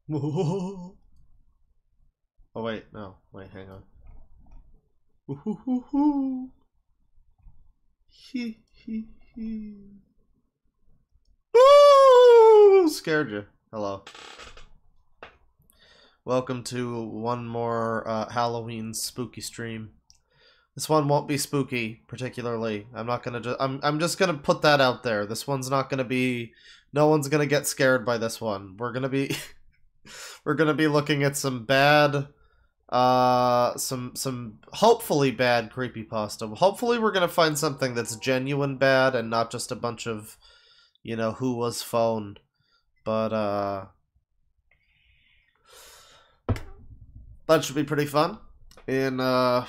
Oh wait, no. Wait, hang on. Hee hee hee. Ooh, scared you. Hello. Welcome to one more Halloween spooky stream. This one won't be spooky particularly. I'm just gonna put that out there. This one's not gonna be. No one's gonna get scared by this one. We're gonna be. We're gonna be looking at some bad, some hopefully bad creepypasta. Hopefully we're gonna find something that's genuine bad and not just a bunch of, you know, who was phoned. But that should be pretty fun. In a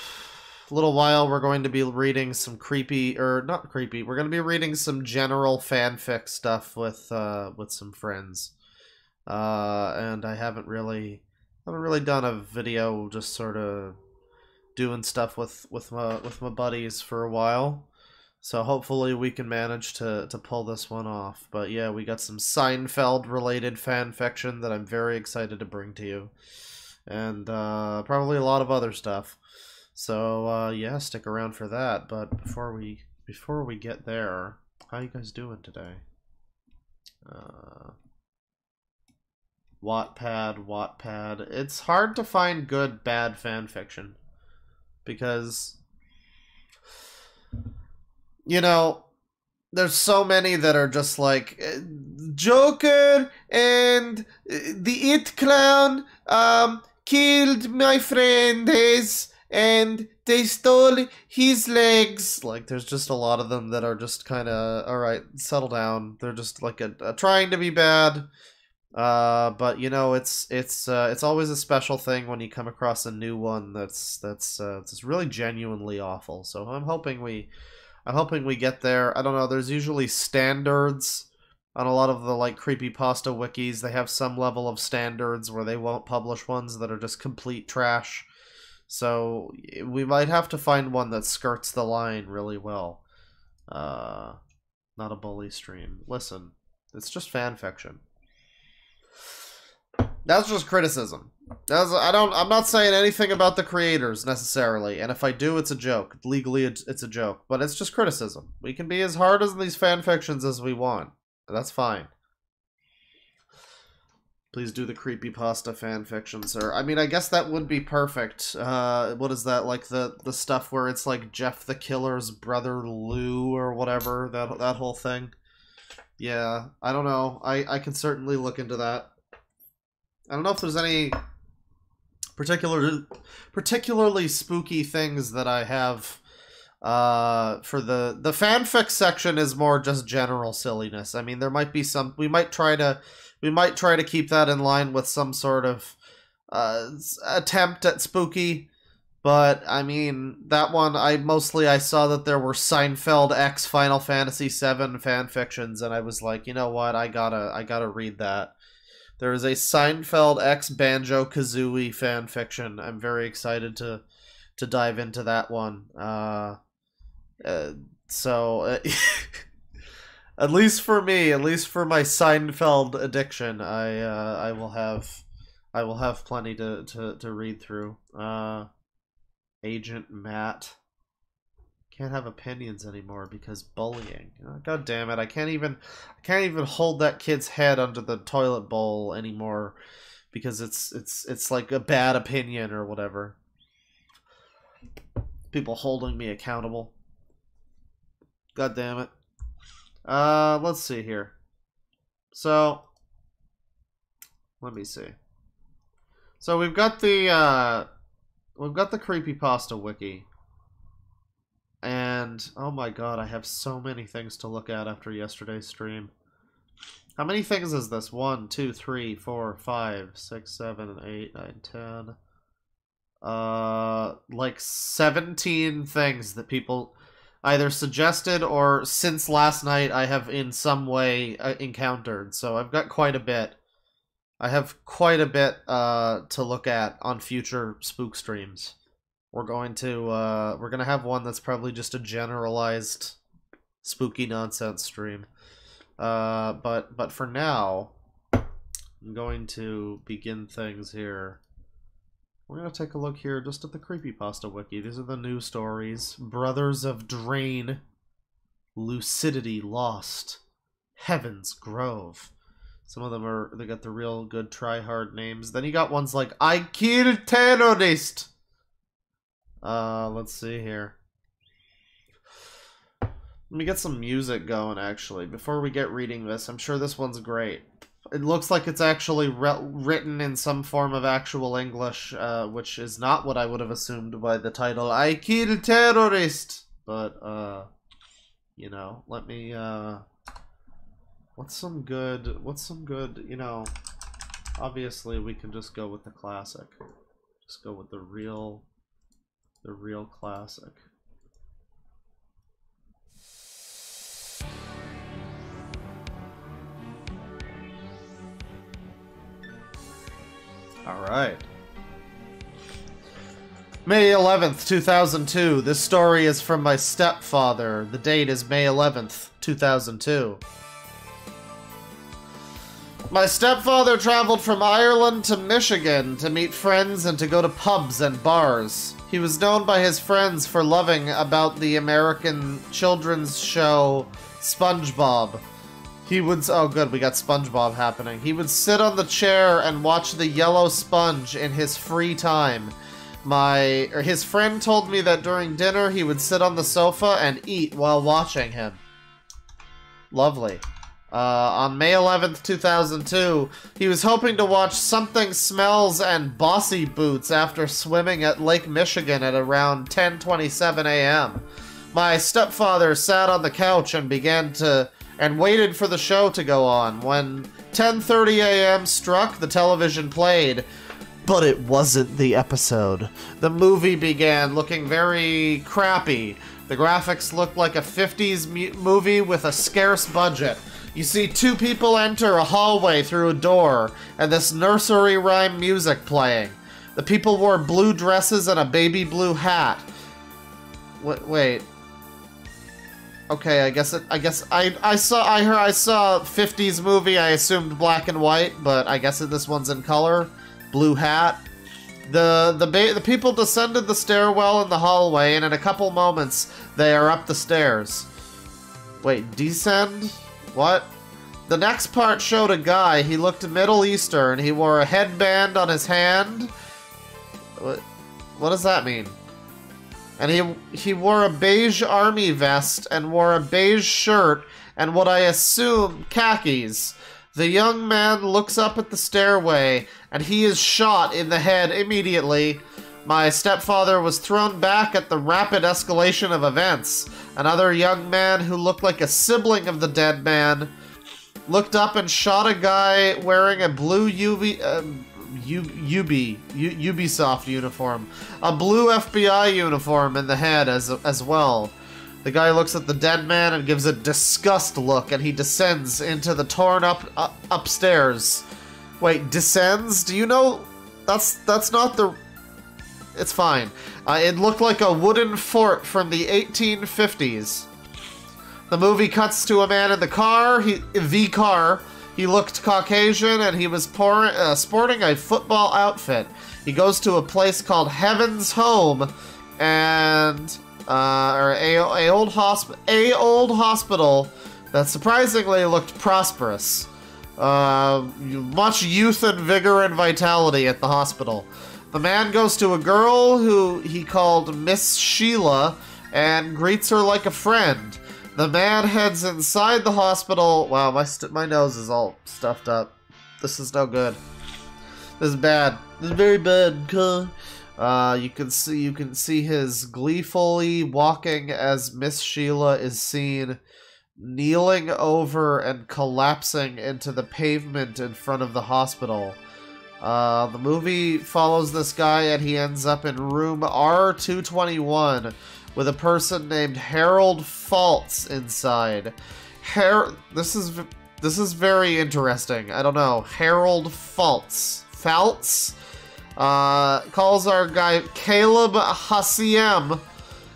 little while, we're going to be reading some creepy, or not creepy. We're going to be reading some general fanfic stuff with some friends. And I haven't really done a video just sort of doing stuff with my buddies for a while. So hopefully we can manage to pull this one off. But yeah, we got some Seinfeld related fanfiction that I'm very excited to bring to you. And probably a lot of other stuff. So yeah, stick around for that. But before we get there, how you guys doing today? Wattpad. It's hard to find good, bad fanfiction. Because, you know, there's so many that are just like, Joker and the It Clown killed my friend and they stole his legs. Like, there's just a lot of them that are just kind of, alright, settle down. They're just like trying to be bad. But you know, it's always a special thing when you come across a new one that's really genuinely awful. So I'm hoping we get there. I don't know, there's usually standards on a lot of the like creepypasta wikis. They have some level of standards where they won't publish ones that are just complete trash. So we might have to find one that skirts the line really well. Not a bully stream. Listen, it's just fan fiction. That's just criticism. I'm not saying anything about the creators necessarily, and if I do, it's a joke. Legally, it's a joke, but it's just criticism. We can be as hard as these fan fictions as we want. That's fine. Please do the creepypasta fanfiction, sir. I mean, I guess that would be perfect. What is that, like the stuff where it's like Jeff the Killer's brother Lou or whatever, that whole thing? Yeah, I don't know. I can certainly look into that. I don't know if there's any particularly spooky things that I have. For the fanfic section is more just general silliness. I mean, there might be some. We might try to keep that in line with some sort of attempt at spooky. But I mean, that one I saw that there were Seinfeld X Final Fantasy VII fanfictions, and I was like, you know what, I gotta read that. There is a Seinfeld X Banjo-Kazooie fanfiction. I'm very excited to dive into that one. So at least for me, at least for my Seinfeld addiction, I will have plenty to read through. Agent Matt. Can't have opinions anymore because bullying. God damn it! I can't even hold that kid's head under the toilet bowl anymore because it's like a bad opinion or whatever. People holding me accountable. God damn it. Let's see here. So, let me see. So we've got the Creepypasta Wiki. And, oh my god, I have so many things to look at after yesterday's stream. How many things is this? 1, 2, 3, 4, 5, 6, 7, 8, 9, 10. Like 17 things that people either suggested or since last night I have in some way encountered. So I've got quite a bit. I have quite a bit to look at on future spook streams. We're gonna have one that's probably just a generalized spooky nonsense stream. But for now, I'm going to begin things here. We're gonna take a look here just at the Creepypasta Wiki. These are the new stories. Brothers of Drain, Lucidity Lost, Heaven's Grove. Some of them they got the real good try-hard names. Then you got ones like I Kill Terrorist. Let's see here. Let me get some music going, actually, before we get reading this. I'm sure this one's great. It looks like it's actually written in some form of actual English, which is not what I would have assumed by the title, I Kill Terrorist! But, you know, let me, what's some good, you know, obviously we can just go with the classic. Just go with the real classic. All right. May 11th, 2002. This story is from my stepfather. The date is May 11th, 2002. My stepfather traveled from Ireland to Michigan to meet friends and to go to pubs and bars. He was known by his friends for loving about the American children's show SpongeBob. He would... Oh, good, we got SpongeBob happening. He would sit on the chair and watch the yellow sponge in his free time. His friend told me that during dinner he would sit on the sofa and eat while watching him. Lovely. On May 11th, 2002, he was hoping to watch Something Smells and Bossy Boots after swimming at Lake Michigan at around 10:27 a.m. My stepfather sat on the couch and waited for the show to go on. When 10:30 a.m. struck, the television played. But it wasn't the episode. The movie began looking very crappy. The graphics looked like a 50s movie with a scarce budget. You see two people enter a hallway through a door, and this nursery rhyme music playing. The people wore blue dresses and a baby blue hat. Wait. Okay, I saw 50s movie, I assumed black and white, but I guess this one's in color. Blue hat. The people descended the stairwell in the hallway, and in a couple moments, they are up the stairs. Wait, descend? What? The next part showed a guy. He looked Middle Eastern. He wore a headband on his hand. What does that mean? And he wore a beige army vest and wore a beige shirt and what I assume khakis. The young man looks up at the stairway and he is shot in the head immediately. My stepfather was thrown back at the rapid escalation of events. Another young man who looked like a sibling of the dead man looked up and shot a guy wearing a blue Ubisoft uniform. A blue FBI uniform in the head as well. The guy looks at the dead man and gives a disgust look, and he descends into the torn up upstairs. Wait, descends? Do you know? That's not the... It's fine. It looked like a wooden fort from the 1850s. The movie cuts to a man in the car. The car. He looked Caucasian, and he was sporting a football outfit. He goes to a place called Heaven's Home, and a old hospital that surprisingly looked prosperous. Much youth and vigor and vitality at the hospital. The man goes to a girl who he called Miss Sheila and greets her like a friend. The man heads inside the hospital. Wow, my nose is all stuffed up. This is no good. This is bad. This is very bad. You can see his gleefully walking as Miss Sheila is seen kneeling over and collapsing into the pavement in front of the hospital. The movie follows this guy and he ends up in room R221 with a person named Harold Faltz inside. This is very interesting. I don't know. Harold Faltz. Calls our guy Caleb Hassiem,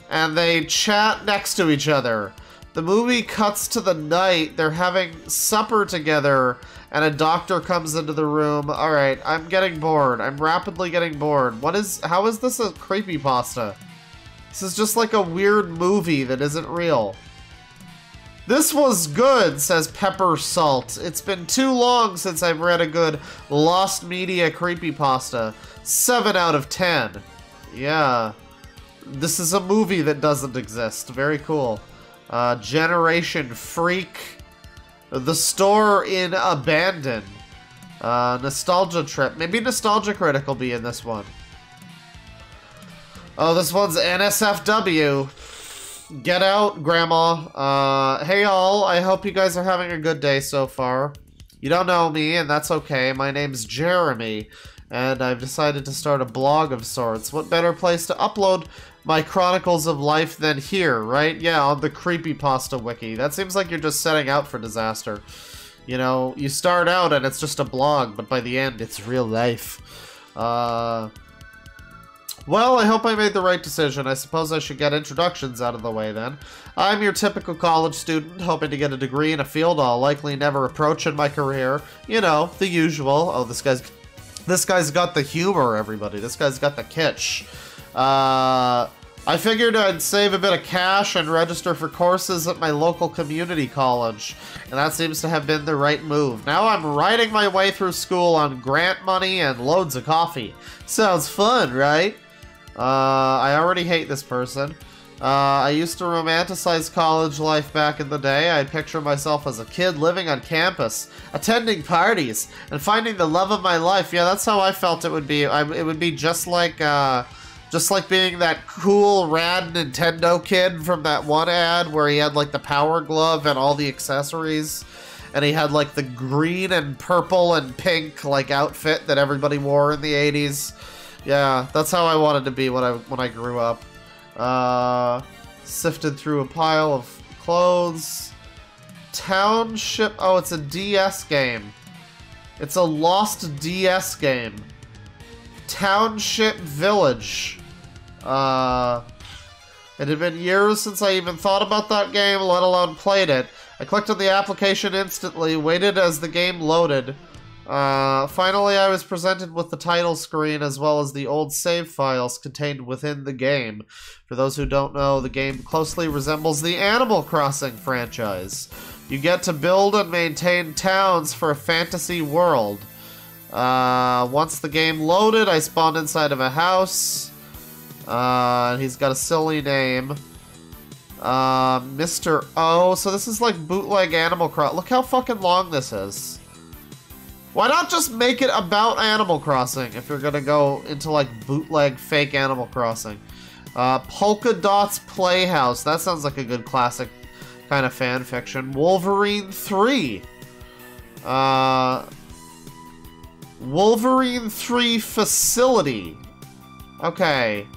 and they chat next to each other. The movie cuts to the night. They're having supper together, and a doctor comes into the room. Alright, I'm getting bored. I'm rapidly getting bored. How is this a creepypasta? This is just like a weird movie that isn't real. This was good, says Pepper Salt. It's been too long since I've read a good Lost Media creepypasta. 7 out of 10. Yeah. This is a movie that doesn't exist. Very cool. Generation Freak. The Store in Abandon. Nostalgia Trip. Maybe Nostalgia Critic will be in this one. Oh, this one's NSFW. Get out, Grandma. Hey all, I hope you guys are having a good day so far. You don't know me, and that's okay. My name's Jeremy, and I've decided to start a blog of sorts. What better place to upload my chronicles of life than here, right? Yeah, on the Creepypasta Wiki. That seems like you're just setting out for disaster. You know, you start out and it's just a blog, but by the end, it's real life. Well, I hope I made the right decision. I suppose I should get introductions out of the way then. I'm your typical college student, hoping to get a degree in a field I'll likely never approach in my career. You know, the usual. Oh, this guy's got the humor, everybody. This guy's got the kitsch. I figured I'd save a bit of cash and register for courses at my local community college, and that seems to have been the right move. Now I'm riding my way through school on grant money and loads of coffee. Sounds fun, right? I already hate this person. I used to romanticize college life back in the day. I'd picture myself as a kid living on campus, attending parties, and finding the love of my life. Yeah, that's how I felt it would be. It would be just like being that cool, rad Nintendo kid from that one ad where he had, like, the power glove and all the accessories. And he had, like, the green and purple and pink, like, outfit that everybody wore in the 80s. Yeah, that's how I wanted to be when I grew up. Sifted through a pile of clothes. Township... Oh, it's a DS game. It's a lost DS game. Township Village. It had been years since I even thought about that game, let alone played it. I clicked on the application instantly, waited as the game loaded. Finally, I was presented with the title screen as well as the old save files contained within the game. For those who don't know, the game closely resembles the Animal Crossing franchise. You get to build and maintain towns for a fantasy world. Once the game loaded, I spawned inside of a house. He's got a silly name. Mr. O. So this is like bootleg Animal Crossing. Look how fucking long this is. Why not just make it about Animal Crossing if you're gonna go into like bootleg fake Animal Crossing? Polka Dots Playhouse. That sounds like a good classic kind of fan fiction. Wolverine 3. Wolverine 3 Facility. Okay.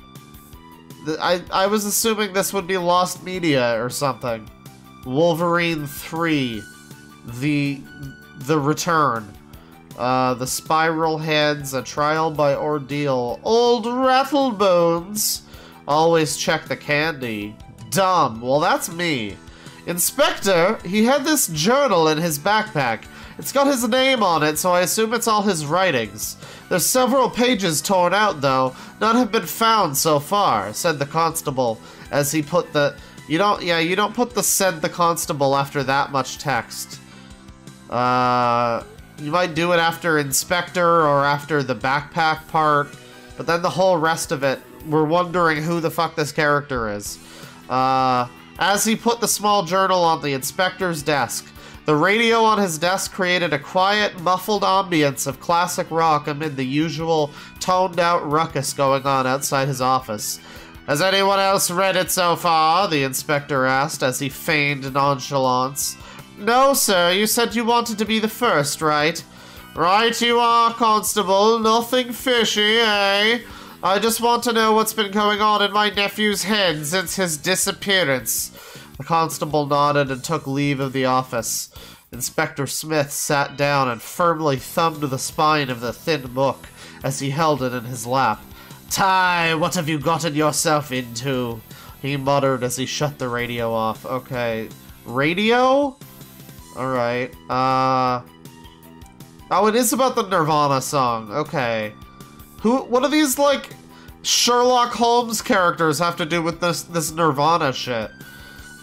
I was assuming this would be Lost Media or something. Wolverine 3. The Return. The Spiral Heads, A Trial by Ordeal. Old Rattlebones. Always check the candy. Dumb. Well, that's me. Inspector, he had this journal in his backpack. It's got his name on it, so I assume it's all his writings. There's several pages torn out, though. None have been found so far, said the constable, as he put the... You don't put the said the constable after that much text. You might do it after Inspector or after the backpack part, but then the whole rest of it, we're wondering who the fuck this character is. As he put the small journal on the inspector's desk, the radio on his desk created a quiet, muffled ambience of classic rock amid the usual toned-out ruckus going on outside his office. Has anyone else read it so far? The inspector asked as he feigned nonchalance. No, sir. You said you wanted to be the first, right? Right you are, Constable. Nothing fishy, eh? I just want to know what's been going on in my nephew's head since his disappearance. The constable nodded and took leave of the office. Inspector Smith sat down and firmly thumbed the spine of the thin book as he held it in his lap. Ty, what have you gotten yourself into? He muttered as he shut the radio off. Okay. Radio? Alright. Oh, it is about the Nirvana song. Okay. What do these, like, Sherlock Holmes characters have to do with this Nirvana shit?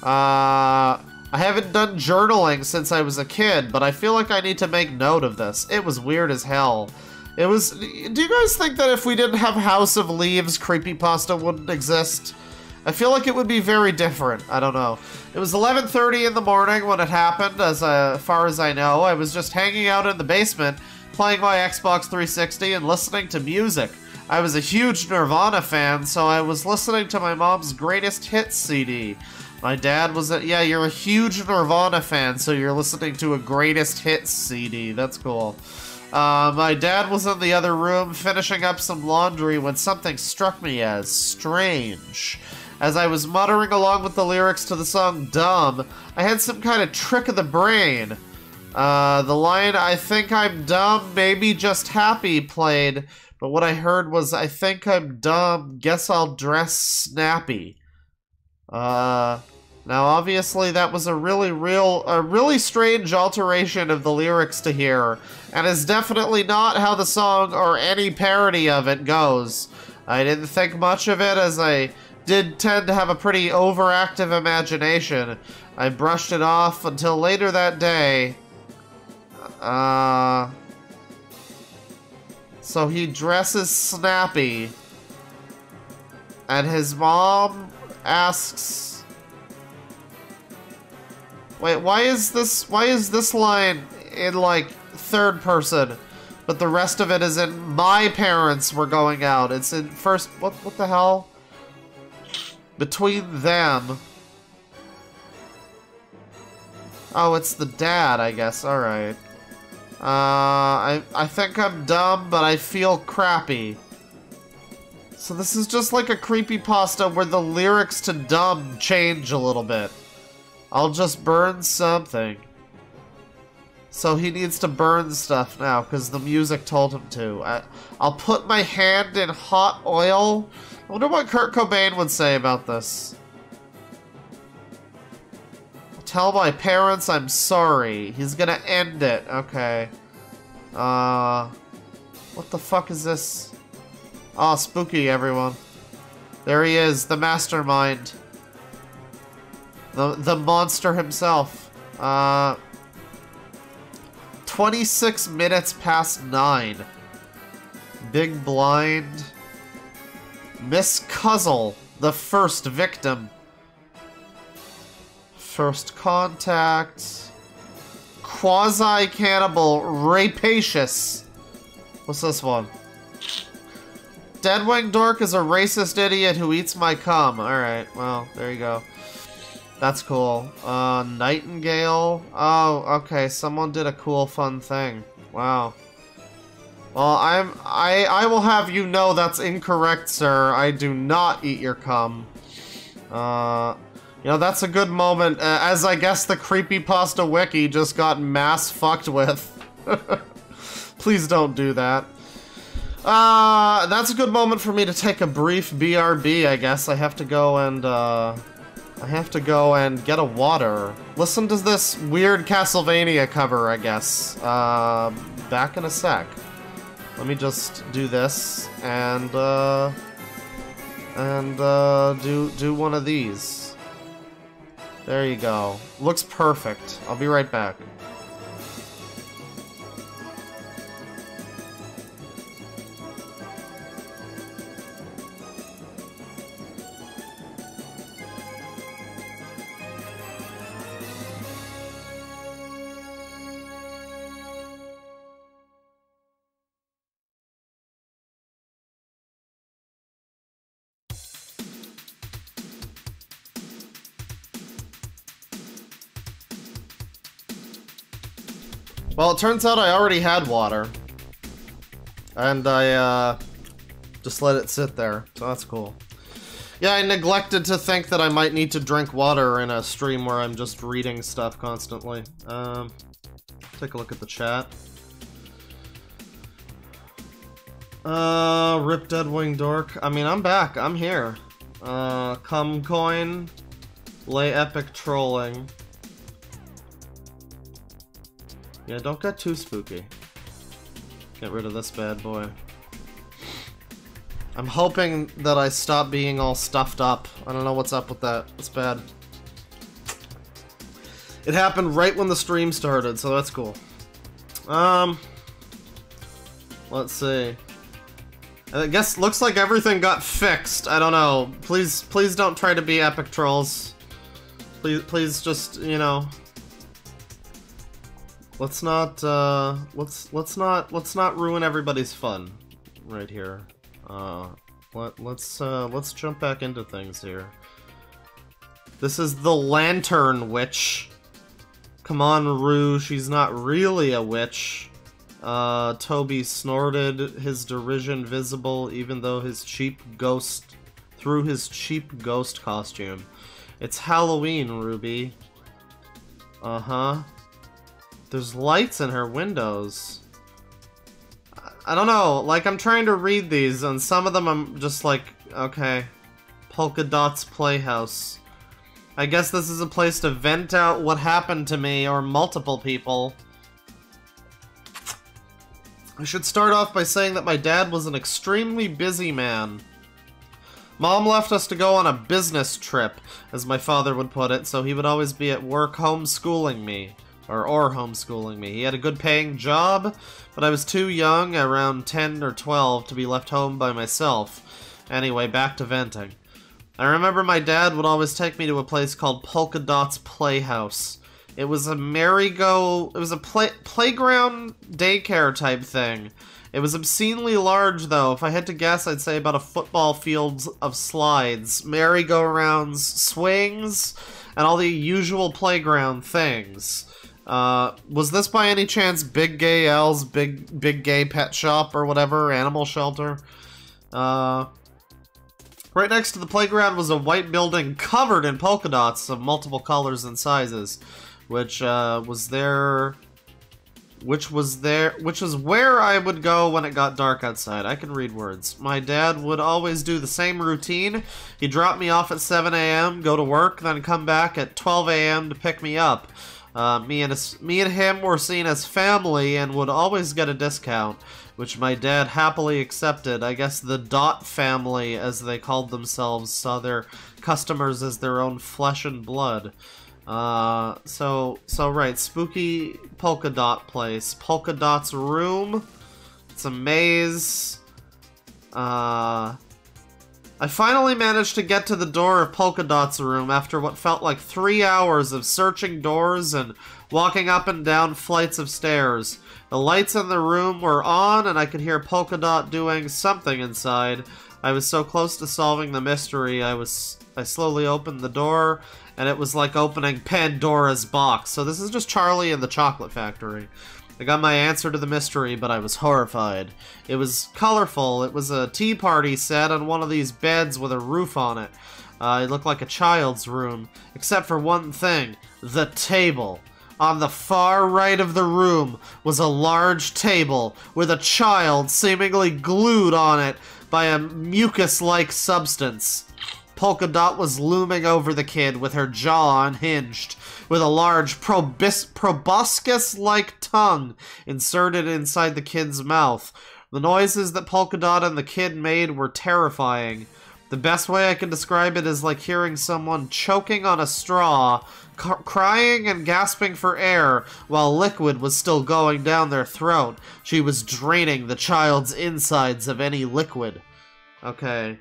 I haven't done journaling since I was a kid, but I feel like I need to make note of this. It was weird as hell. It was... Do you guys think that if we didn't have House of Leaves, Creepypasta wouldn't exist? I feel like it would be very different. I don't know. It was 11:30 in the morning when it happened, as far as I know. I was just hanging out in the basement, playing my Xbox 360 and listening to music. I was a huge Nirvana fan, so I was listening to my mom's greatest hits CD. My dad was yeah, you're a huge Nirvana fan, so you're listening to a greatest hits CD. That's cool. My dad was in the other room finishing up some laundry when something struck me as strange. As I was muttering along with the lyrics to the song Dumb, I had some kind of trick of the brain. The line, I think I'm dumb, maybe just happy, played, but what I heard was, I think I'm dumb, guess I'll dress snappy. Now obviously that was a really strange alteration of the lyrics to hear, and is definitely not how the song or any parody of it goes. I didn't think much of it, as I did tend to have a pretty overactive imagination. I brushed it off until later that day. So he dresses snappy, and his mom asks, wait, why is this line in, like, third person, but the rest of it is in my parents were going out? It's in first, what the hell? Between them. Oh, it's the dad, I guess. Alright. I think I'm dumb, but I feel crappy. So this is just like a creepypasta where the lyrics to Dumb change a little bit. I'll just burn something. So he needs to burn stuff now, because the music told him to. I'll put my hand in hot oil. I wonder what Kurt Cobain would say about this. Tell my parents I'm sorry. He's gonna end it. Okay. What the fuck is this? Oh, spooky, everyone. There he is, the mastermind. The monster himself. 26 minutes past 9. Big blind. Miss Cuzzle, the first victim. First contact. Quasi-cannibal rapacious. What's this one? DeadwingDork is a racist idiot who eats my cum. Alright, well, there you go. That's cool. Nightingale. Oh, okay, someone did a cool, fun thing. Wow. Well, I will have you know that's incorrect, sir. I do not eat your cum. You know, that's a good moment, as I guess the Creepypasta Wiki just got mass fucked with. Please don't do that. That's a good moment for me to take a brief BRB, I guess. I have to go and get a water. Listen to this weird Castlevania cover, I guess. Back in a sec. Let me just do this and do one of these. There you go. Looks perfect. I'll be right back. Well, it turns out I already had water. And I, just let it sit there, so that's cool. Yeah, I neglected to think that I might need to drink water in a stream where I'm just reading stuff constantly. Take a look at the chat. Rip DeadwingDork. I mean, I'm back. I'm here. Cum coin. Lay epic trolling. Yeah, don't get too spooky. Get rid of this bad boy. I'm hoping that I stop being all stuffed up. I don't know what's up with that. It's bad. It happened right when the stream started, so that's cool. Let's see. I guess looks like everything got fixed. I don't know. Please don't try to be epic trolls. Please just, you know. Let's not ruin everybody's fun right here. Let's jump back into things here. This is the Lantern Witch. Come on, Rue, she's not really a witch. Toby snorted, his derision visible even though his cheap ghost through his cheap ghost costume. It's Halloween, Ruby. Uh-huh. There's lights in her windows. I don't know, like, I'm trying to read these, and some of them I'm just like, okay. Polka Dots Playhouse. I guess this is a place to vent out what happened to me, or multiple people. I should start off by saying that my dad was an extremely busy man. Mom left us to go on a business trip, as my father would put it, so he would always be at work homeschooling me. Or homeschooling me. He had a good paying job, but I was too young, around 10 or 12, to be left home by myself. Anyway, back to venting. I remember my dad would always take me to a place called Polka Dots Playhouse. It was a playground daycare type thing. It was obscenely large, though. If I had to guess, I'd say about a football field of slides, merry-go-rounds, swings, and all the usual playground things. Was this by any chance Big Gay L's Big Gay Pet Shop or whatever, animal shelter? Right next to the playground was a white building covered in polka dots of multiple colors and sizes, which was their which was where I would go when it got dark outside. I can read words. My dad would always do the same routine. He'd drop me off at 7 a.m., go to work, then come back at 12 a.m. to pick me up. Me and him were seen as family and would always get a discount, which my dad happily accepted. I guess the Dot family, as they called themselves, saw their customers as their own flesh and blood. So right, spooky polka dot place. Polka Dot's room. It's a maze. I finally managed to get to the door of Polka Dot's room after what felt like 3 hours of searching doors and walking up and down flights of stairs. The lights in the room were on and I could hear Polka Dot doing something inside. I was so close to solving the mystery. I slowly opened the door, and it was like opening Pandora's box. So this is just Charlie and the Chocolate Factory. I got my answer to the mystery, but I was horrified. It was colorful. It was a tea party set on one of these beds with a roof on it. It looked like a child's room, except for one thing: the table. On the far right of the room was a large table with a child seemingly glued on it by a mucus-like substance. Polka Dot was looming over the kid with her jaw unhinged, with a large proboscis-like tongue inserted inside the kid's mouth. The noises that Polka Dot and the kid made were terrifying. The best way I can describe it is like hearing someone choking on a straw, crying and gasping for air while liquid was still going down their throat. She was draining the child's insides of any liquid. Okay.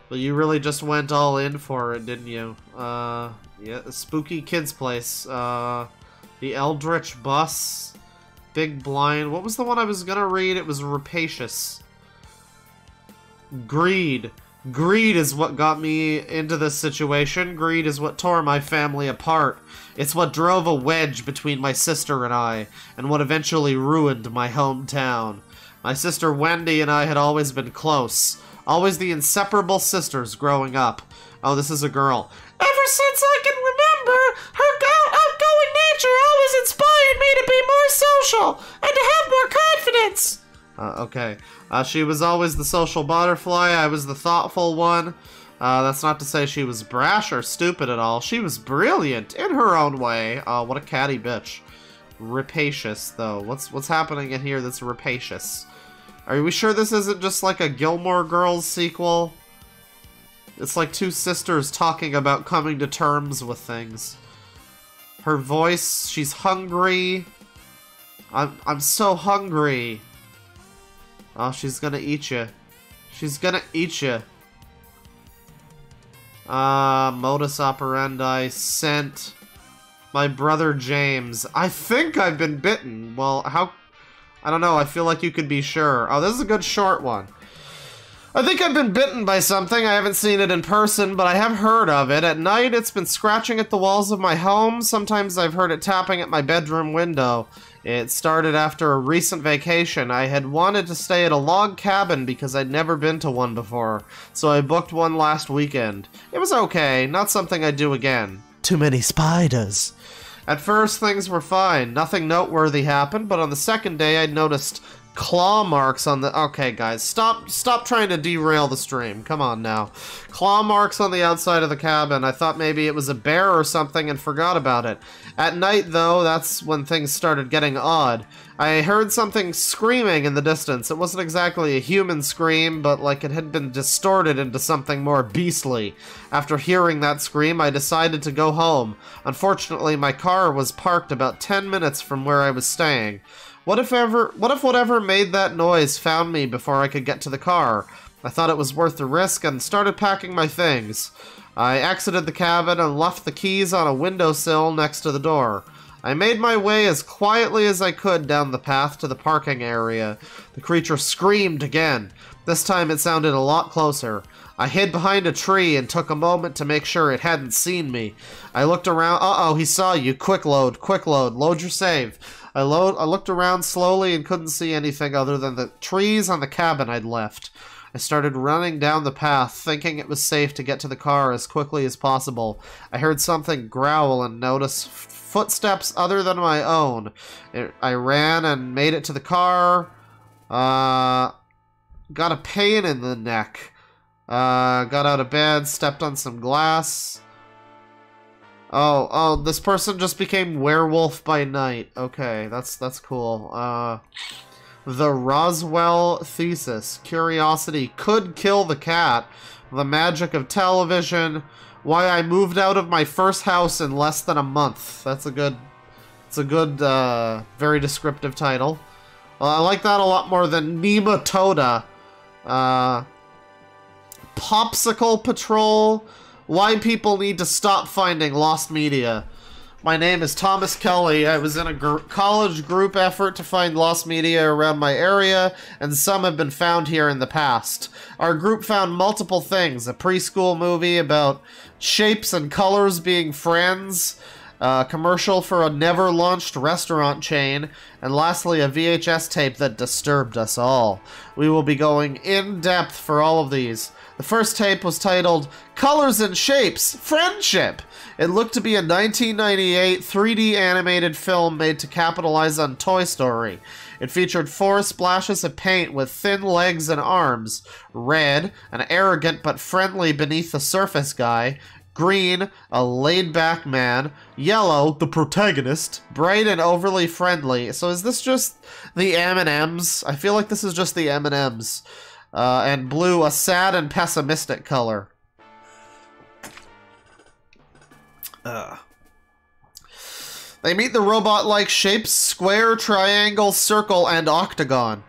Well, you really just went all in for it, didn't you? Yeah, spooky kid's place. The Eldritch Bus. Big Blind. What was the one I was gonna read? It was Rapacious. Greed. Greed is what got me into this situation. Greed is what tore my family apart. It's what drove a wedge between my sister and I, and what eventually ruined my hometown. My sister Wendy and I had always been close. Always the inseparable sisters growing up. Oh, this is a girl. Ever since I can remember, her outgoing nature always inspired me to be more social and to have more confidence. Okay. She was always the social butterfly. I was the thoughtful one. That's not to say she was brash or stupid at all. She was brilliant in her own way. What a catty bitch. Rapacious, though. What's happening in here that's rapacious? Are we sure this isn't just like a Gilmore Girls sequel? It's like two sisters talking about coming to terms with things. Her voice, she's hungry. I'm so hungry. Oh, she's gonna eat you. She's gonna eat you. Modus operandi, scent. My brother James. I think I've been bitten. Well, how... I don't know, I feel like you could be sure. Oh, this is a good short one. I think I've been bitten by something. I haven't seen it in person, but I have heard of it. At night, it's been scratching at the walls of my home. Sometimes I've heard it tapping at my bedroom window. It started after a recent vacation. I had wanted to stay at a log cabin because I'd never been to one before, so I booked one last weekend. It was okay, not something I'd do again. Too many spiders. At first, things were fine. Nothing noteworthy happened, but on the second day, I noticed claw marks on the... Okay, guys, stop trying to derail the stream. Come on now. Claw marks on the outside of the cabin. I thought maybe it was a bear or something and forgot about it. At night, though, that's when things started getting odd. I heard something screaming in the distance. It wasn't exactly a human scream, but like it had been distorted into something more beastly. After hearing that scream, I decided to go home. Unfortunately, my car was parked about 10 minutes from where I was staying. What if whatever made that noise found me before I could get to the car? I thought it was worth the risk and started packing my things. I exited the cabin and left the keys on a windowsill next to the door. I made my way as quietly as I could down the path to the parking area. The creature screamed again. This time it sounded a lot closer. I hid behind a tree and took a moment to make sure it hadn't seen me. I looked around. Uh-oh, he saw you. Quick load, load your save. I looked around slowly and couldn't see anything other than the trees on the cabin I'd left. I started running down the path, thinking it was safe to get to the car as quickly as possible. I heard something growl and noticed footsteps other than my own. I ran and made it to the car. Got a pain in the neck. Got out of bed, stepped on some glass. Oh, this person just became werewolf by night. Okay, that's cool. The Roswell thesis. Curiosity could kill the cat. The magic of television. Why I moved out of my first house in less than a month. It's a good, very descriptive title. I like that a lot more than Nematoda. Popsicle Patrol. Why people need to stop finding lost media. My name is Thomas Kelly. I was in a college group effort to find lost media around my area, and some have been found here in the past. Our group found multiple things. A preschool movie about shapes and colors being friends, a commercial for a never-launched restaurant chain, and lastly a VHS tape that disturbed us all. We will be going in-depth for all of these. The first tape was titled Colors and Shapes, Friendship. It looked to be a 1998 3D animated film made to capitalize on Toy Story. It featured 4 splashes of paint with thin legs and arms. Red, an arrogant but friendly beneath-the-surface guy. Green, a laid-back man. Yellow, the protagonist. Bright and overly friendly. So is this just the M&Ms? I feel like this is just the M&Ms. And blue, a sad and pessimistic color. They meet the robot-like shapes, square, triangle, circle, and octagon.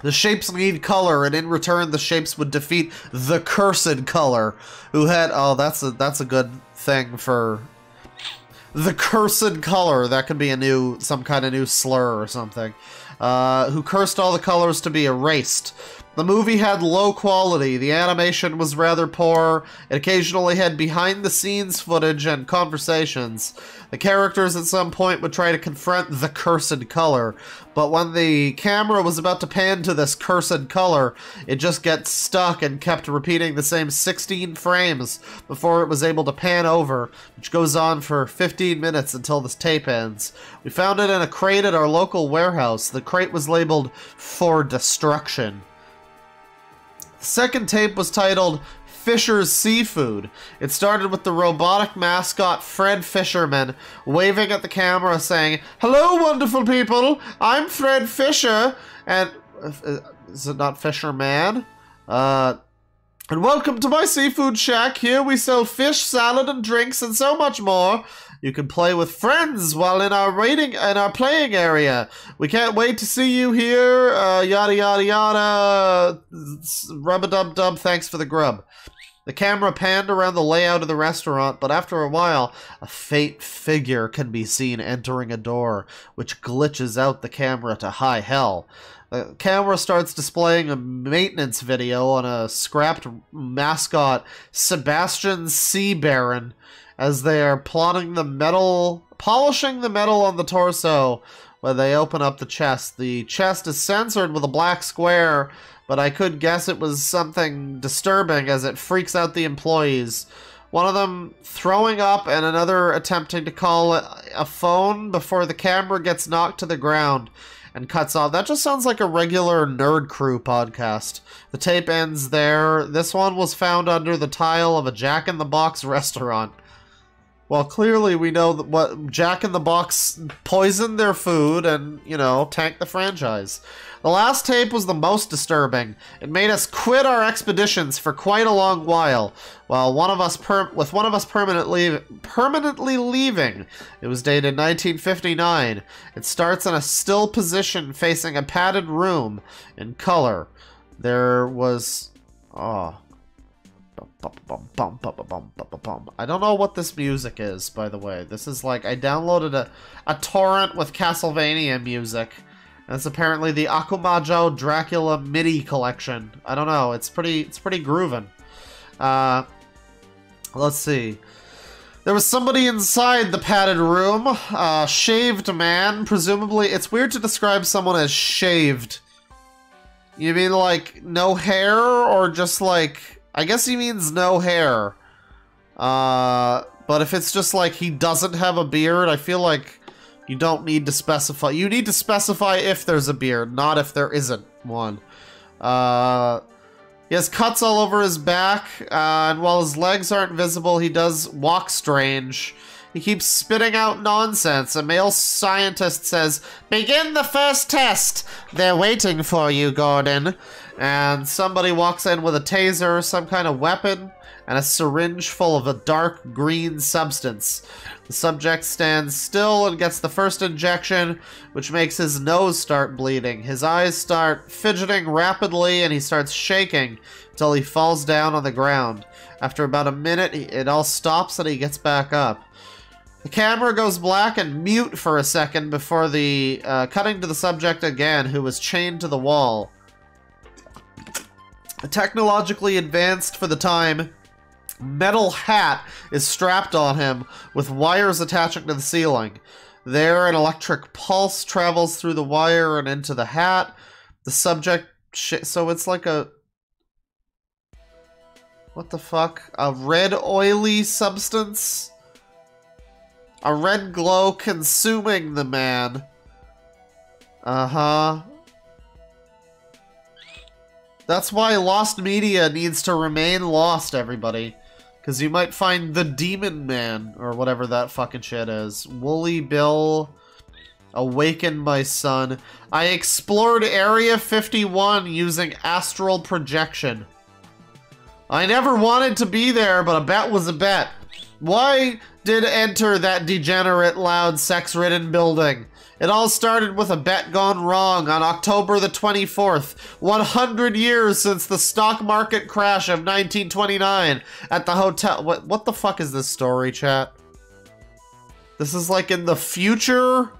The shapes need color, and in return the shapes would defeat the cursed color, who had... Oh, that's a good thing for... The cursed color. That could be some kind of new slur or something. Who cursed all the colors to be erased. The movie had low quality, the animation was rather poor, it occasionally had behind-the-scenes footage and conversations. The characters at some point would try to confront the cursed color, but when the camera was about to pan to this cursed color, it just gets stuck and kept repeating the same 16 frames before it was able to pan over, which goes on for 15 minutes until this tape ends. We found it in a crate at our local warehouse. The crate was labeled, "For Destruction." The second tape was titled Fisher's Seafood. It started with the robotic mascot Fred Fisherman waving at the camera saying, "Hello, wonderful people, I'm Fred Fisher," and... is it not Fisherman? And welcome to my seafood shack. Here we sell fish, salad, and drinks, and so much more. You can play with friends while in our playing area. We can't wait to see you here. Yada yada yada. Rub-a-dub-dub. Thanks for the grub. The camera panned around the layout of the restaurant, but after a while, a faint figure can be seen entering a door, which glitches out the camera to high hell. The camera starts displaying a maintenance video on a scrapped mascot, Sebastian Sea Baron, as they are polishing the metal on the torso when they open up the chest. The chest is censored with a black square, but I could guess it was something disturbing as it freaks out the employees. One of them throwing up and another attempting to call a phone before the camera gets knocked to the ground and cuts off. That just sounds like a regular Nerd Crew podcast. The tape ends there. This one was found under the tile of a Jack in the Box restaurant. Well, clearly we know that what Jack in the Box poisoned their food and, you know, tanked the franchise. The last tape was the most disturbing. It made us quit our expeditions for quite a long while, while one of us permanently leaving. It was dated 1959. It starts in a still position facing a padded room in color. There was... Oh... I don't know what this music is, by the way. This is like, I downloaded a torrent with Castlevania music. And it's apparently the Akumajo Dracula MIDI collection. I don't know, it's pretty groovin'. Let's see. There was somebody inside the padded room. Shaved man, presumably. It's weird to describe someone as shaved. You mean like no hair or just like... I guess he means no hair. But if it's just like he doesn't have a beard, I feel like you don't need to specify. You need to specify if there's a beard, not if there isn't one. He has cuts all over his back, and while his legs aren't visible, he does walk strange. He keeps spitting out nonsense. A male scientist says, "Begin the first test! They're waiting for you, Gordon." And somebody walks in with a taser, some kind of weapon, and a syringe full of a dark green substance. The subject stands still and gets the first injection, which makes his nose start bleeding. His eyes start fidgeting rapidly, and he starts shaking until he falls down on the ground. After about a minute, it all stops and he gets back up. The camera goes black and mute for a second before the cutting to the subject again, who was chained to the wall. Technologically advanced for the time, metal hat is strapped on him with wires attaching to the ceiling. There, an electric pulse travels through the wire and into the hat. The subject... so it's like a... what the fuck? A red oily substance? A red glow consuming the man. Uh-huh. That's why lost media needs to remain lost, everybody. Because you might find the Demon Man, or whatever that fucking shit is. Woolly Bill, awaken my son. I explored Area 51 using astral projection. I never wanted to be there, but a bet was a bet. Why did enter that degenerate, loud, sex-ridden building? It all started with a bet gone wrong on October the 24th, 100 years since the stock market crash of 1929 at the hotel. What the fuck is this story, chat? This is like in the future?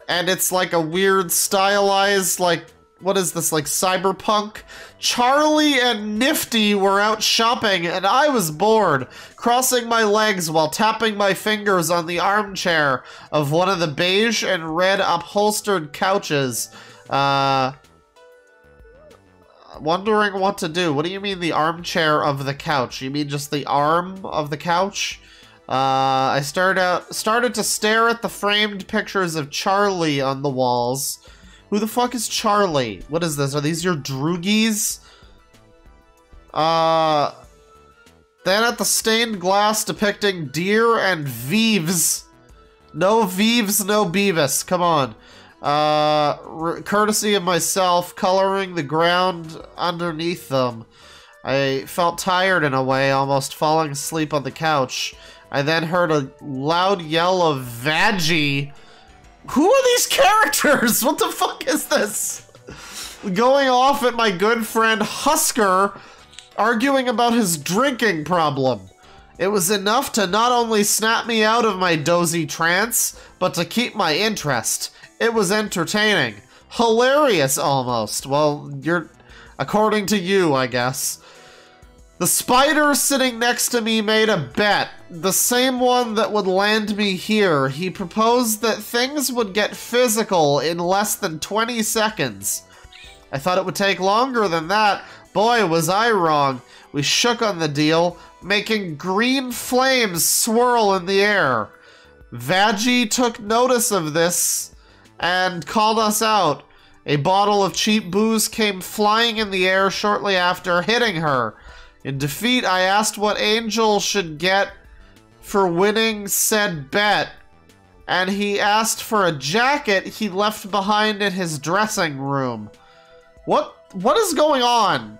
And it's like a weird stylized, like, what is this, like cyberpunk? Charlie and Nifty were out shopping and I was bored, crossing my legs while tapping my fingers on the armchair of one of the beige and red upholstered couches. Wondering what to do. What do you mean the armchair of the couch? You mean just the arm of the couch? I started to stare at the framed pictures of Charlie on the walls. Who the fuck is Charlie? What is this? Are these your droogies? Then at the stained glass depicting deer and Vives. No Vives, no Beavis. Come on. Courtesy of myself, coloring the ground underneath them. I felt tired in a way, almost falling asleep on the couch. I then heard a loud yell of "Vaggie." Who are these characters? What the fuck is this? Going off at my good friend Husker, arguing about his drinking problem. It was enough to not only snap me out of my dozy trance, but to keep my interest. It was entertaining. Hilarious, almost. Well, according to you, I guess. The spider sitting next to me made a bet, the same one that would land me here. He proposed that things would get physical in less than 20 seconds. I thought it would take longer than that. Boy, was I wrong. We shook on the deal, making green flames swirl in the air. Vaggie took notice of this and called us out. A bottle of cheap booze came flying in the air shortly after, hitting her. In defeat, I asked what Angel should get for winning said bet, and he asked for a jacket he left behind in his dressing room. What is going on?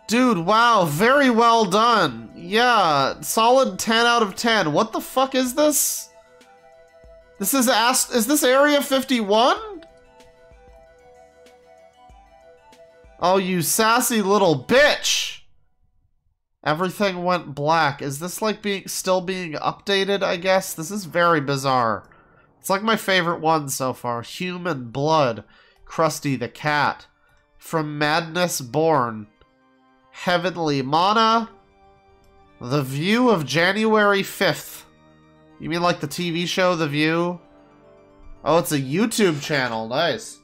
Dude, wow, very well done. Yeah, solid 10 out of 10. What the fuck is this? Is this Area 51? Oh, you sassy little bitch! Everything went black. Is this like still being updated, I guess? This is very bizarre. It's like my favorite one so far. Human Blood. Krusty the Cat. From Madness Born. Heavenly Mana. The View of January 5th. You mean like the TV show The View? Oh, it's a YouTube channel. Nice.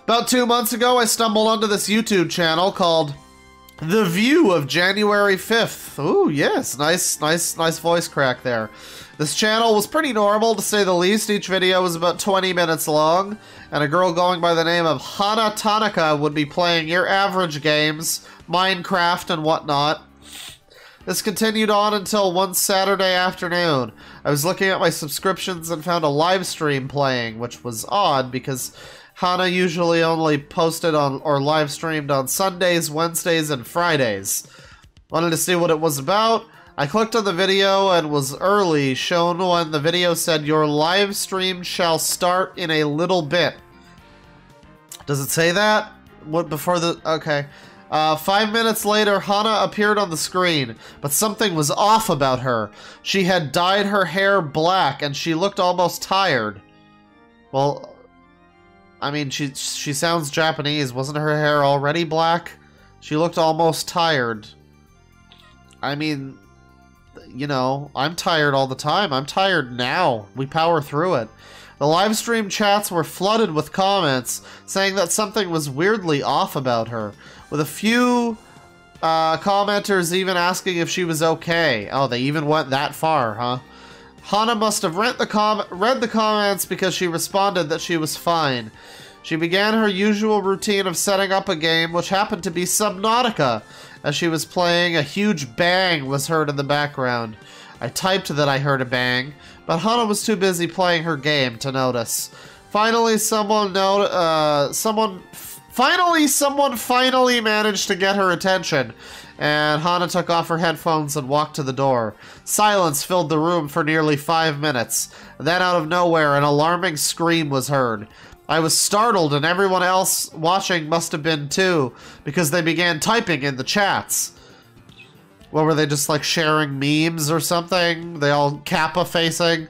About 2 months ago, I stumbled onto this YouTube channel called The View of January 5th. Ooh, yes. Nice voice crack there. This channel was pretty normal, to say the least. Each video was about 20 minutes long, and a girl going by the name of Hana Tanaka would be playing your average games, Minecraft and whatnot. This continued on until one Saturday afternoon. I was looking at my subscriptions and found a live stream playing, which was odd because Hana usually only posted on or live streamed on Sundays, Wednesdays, and Fridays. Wanted to see what it was about. I clicked on the video and was early, shown when the video said, "Your live stream shall start in a little bit." Does it say that? What before the... Okay. 5 minutes later, Hana appeared on the screen, but something was off about her. She had dyed her hair black and she looked almost tired. Well, I mean, she sounds Japanese. Wasn't her hair already black? She looked almost tired. I mean... You know, I'm tired all the time. I'm tired now. We power through it. The live stream chats were flooded with comments saying that something was weirdly off about her, with a few commenters even asking if she was okay. Oh, they even went that far, huh? Hana must have read the comments because she responded that she was fine. She began her usual routine of setting up a game, which happened to be Subnautica. As she was playing, a huge bang was heard in the background. I typed that I heard a bang, but Hana was too busy playing her game to notice. Finally, someone finally managed to get her attention, and Hana took off her headphones and walked to the door. Silence filled the room for nearly 5 minutes. Then, out of nowhere, an alarming scream was heard. I was startled, and everyone else watching must have been too, because they began typing in the chats. What were they, just like sharing memes or something? They all Kappa facing.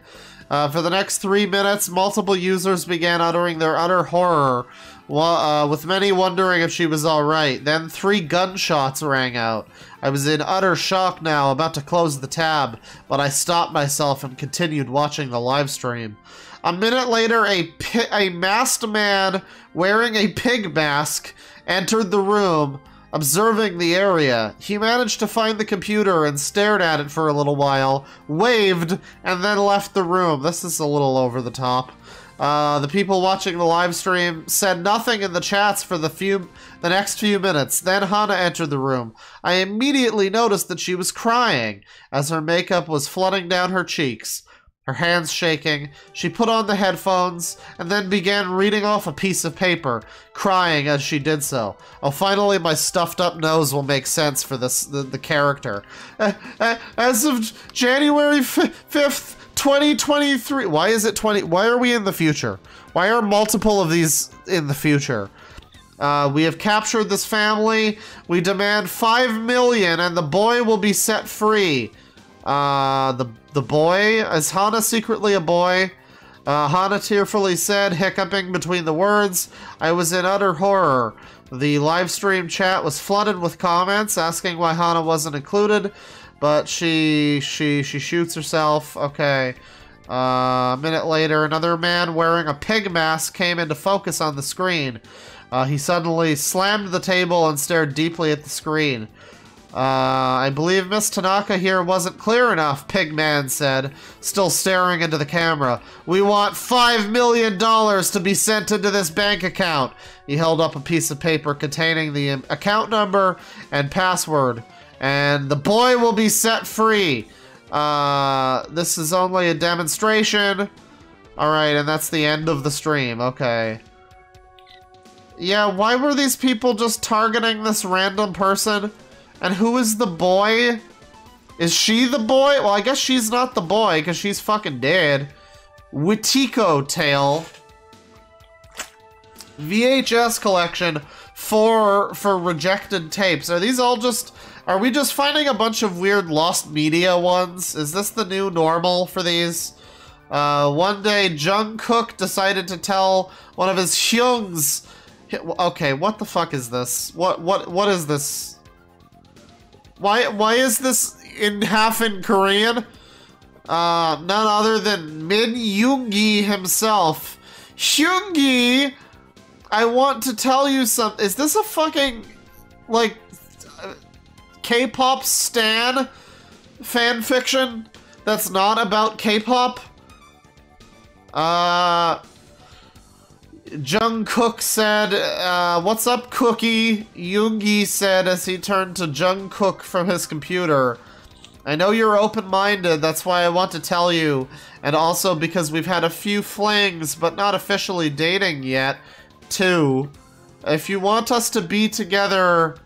For the next 3 minutes, multiple users began uttering their utter horror, with many wondering if she was alright. Then 3 gunshots rang out. I was in utter shock now, about to close the tab, but I stopped myself and continued watching the live stream. A minute later, a masked man wearing a pig mask entered the room, observing the area. He managed to find the computer and stared at it for a little while, waved, and then left the room. This is a little over the top. The people watching the live stream said nothing in the chats for the next few minutes. Then Hana entered the room. I immediately noticed that she was crying, as her makeup was flooding down her cheeks. Her hands shaking, she put on the headphones and then began reading off a piece of paper, crying as she did so. Oh, finally my stuffed up nose will make sense for the character. As of January 5th, 2023. Why is it 20? Why are we in the future? Why are multiple of these in the future? We have captured this family. We demand $5 million and the boy will be set free. The boy? Is Hana secretly a boy? Hana tearfully said, hiccuping between the words. I was in utter horror. The live stream chat was flooded with comments asking why Hana wasn't included, but she shoots herself. Okay. A minute later, another man wearing a pig mask came into focus on the screen. He suddenly slammed the table and stared deeply at the screen. I believe Miss Tanaka here wasn't clear enough, Pigman said, still staring into the camera. We want $5 million to be sent into this bank account. He held up a piece of paper containing the account number and password, and the boy will be set free. This is only a demonstration. Alright, and that's the end of the stream. Okay. Yeah, why were these people just targeting this random person? And who is the boy? Is she the boy? Well, I guess she's not the boy, because she's fucking dead. Witiko Tale. VHS collection for rejected tapes. Are these all just... Are we just finding a bunch of weird lost media ones? Is this the new normal for these? One day, Jungkook decided to tell one of his Hyungs... Okay, what the fuck is this? What is this? Why is this half in Korean? None other than Min Yoongi himself. Hyungi, I want to tell you something. Is this a fucking, like, K-pop stan fanfiction that's not about K-pop? Jungkook said, what's up, Cookie? Yoongi said as he turned to Jungkook from his computer. I know you're open-minded, that's why I want to tell you. And also because we've had a few flings, but not officially dating yet, too. If you want us to be together,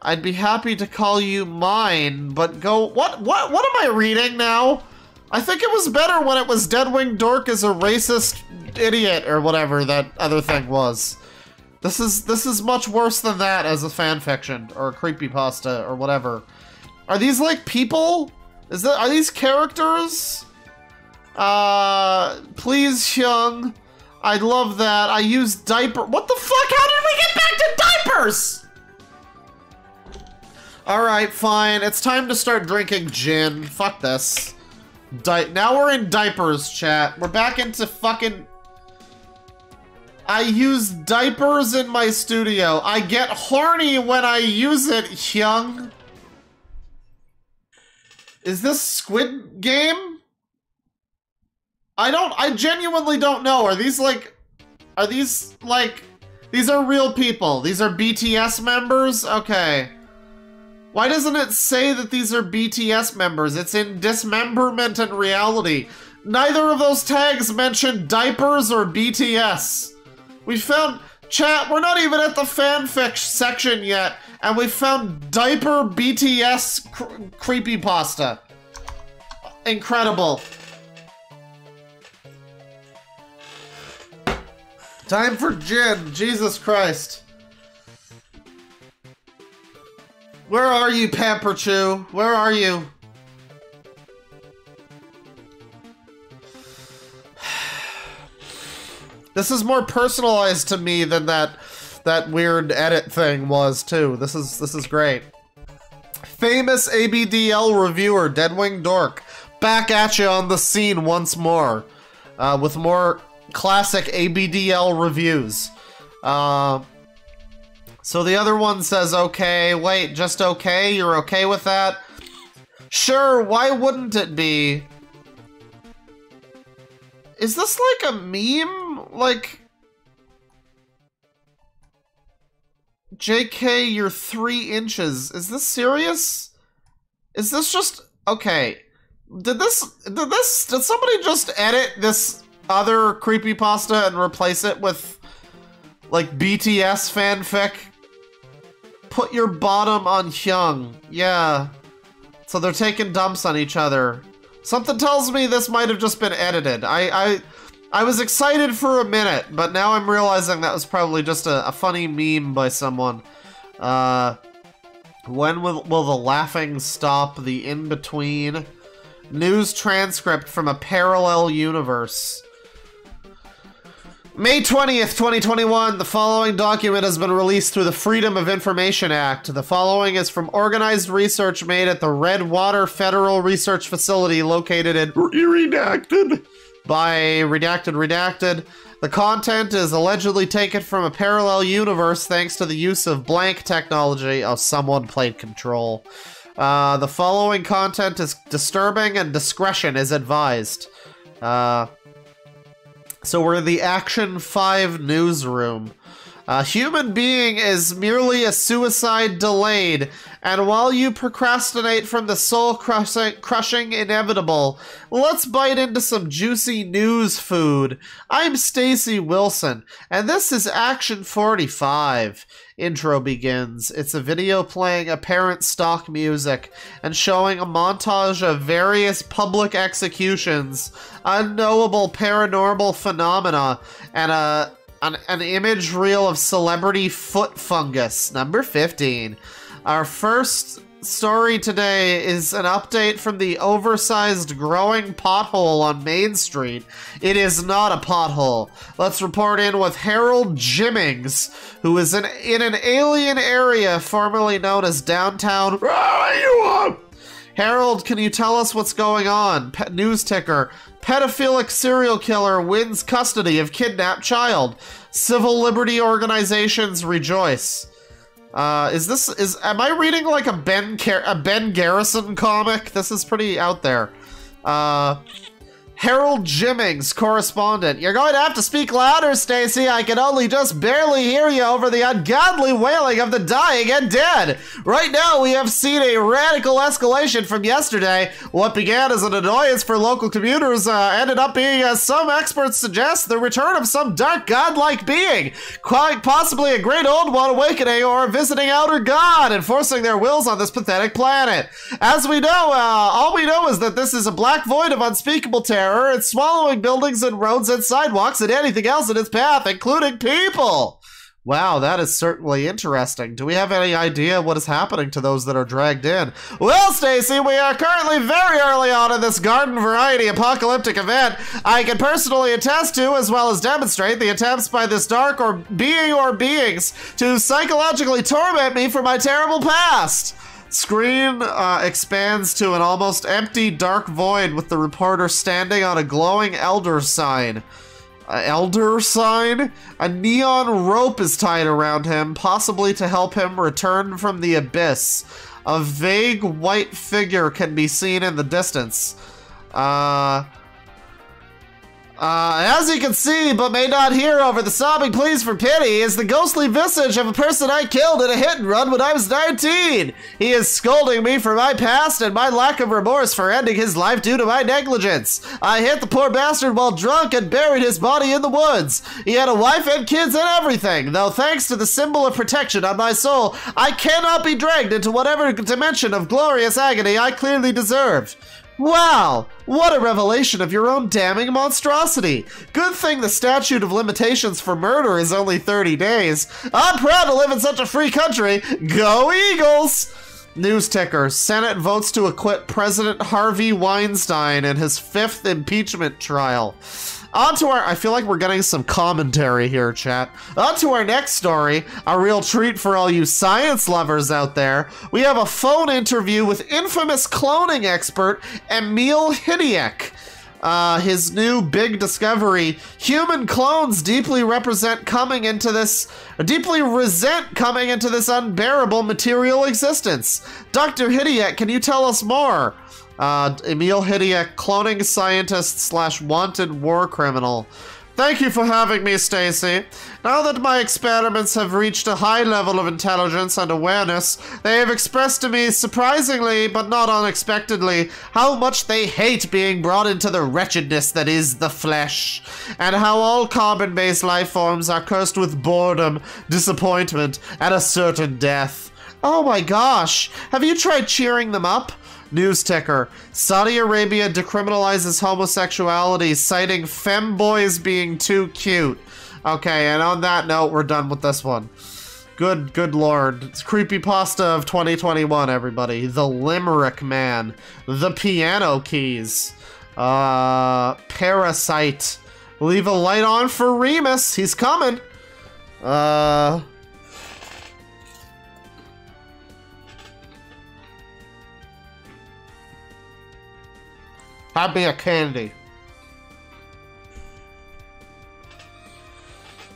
I'd be happy to call you mine, but go... What am I reading now? I think it was better when it was DeadwingDork is a racist idiot, or whatever that other thing was. This is much worse than that as a fanfiction, or a creepypasta, or whatever. Are these, like, people? Are these characters? Please, Hyung. I'd love that. I use diaper- What the fuck? How did we get back to diapers? Alright, fine. It's time to start drinking gin. Fuck this. Now we're in diapers, chat. We're back into fucking... I use diapers in my studio. I get horny when I use it, Hyung. Is this Squid Game? I genuinely don't know. Are these like, these are real people. These are BTS members? Okay. Why doesn't it say that these are BTS members? It's in Dismemberment and Reality. Neither of those tags mention diapers or BTS. We found, chat, we're not even at the fanfic section yet, and we found diaper BTS creepypasta. Incredible. Time for gin, Jesus Christ. Where are you, Pamperchew? Where are you? This is more personalized to me than that weird edit thing was too. This is great. Famous ABDL reviewer DeadwingDork back at you on the scene once more, with more classic ABDL reviews. So the other one says, okay, wait, just okay? You're okay with that? Sure, why wouldn't it be? Is this like a meme? Like... JK, you're 3 inches. Is this serious? Is this just... Okay. Did somebody just edit this other creepypasta and replace it with, like, BTS fanfic? Put your bottom on Hyung. Yeah. So they're taking dumps on each other. Something tells me this might have just been edited. I was excited for a minute, but now I'm realizing that was probably just a funny meme by someone. When will the laughing stop? The in-between? News transcript from a parallel universe. May 20th, 2021, the following document has been released through the Freedom of Information Act. The following is from organized research made at the Redwater Federal Research Facility located in Redacted by Redacted. The content is allegedly taken from a parallel universe thanks to the use of blank technology. Oh, someone played Control. The following content is disturbing and discretion is advised. So we're in the Action 5 newsroom. A human being is merely a suicide delayed, and while you procrastinate from the soul-crushing inevitable, let's bite into some juicy news food. I'm Stacy Wilson, and this is Action 45. Intro begins. It's a video playing apparent stock music and showing a montage of various public executions, unknowable paranormal phenomena, and an image reel of celebrity foot fungus. Number 15. Our first story today is an update from the oversized growing pothole on Main Street. It is not a pothole. Let's report in with Harold Jimmings, who is in an alien area formerly known as downtown. Harold, can you tell us what's going on? News ticker. Pedophilic serial killer wins custody of kidnapped child. Civil liberty organizations rejoice. Am I reading like a Ben Garrison comic? This is pretty out there. Harold Jimmings, correspondent. You're going to have to speak louder, Stacy. I can only just barely hear you over the ungodly wailing of the dying and dead. Right now, we have seen a radical escalation from yesterday. What began as an annoyance for local commuters ended up being, as some experts suggest, the return of some dark godlike being. Quite possibly a great old one awakening or visiting outer god, enforcing their wills on this pathetic planet. As we know, all we know is that this is a black void of unspeakable terror. It's swallowing buildings and roads and sidewalks and anything else in its path, including people. Wow, that is certainly interesting. Do we have any idea what is happening to those that are dragged in? Well, Stacy, we are currently very early on in this garden variety apocalyptic event. I can personally attest to, as well as demonstrate, the attempts by this dark or beings to psychologically torment me for my terrible past. Screen expands to an almost empty dark void with the reporter standing on a glowing elder sign. Elder sign? A neon rope is tied around him, possibly to help him return from the abyss. A vague white figure can be seen in the distance. As you can see, but may not hear over the sobbing pleas for pity, is the ghostly visage of a person I killed in a hit and run when I was 19. He is scolding me for my past and my lack of remorse for ending his life due to my negligence. I hit the poor bastard while drunk and buried his body in the woods. He had a wife and kids and everything, though thanks to the symbol of protection on my soul, I cannot be dragged into whatever dimension of glorious agony I clearly deserved. Wow, what a revelation of your own damning monstrosity. Good thing the statute of limitations for murder is only 30 days. I'm proud to live in such a free country. Go Eagles! News ticker. Senate votes to acquit President Harvey Weinstein in his 5th impeachment trial. On to I feel like we're getting some commentary here, chat. On to our next story, a real treat for all you science lovers out there. We have a phone interview with infamous cloning expert Emil Hidiek. His new big discovery, human clones deeply resent coming into this unbearable material existence. Dr. Hidiek, can you tell us more? Emil Hidiek, cloning scientist / wanted war criminal. Thank you for having me, Stacy. Now that my experiments have reached a high level of intelligence and awareness, they have expressed to me, surprisingly but not unexpectedly, how much they hate being brought into the wretchedness that is the flesh, and how all carbon-based life forms are cursed with boredom, disappointment, and a certain death. Oh my gosh, have you tried cheering them up? News ticker. Saudi Arabia decriminalizes homosexuality, citing femboys being too cute. Okay, and on that note, we're done with this one. Good lord. It's Creepypasta of 2021, everybody. The Limerick Man. The Piano Keys. Parasite. Leave a light on for Remus. He's coming. Have me a candy.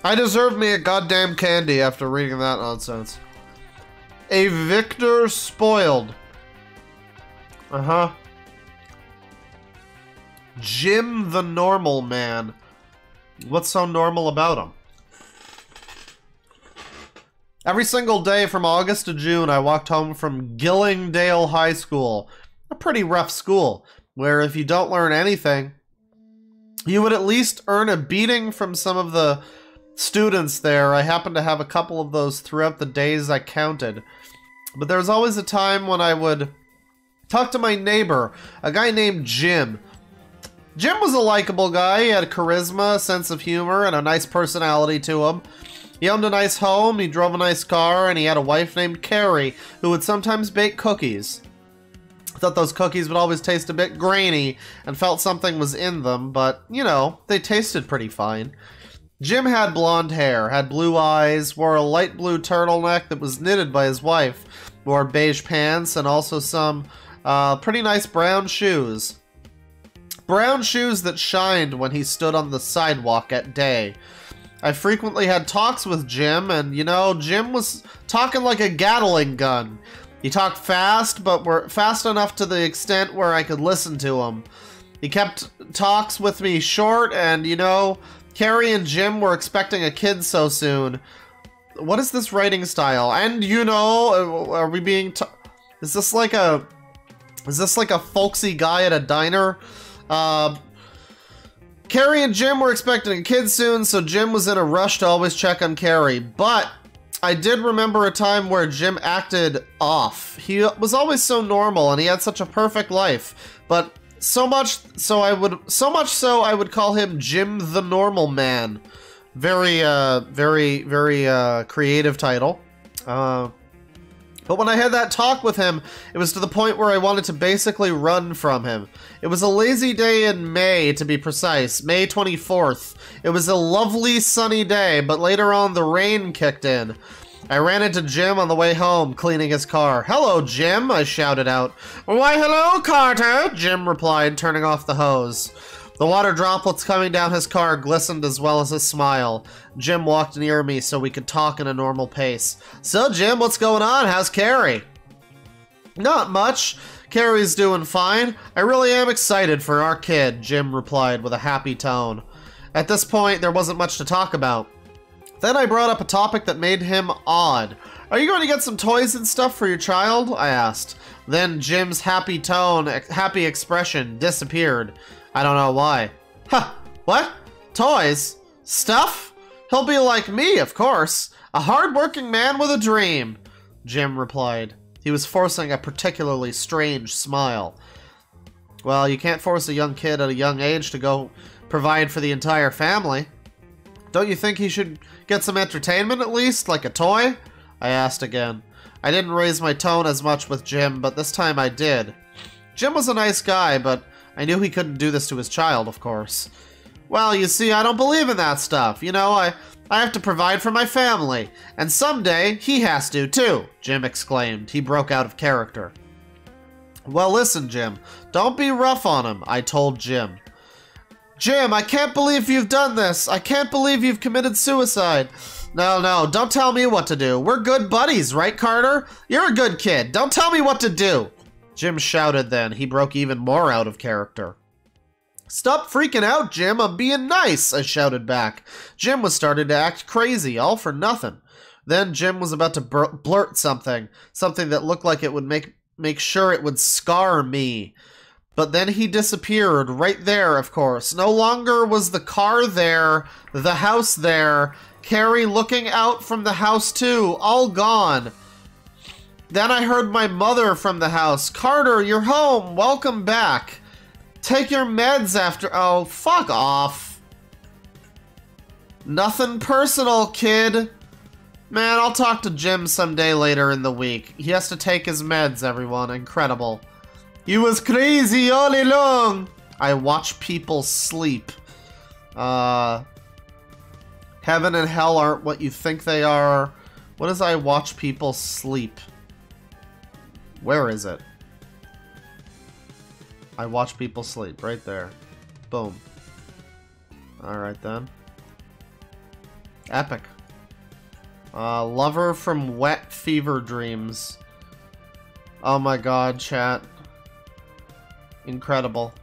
I deserve me a goddamn candy after reading that nonsense. A victor spoiled. Jim the Normal Man. What's so normal about him? Every single day from August to June, I walked home from Gillingdale High School. A pretty rough school, where if you don't learn anything, you would at least earn a beating from some of the students there. I happened to have a couple of those throughout the days I counted. But there was always a time when I would talk to my neighbor, a guy named Jim. Jim was a likable guy. He had charisma, a sense of humor, and a nice personality to him. He owned a nice home, he drove a nice car, and he had a wife named Carrie, who would sometimes bake cookies. I thought those cookies would always taste a bit grainy, and felt something was in them, but, you know, they tasted pretty fine. Jim had blonde hair, had blue eyes, wore a light blue turtleneck that was knitted by his wife, wore beige pants, and also some pretty nice brown shoes. Brown shoes that shined when he stood on the sidewalk at day. I frequently had talks with Jim, and, you know, Jim was talking like a Gatling gun. He talked fast, but were fast enough to the extent where I could listen to him. He kept talks with me short, and, you know, Carrie and Jim were expecting a kid so soon. What is this writing style? And, you know, are we being... Is this like a folksy guy at a diner? Carrie and Jim were expecting a kid soon, so Jim was in a rush to always check on Carrie. But I did remember a time where Jim acted off. He was always so normal, and he had such a perfect life. But so much so I would call him Jim the Normal Man. Very creative title. But when I had that talk with him, it was to the point where I wanted to basically run from him. It was a lazy day in May, to be precise, May 24th. It was a lovely sunny day, but later on the rain kicked in. I ran into Jim on the way home, cleaning his car. "Hello, Jim," I shouted out. "Why, hello, Carter," Jim replied, turning off the hose. The water droplets coming down his car glistened as well as his smile. Jim walked near me so we could talk in a normal pace. "So, Jim, what's going on? How's Carrie?" "Not much. Carrie's doing fine. I really am excited for our kid," Jim replied with a happy tone. At this point, there wasn't much to talk about. Then I brought up a topic that made him odd. "Are you going to get some toys and stuff for your child?" I asked. Then Jim's happy expression disappeared. I don't know why. "Huh, what? Toys? Stuff? He'll be like me, of course. A hard-working man with a dream," Jim replied. He was forcing a particularly strange smile. Well, you can't force a young kid at a young age to go provide for the entire family. "Don't you think he should get some entertainment at least, like a toy?" I asked again. I didn't raise my tone as much with Jim, but this time I did. Jim was a nice guy, but I knew he couldn't do this to his child, of course. "Well, you see, I don't believe in that stuff. You know, I have to provide for my family. And someday, he has to, too," Jim exclaimed. He broke out of character. "Well, listen, Jim. Don't be rough on him," I told Jim. "Jim, I can't believe you've done this. I can't believe you've committed suicide." No, don't tell me what to do. We're good buddies, right, Carter? You're a good kid. Don't tell me what to do." Jim shouted then. He broke even more out of character. "Stop freaking out, Jim. I'm being nice," I shouted back. Jim was starting to act crazy, all for nothing. Then Jim was about to blurt something that looked like it would make sure it would scar me. But then he disappeared, right there, of course. No longer was the car there, the house there, Carrie looking out from the house too, all gone. Then I heard my mother from the house. "Carter, you're home. Welcome back. Take your meds after—" Oh, fuck off. "Nothing personal, kid." Man, I'll talk to Jim someday later in the week. He has to take his meds, everyone. Incredible. "You was crazy all along." I watch people sleep. Heaven and hell aren't what you think they are. What is I watch people sleep? Where is it? I watch people sleep. Right there. Boom. Alright then. Epic. Lover from Wet Fever Dreams. Oh my god, chat. Incredible.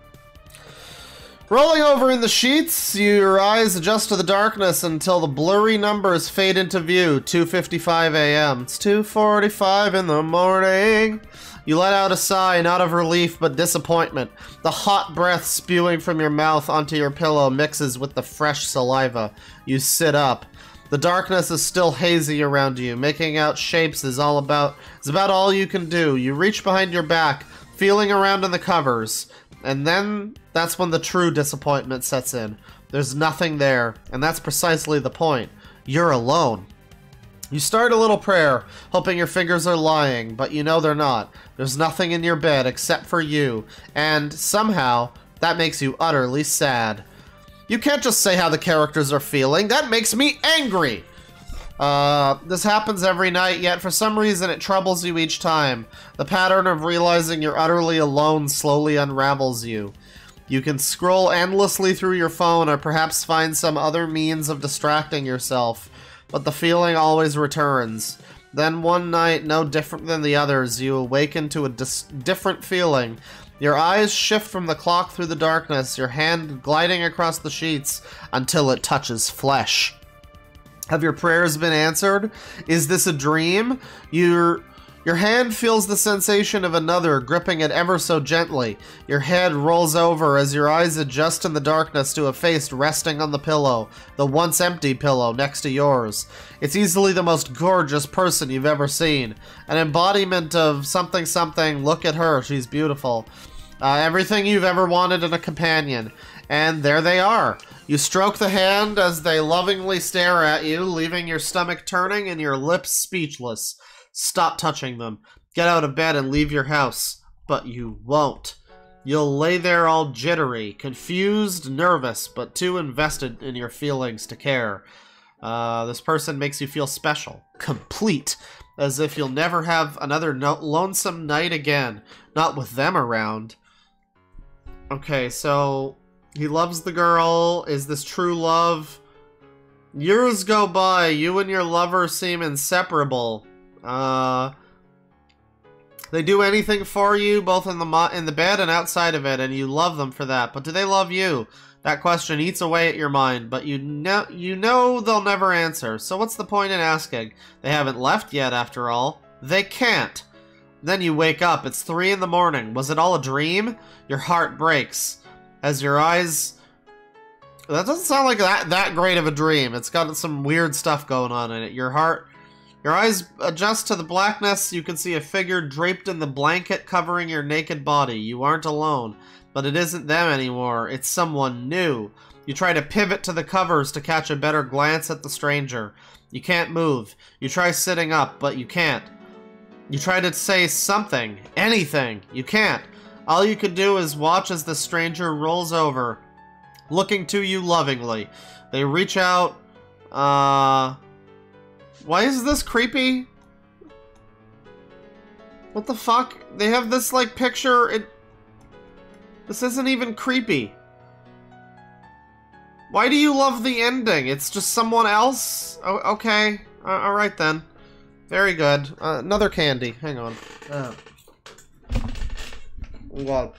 Rolling over in the sheets, your eyes adjust to the darkness until the blurry numbers fade into view. 2:55 a.m. It's 2:45 in the morning. You let out a sigh, not of relief, but disappointment. The hot breath spewing from your mouth onto your pillow mixes with the fresh saliva. You sit up. The darkness is still hazy around you. Making out shapes is about all you can do. You reach behind your back, feeling around in the covers. And then, that's when the true disappointment sets in. There's nothing there, and that's precisely the point. You're alone. You start a little prayer, hoping your fingers are lying, but you know they're not. There's nothing in your bed except for you, and somehow, that makes you utterly sad. You can't just say how the characters are feeling. That makes me angry! This happens every night, yet for some reason it troubles you each time. The pattern of realizing you're utterly alone slowly unravels you. You can scroll endlessly through your phone or perhaps find some other means of distracting yourself, but the feeling always returns. Then one night, no different than the others, you awaken to a different feeling. Your eyes shift from the clock through the darkness, your hand gliding across the sheets until it touches flesh. Have your prayers been answered? Is this a dream? Your hand feels the sensation of another, gripping it ever so gently. Your head rolls over as your eyes adjust in the darkness to a face resting on the pillow, the once empty pillow next to yours. It's easily the most gorgeous person you've ever seen. An embodiment of something something, look at her, she's beautiful. Everything you've ever wanted in a companion. And there they are. You stroke the hand as they lovingly stare at you, leaving your stomach turning and your lips speechless. Stop touching them. Get out of bed and leave your house. But you won't. You'll lay there all jittery, confused, nervous, but too invested in your feelings to care. This person makes you feel special, complete, as if you'll never have another lonesome night again, not with them around. Okay, so he loves the girl. Is this true love? Years go by. You and your lover seem inseparable. They do anything for you, both in the bed and outside of it, and you love them for that. But do they love you? That question eats away at your mind, but you know they'll never answer. So what's the point in asking? They haven't left yet, after all. They can't. Then you wake up. It's 3 in the morning. Was it all a dream? Your heart breaks as your eyes... That doesn't sound like that great of a dream. It's got some weird stuff going on in it. Your eyes adjust to the blackness. You can see a figure draped in the blanket covering your naked body. You aren't alone, but it isn't them anymore. It's someone new. You try to pivot to the covers to catch a better glance at the stranger. You can't move. You try sitting up, but you can't. You try to say something, anything. You can't. All you can do is watch as the stranger rolls over, looking to you lovingly. They reach out. Why is this creepy? What the fuck? They have this, like, picture. This isn't even creepy. Why do you love the ending? It's just someone else? Oh, okay. Alright then. Very good. Another candy. Hang on. What?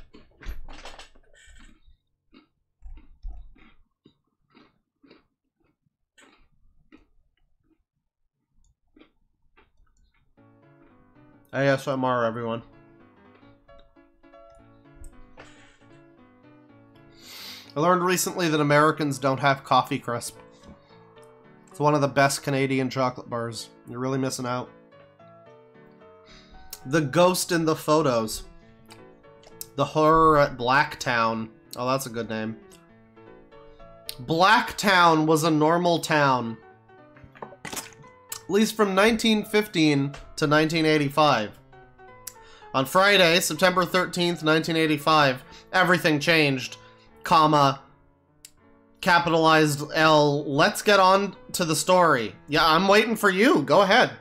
ASMR, everyone. I learned recently that Americans don't have Coffee Crisp. It's one of the best Canadian chocolate bars. You're really missing out. The Ghost in the Photos. The Horror at Blacktown. Oh, that's a good name. Blacktown was a normal town. At least from 1915 to 1985. On Friday, September 13th, 1985, everything changed. Comma, capitalized L. Let's get on to the story. Yeah, I'm waiting for you. Go ahead.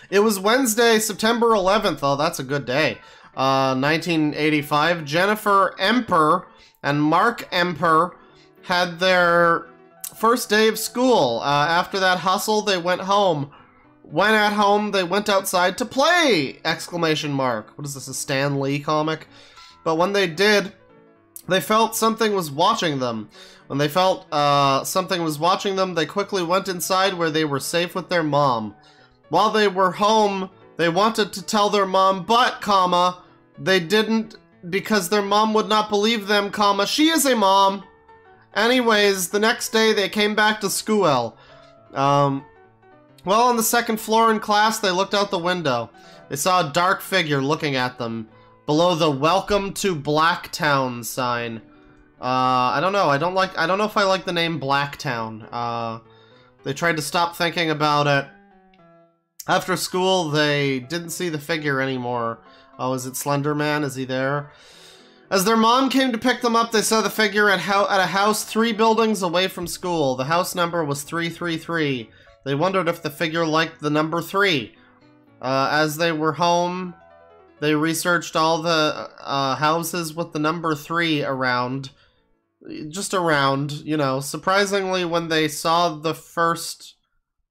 It was Wednesday, September 11th. Oh, that's a good day. 1985. Jennifer Emper and Mark Emper had their first day of school. After that hustle, they went home. When at home, they went outside to play! Exclamation mark. What is this, a Stan Lee comic? But when they did, they felt something was watching them. When they felt something was watching them, they quickly went inside where they were safe with their mom. While they were home, they wanted to tell their mom, but, comma, they didn't because their mom would not believe them, comma, she is a mom. Anyways, the next day they came back to school. Well, on the second floor in class, they looked out the window. They saw a dark figure looking at them below the "Welcome to Blacktown" sign. I don't know. I don't know if I like the name Blacktown. They tried to stop thinking about it. After school, they didn't see the figure anymore. Oh, is it Slender Man? Is he there? As their mom came to pick them up, they saw the figure at a house 3 buildings away from school. The house number was 333. They wondered if the figure liked the number 3. As they were home, they researched all the houses with the number 3 around. Just around, you know. Surprisingly, when they saw the first...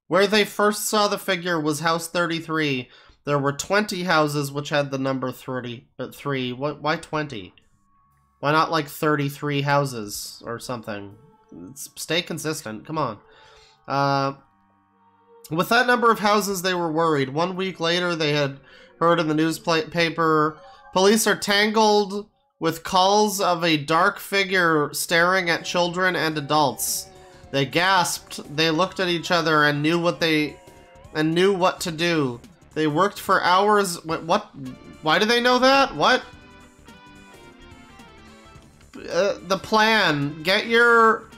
Where they first saw the figure was house 33. There were 20 houses which had the number 3. Why 20? Why not like 33 houses or something? Stay consistent, come on. With that number of houses, they were worried. 1 week later, they had heard in the newspaper, police are tangled with calls of a dark figure staring at children and adults. They gasped, they looked at each other and knew what to do. They worked for hours. What? Why do they know that? What? The plan. Get your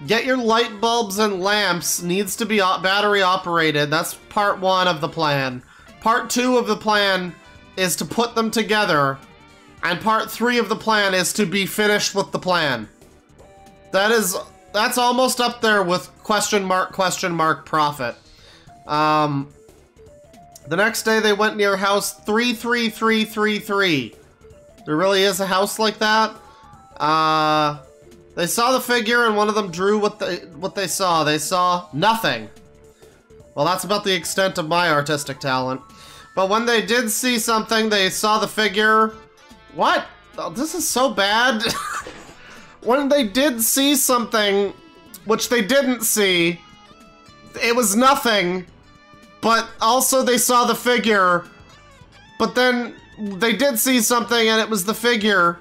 light bulbs and lamps. Needs to be battery operated. That's part 1 of the plan. Part 2 of the plan is to put them together. And part 3 of the plan is to be finished with the plan. That's almost up there with question mark profit. The next day they went near house 33333. There really is a house like that? They saw the figure and one of them drew what they saw. They saw nothing. Well, that's about the extent of my artistic talent. But when they did see something, they saw the figure. What? Oh, this is so bad. When they did see something, which they didn't see, it was nothing. But also they saw the figure. But then they did see something and it was the figure.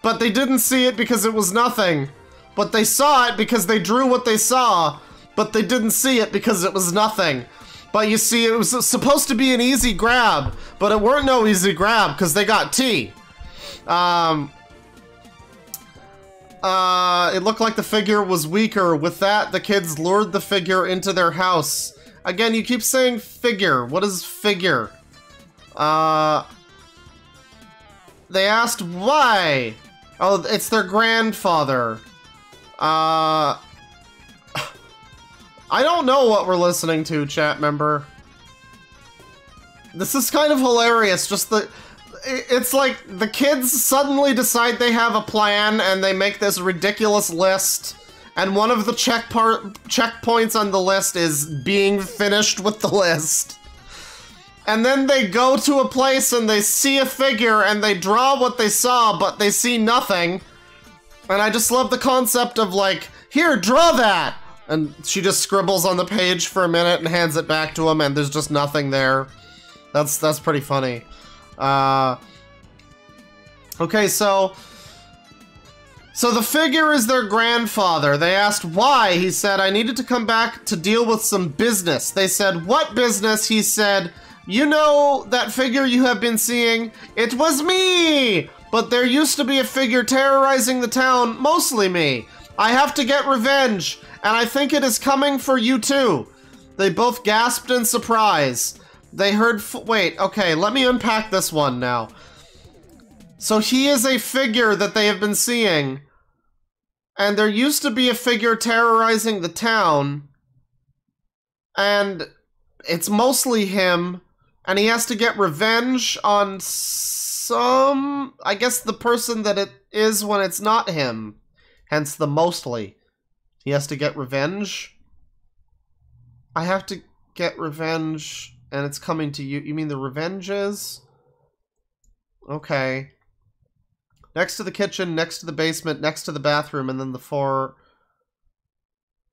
But they didn't see it because it was nothing. But they saw it because they drew what they saw. But they didn't see it because it was nothing. But you see, it was supposed to be an easy grab. But it weren't no easy grab because they got T. It looked like the figure was weaker. With that, the kids lured the figure into their house. Again, you keep saying figure. What is figure? They asked why. Oh, it's their grandfather. I don't know what we're listening to, chat member. This is kind of hilarious. It's like the kids suddenly decide they have a plan and they make this ridiculous list. And one of the checkpoints on the list is being finished with the list. And then they go to a place and they see a figure and they draw what they saw, but they see nothing. And I just love the concept of like, here, draw that! And she just scribbles on the page for a minute and hands it back to him and there's just nothing there. That's pretty funny. Okay, so the figure is their grandfather. They asked why. He said, I needed to come back to deal with some business. They said, what business? He said, you know that figure you have been seeing? It was me! But there used to be a figure terrorizing the town, mostly me. I have to get revenge, and I think it is coming for you too. They both gasped in surprise. They heard wait, okay, let me unpack this one now. So he is a figure that they have been seeing. And there used to be a figure terrorizing the town. And it's mostly him. And he has to get revenge on some... I guess the person that it is when it's not him. Hence the mostly. He has to get revenge? I have to get revenge... And it's coming to you. You mean the revenge is? Okay. Next to the kitchen, next to the basement, next to the bathroom, and then the 4...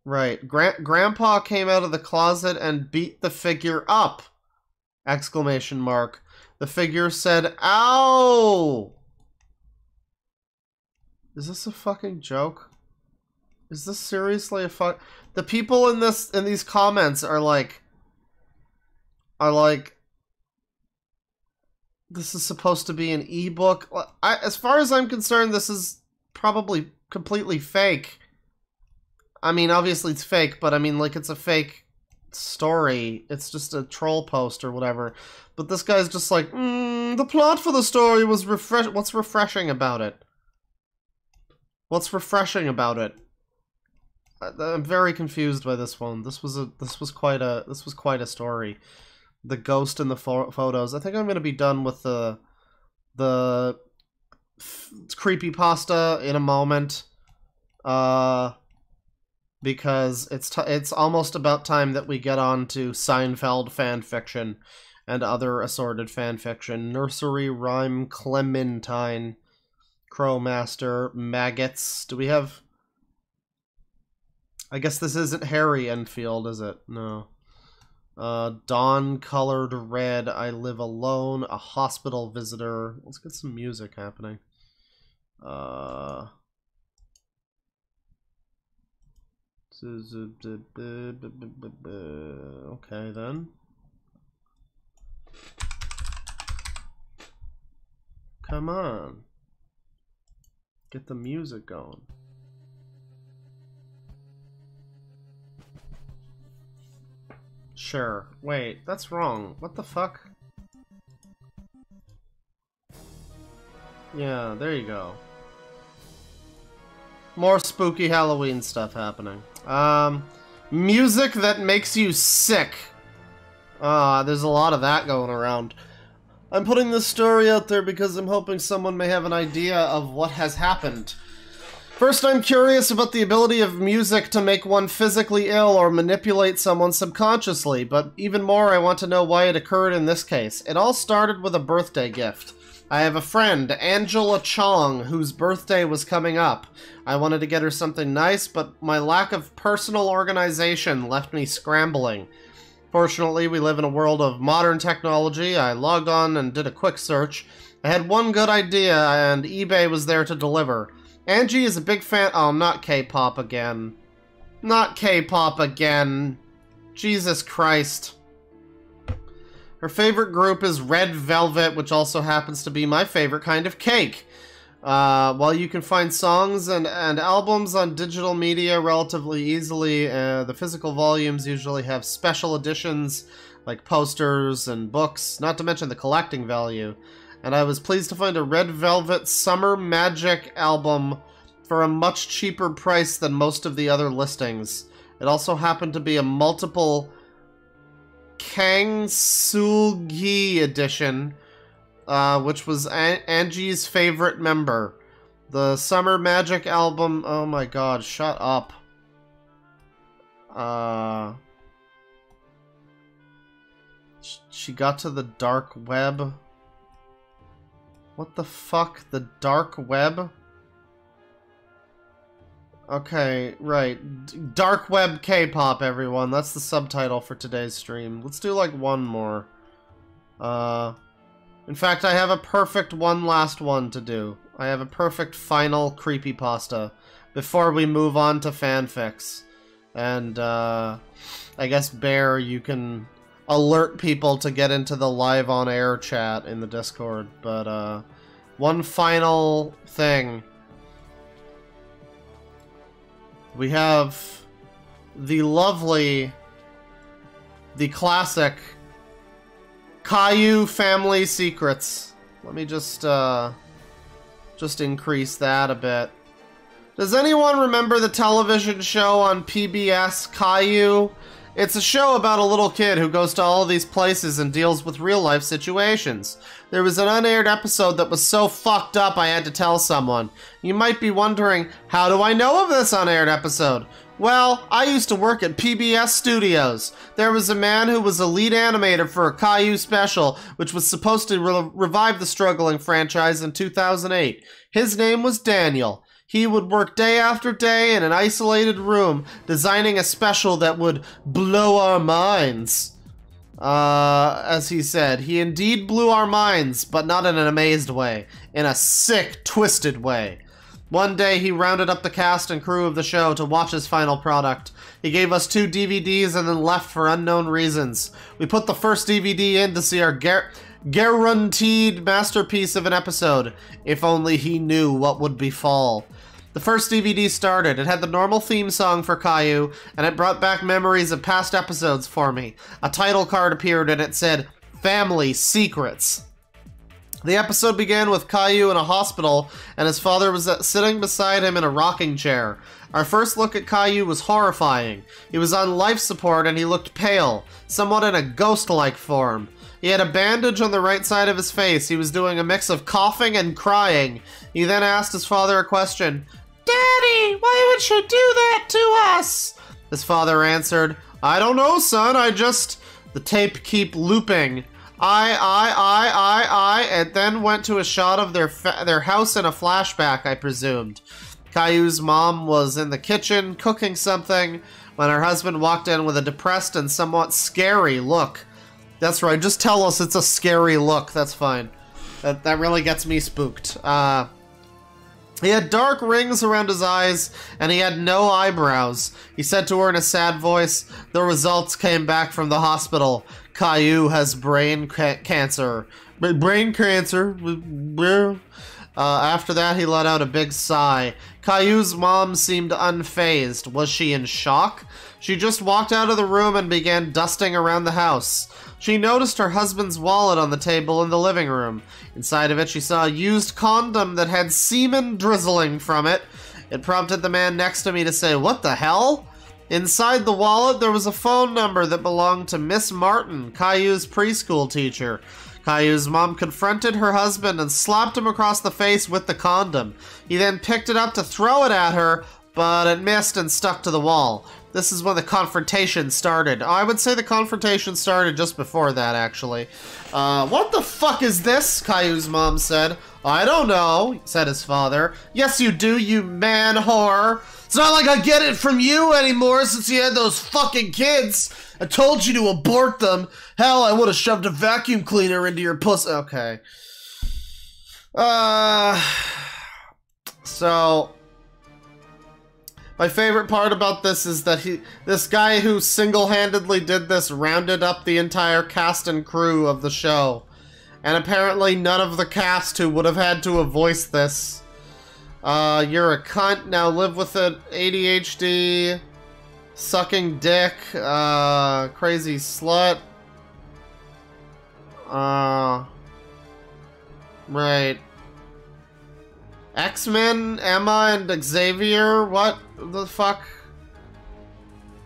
Right. Grandpa came out of the closet and beat the figure up! Exclamation mark. The figure said, ow! Is this a fucking joke? Is this seriously a fuck? The people in these comments are like, this is supposed to be an ebook. As far as I'm concerned, this is probably completely fake. I mean, obviously it's fake, but I mean, like, it's a fake story. It's just a troll post or whatever. But this guy's just like, the plot for the story was what's refreshing about it? What's refreshing about it? I'm very confused by this one. This was quite a story. The ghost in the photos. I think I'm gonna be done with the creepypasta in a moment. Because it's almost about time that we get on to Seinfeld fanfiction and other assorted fanfiction. Nursery Rhyme Clementine, Crowmaster, Maggots. Do we have... I guess this isn't Harry Enfield, is it? No. Dawn Colored Red, I Live Alone, A Hospital Visitor. Let's get some music happening. Okay, then. Come on. Get the music going. Sure. Wait, that's wrong. What the fuck? Yeah, there you go. More spooky Halloween stuff happening. Music that makes you sick. There's a lot of that going around. I'm putting this story out there because I'm hoping someone may have an idea of what has happened. First, I'm curious about the ability of music to make one physically ill or manipulate someone subconsciously, but even more, I want to know why it occurred in this case. It all started with a birthday gift. I have a friend, Angela Chong, whose birthday was coming up. I wanted to get her something nice, but my lack of personal organization left me scrambling. Fortunately, we live in a world of modern technology. I logged on and did a quick search. I had one good idea, and eBay was there to deliver. Angie is a big fan— oh, not K-pop again. Not K-pop again. Jesus Christ. Her favorite group is Red Velvet, which also happens to be my favorite kind of cake. While you can find songs and albums on digital media relatively easily, the physical volumes usually have special editions like posters and books, not to mention the collecting value. And I was pleased to find a Red Velvet Summer Magic album for a much cheaper price than most of the other listings. It also happened to be a multiple Kang Sulgi edition, which was Angie's favorite member. The Summer Magic album— oh my god, shut up. She got to the dark web. What the fuck? The dark web? Okay, right. Dark web K-pop, everyone. That's the subtitle for today's stream. Let's do like one more. In fact, I have a perfect one last one to do. I have a perfect final creepypasta before we move on to fanfics. And, I guess, Bear, you can alert people to get into the live on-air chat in the Discord. But, one final thing. We have the lovely, the classic Caillou Family Secrets. Let me just increase that a bit. Does anyone remember the television show on PBS, Caillou? It's a show about a little kid who goes to all these places and deals with real-life situations. There was an unaired episode that was so fucked up I had to tell someone. You might be wondering, how do I know of this unaired episode? Well, I used to work at PBS Studios. There was a man who was a lead animator for a Caillou special, which was supposed to revive the struggling franchise in 2008. His name was Daniel. He would work day after day in an isolated room, designing a special that would blow our minds. As he said, he indeed blew our minds, but not in an amazed way. In a sick, twisted way. One day, he rounded up the cast and crew of the show to watch his final product. He gave us 2 DVDs and then left for unknown reasons. We put the first DVD in to see our guaranteed masterpiece of an episode. If only he knew what would befall. The first DVD started. It had the normal theme song for Caillou, and it brought back memories of past episodes for me. A title card appeared and it said, Family Secrets. The episode began with Caillou in a hospital, and his father was sitting beside him in a rocking chair. Our first look at Caillou was horrifying. He was on life support and he looked pale, somewhat in a ghost-like form. He had a bandage on the right side of his face. He was doing a mix of coughing and crying. He then asked his father a question. Daddy, why would you do that to us? His father answered, I don't know, son, The tape kept looping. And then went to a shot of their house in a flashback, I presumed. Caillou's mom was in the kitchen cooking something when her husband walked in with a depressed and somewhat scary look. That's right, just tell us it's a scary look, that's fine. That really gets me spooked. He had dark rings around his eyes, and he had no eyebrows. He said to her in a sad voice, the results came back from the hospital. Caillou has brain cancer. Brain cancer? After that, he let out a big sigh. Caillou's mom seemed unfazed. Was she in shock? She just walked out of the room and began dusting around the house. She noticed her husband's wallet on the table in the living room. Inside of it, she saw a used condom that had semen drizzling from it. It prompted the man next to me to say, what the hell? Inside the wallet, there was a phone number that belonged to Miss Martin, Caillou's preschool teacher. Caillou's mom confronted her husband and slapped him across the face with the condom. He then picked it up to throw it at her, but it missed and stuck to the wall. This is when the confrontation started. I would say the confrontation started just before that, actually. What the fuck is this? Caillou's mom said. I don't know, said his father. Yes, you do, you man whore. It's not like I get it from you anymore since you had those fucking kids. I told you to abort them. Hell, I would have shoved a vacuum cleaner into your pussy. Okay. So... my favorite part about this is that this guy who single-handedly did this rounded up the entire cast and crew of the show. And apparently none of the cast who would have had to have voiced this. You're a cunt, now live with it, ADHD, sucking dick, crazy slut. Right. X-Men, Emma, and Xavier? What the fuck?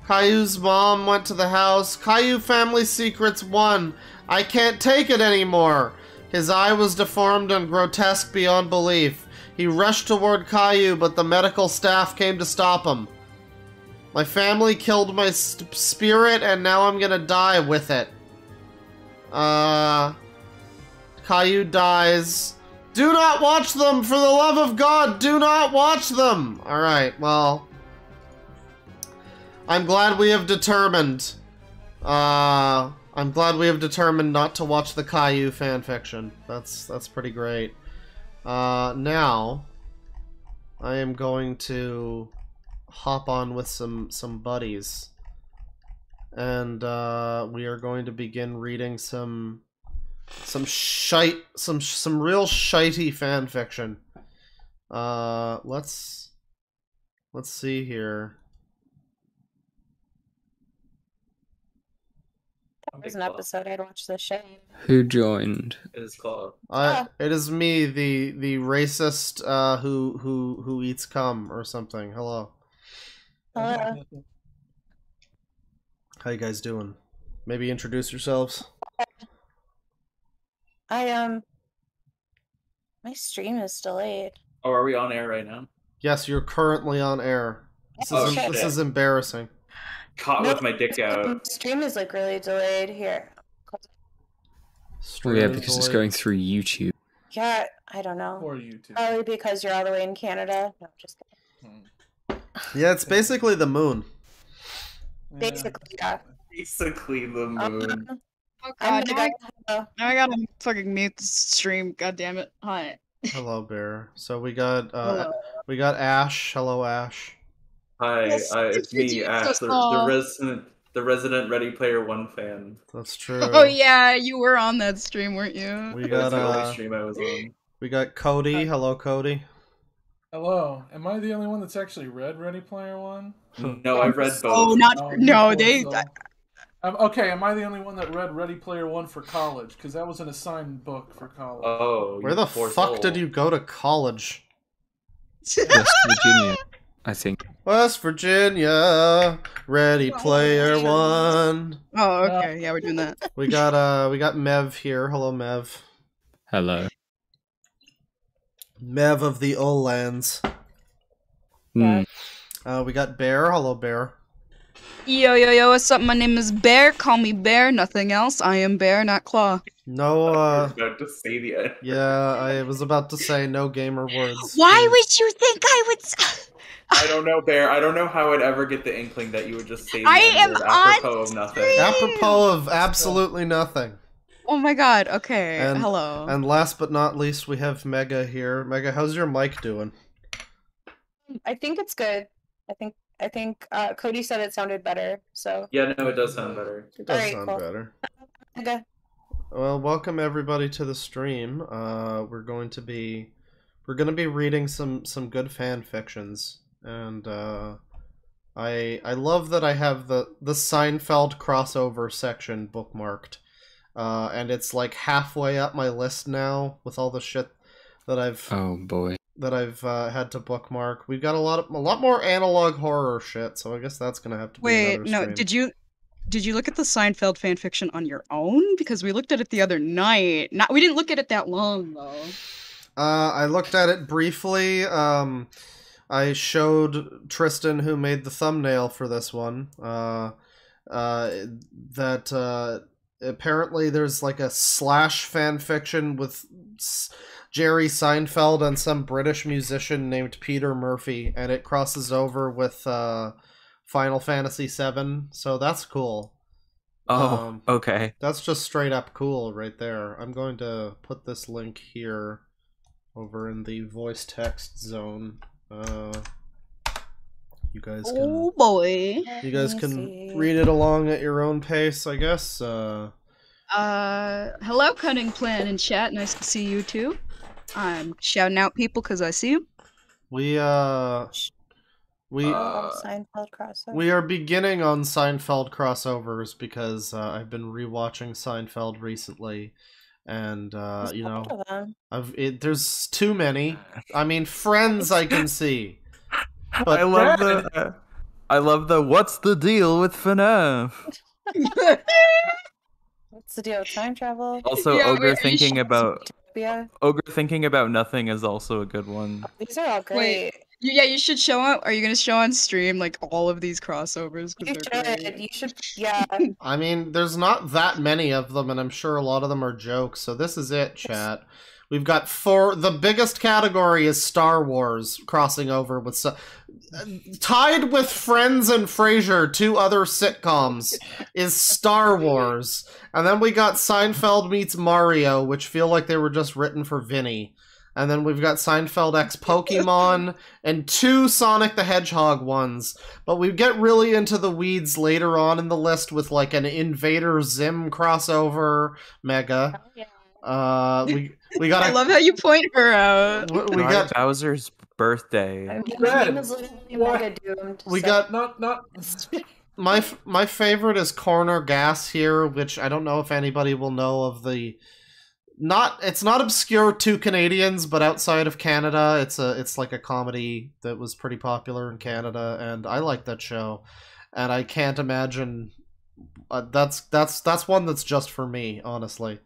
Caillou's mom went to the house. Caillou Family Secrets 1. I can't take it anymore. His eye was deformed and grotesque beyond belief. He rushed toward Caillou, but the medical staff came to stop him. My family killed my spirit, and now I'm gonna die with it. Caillou dies. Do not watch them! For the love of God, do not watch them! Alright, well... I'm glad we have determined... I'm glad we have determined not to watch the Caillou fanfiction. That's pretty great. Now... I am going to... hop on with some buddies. And, we are going to begin reading some real shitey fan fiction. Let's see here. That was an episode I'd watch the show. Who joined? It is called. It is me, the racist who eats cum or something. Hello. Hello. How you guys doing? Maybe introduce yourselves. My stream is delayed. Oh, are we on air right now? Yes, you're currently on air. This is embarrassing. Caught with my dick out. Stream is like really delayed here. Yeah, because it's going through YouTube. Yeah, I don't know. Or YouTube. Probably because you're all the way in Canada. No, just kidding. Yeah, it's basically the moon. Basically, yeah. Basically the moon. Oh I'm god, the now guy. I gotta fucking mute the stream. God damn it. Hi. Hello, Bear. So we got Hello. Ash. Hello, Ash. Hi, Yes, it's me, Ash, the resident Ready Player One fan. That's true. Oh yeah, you were on that stream, weren't you? We That was got the only stream I was on. we got Cody. Hello, Cody. Hello. Am I the only one that's actually read Ready Player One? No, I read both. Oh, not no. They. Okay, am I the only one that read Ready Player One for college? Because that was an assigned book for college. Oh, Where the fuck did you go to college? West Virginia, I think. West Virginia, Ready Player One. Oh, okay. Yeah, we're doing that. We got Mev here. Hello, Mev. Hello. Mev of the Olands. Hmm. We got Bear. Hello, Bear. Yo, yo, yo, what's up? My name is Bear. Call me Bear, nothing else. I am Bear, not Claw. No, I was about to say the end. Yeah, I was about to say no gamer words. Why would you think I would... I don't know, Bear. I don't know how I'd ever get the inkling that you would just say the I N am word apropos of nothing. Apropos of absolutely nothing. Oh my god, okay, And, hello. And last but not least, we have Mega here. Mega, how's your mic doing? I think it's good. I think Cody said it sounded better, so. Yeah, no, it does sound better. It does Alright, sound cool. better. Okay. Well, welcome everybody to the stream. We're gonna be reading some good fan fictions, and I love that I have the Seinfeld crossover section bookmarked, and it's like halfway up my list now with all the shit that I've had to bookmark. We've got a lot more analog horror shit, so I guess that's gonna have to be Wait, another no, stream. did you look at the Seinfeld fanfiction on your own? Because we looked at it the other night. We didn't look at it that long, though. I looked at it briefly. I showed Tristan, who made the thumbnail for this one, that apparently there's like a slash fanfiction with Jerry Seinfeld and some British musician named Peter Murphy, and it crosses over with Final Fantasy VII, so that's cool. Oh, okay. That's just straight up cool right there. I'm going to put this link here over in the voice text zone. You guys can... Oh boy. You guys can read it along at your own pace, I guess. Hello, Cunning Plan in chat. Nice to see you too. I'm shouting out people because I see you. Seinfeld crossover. We are beginning on Seinfeld crossovers because I've been rewatching Seinfeld recently, and you know, there's too many. I mean, Friends I can see, but I love the what's the deal with FNAF? What's the deal with time travel? Also, Yeah, Ogre wait, thinking about Yeah. Ogre thinking about nothing is also a good one. These are all great. Yeah, you should show up. Are you gonna show on stream like all of these crossovers? You should. You should. Yeah. I mean, there's not that many of them, and I'm sure a lot of them are jokes. So this is it, chat. We've got the biggest category is Star Wars crossing over with tied with Friends and Frasier, two other sitcoms, is Star Wars. And then we got Seinfeld meets Mario, which feel like they were just written for Vinny. And then we've got Seinfeld X Pokemon and two Sonic the Hedgehog ones. But we get really into the weeds later on in the list with like an Invader Zim crossover, Mega. Oh, yeah. We got. I love how you point her out. We got Bowser's birthday. We got not. My favorite is Corner Gas here, which I don't know if anybody will know of the. It's not obscure to Canadians, but outside of Canada, it's like a comedy that was pretty popular in Canada, and I like that show, and I can't imagine. That's one that's just for me, honestly.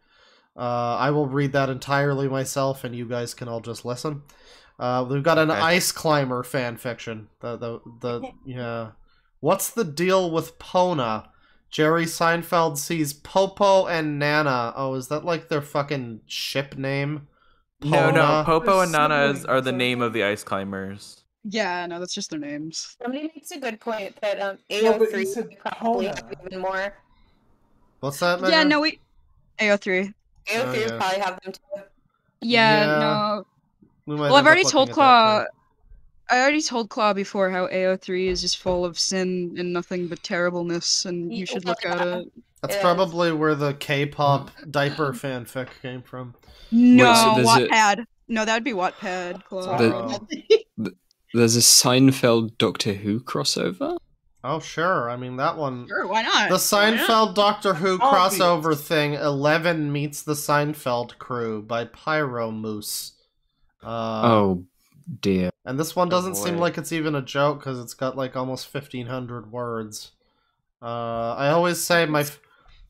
I will read that entirely myself, and you guys can all just listen. We've got an Ice Climber fanfiction. Yeah. What's the deal with Pona? Jerry Seinfeld sees Popo and Nana. Oh, is that like their fucking ship name? Pona? No, Popo and Nana are the name of the Ice Climbers. Yeah, no, that's just their names. Somebody makes a good point that AO3 would probably have even more. What's that, Megan? Yeah, no, AO3 AO3. would probably have them too. Yeah, no. Well, I've already told Claw. I already told Claw before how AO3 is just full of sin and nothing but terribleness, and you should look at it. That's probably where the K-pop diaper fanfic came from. No, Wattpad. No, that would be Wattpad, Claw. There's a Seinfeld Doctor Who crossover. Oh, sure. I mean, that one... Sure, why not? The Seinfeld Doctor Who crossover thing, 11 Meets the Seinfeld Crew by Pyro Moose. Oh, dear. And this one doesn't seem boy. like it's even a joke, because it's got, like, almost 1,500 words. I always say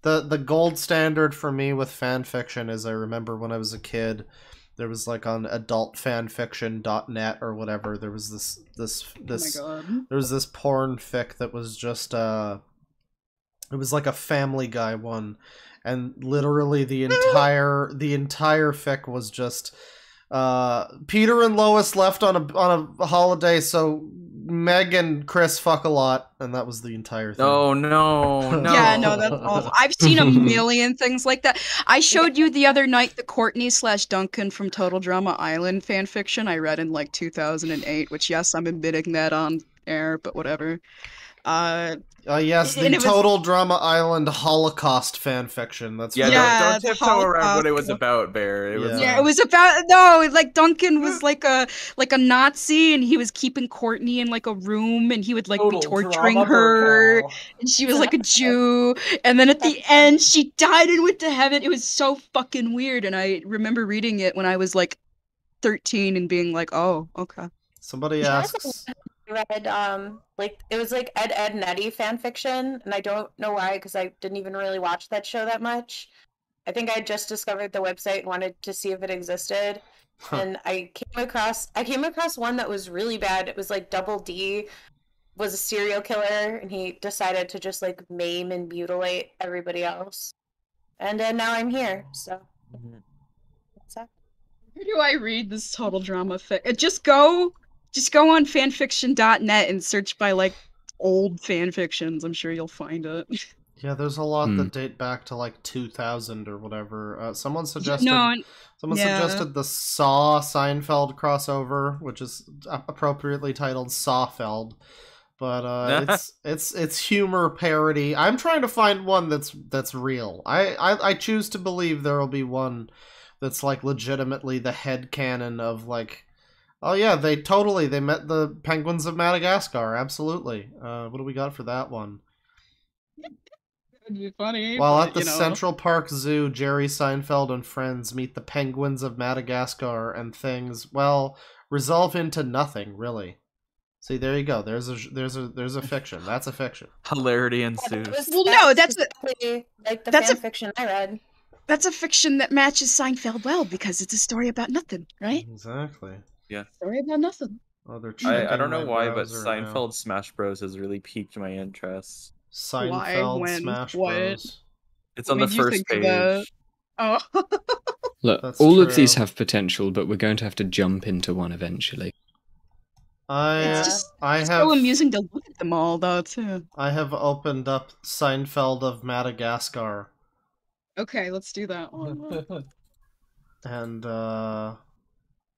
the gold standard for me with fanfiction is I remember when I was a kid, there was, like, on adultfanfiction.net or whatever, there was this Oh my God. there was this porn fic that was just it was like a Family Guy one, and literally the entire fic was just Peter and Lois left on a holiday, so Meg and Chris fuck a lot, and that was the entire thing. Oh no, no. Yeah, no, that's awful. I've seen a million things like that. I showed you the other night the Courtney/Duncan from Total Drama Island fanfiction I read in like 2008, which yes, I'm admitting that on air, but whatever. Yes, the Total Drama Island Holocaust fanfiction. That's Yeah, right. don't tiptoe around what it was about, Bear. It was Yeah, it was about like Duncan was like a Nazi, and he was keeping Courtney in like a room, and he would like be torturing her, and she was like a Jew, and then at the end she died and went to heaven. It was so fucking weird, and I remember reading it when I was like 13 and being like, oh, okay. Somebody asks. Read like it was like Ed and Eddie fan fiction, and I don't know why, because I didn't even really watch that show that much. I think I just discovered the website and wanted to see if it existed, and I came across one that was really bad. It was like Double D was a serial killer, and he decided to just like maim and mutilate everybody else, and now I'm here. So what's that? Where do I read this Total Drama fic? Just go on fanfiction.net and search by like old fanfictions. I'm sure you'll find it. Yeah, there's a lot that date back to like 2000 or whatever. Someone suggested suggested the Saw Seinfeld crossover, which is appropriately titled Sawfeld. But it's humor parody. I'm trying to find one that's real. I choose to believe there will be one that's like legitimately the headcanon of like, oh yeah, they met the penguins of Madagascar, absolutely. What do we got for that one? That'd be funny. While at the Central Park Zoo, Jerry Seinfeld and friends meet the penguins of Madagascar, and things, well, resolve into nothing, really. See, there you go. There's a fiction. That's a fiction. Hilarity ensues. That's like the fan fiction I read. That's a fiction that matches Seinfeld well, because it's a story about nothing, right? Exactly. Yeah. Story about nothing. Oh, I don't know why, but Seinfeld Smash Bros has really piqued my interest. Seinfeld Smash Bros. It's on the first page. Oh. Look, That's all true. of these have potential, but we're going to have to jump into one eventually. It's so amusing to look at them all, though, too. I have opened up Seinfeld of Madagascar. Okay, let's do that one. And,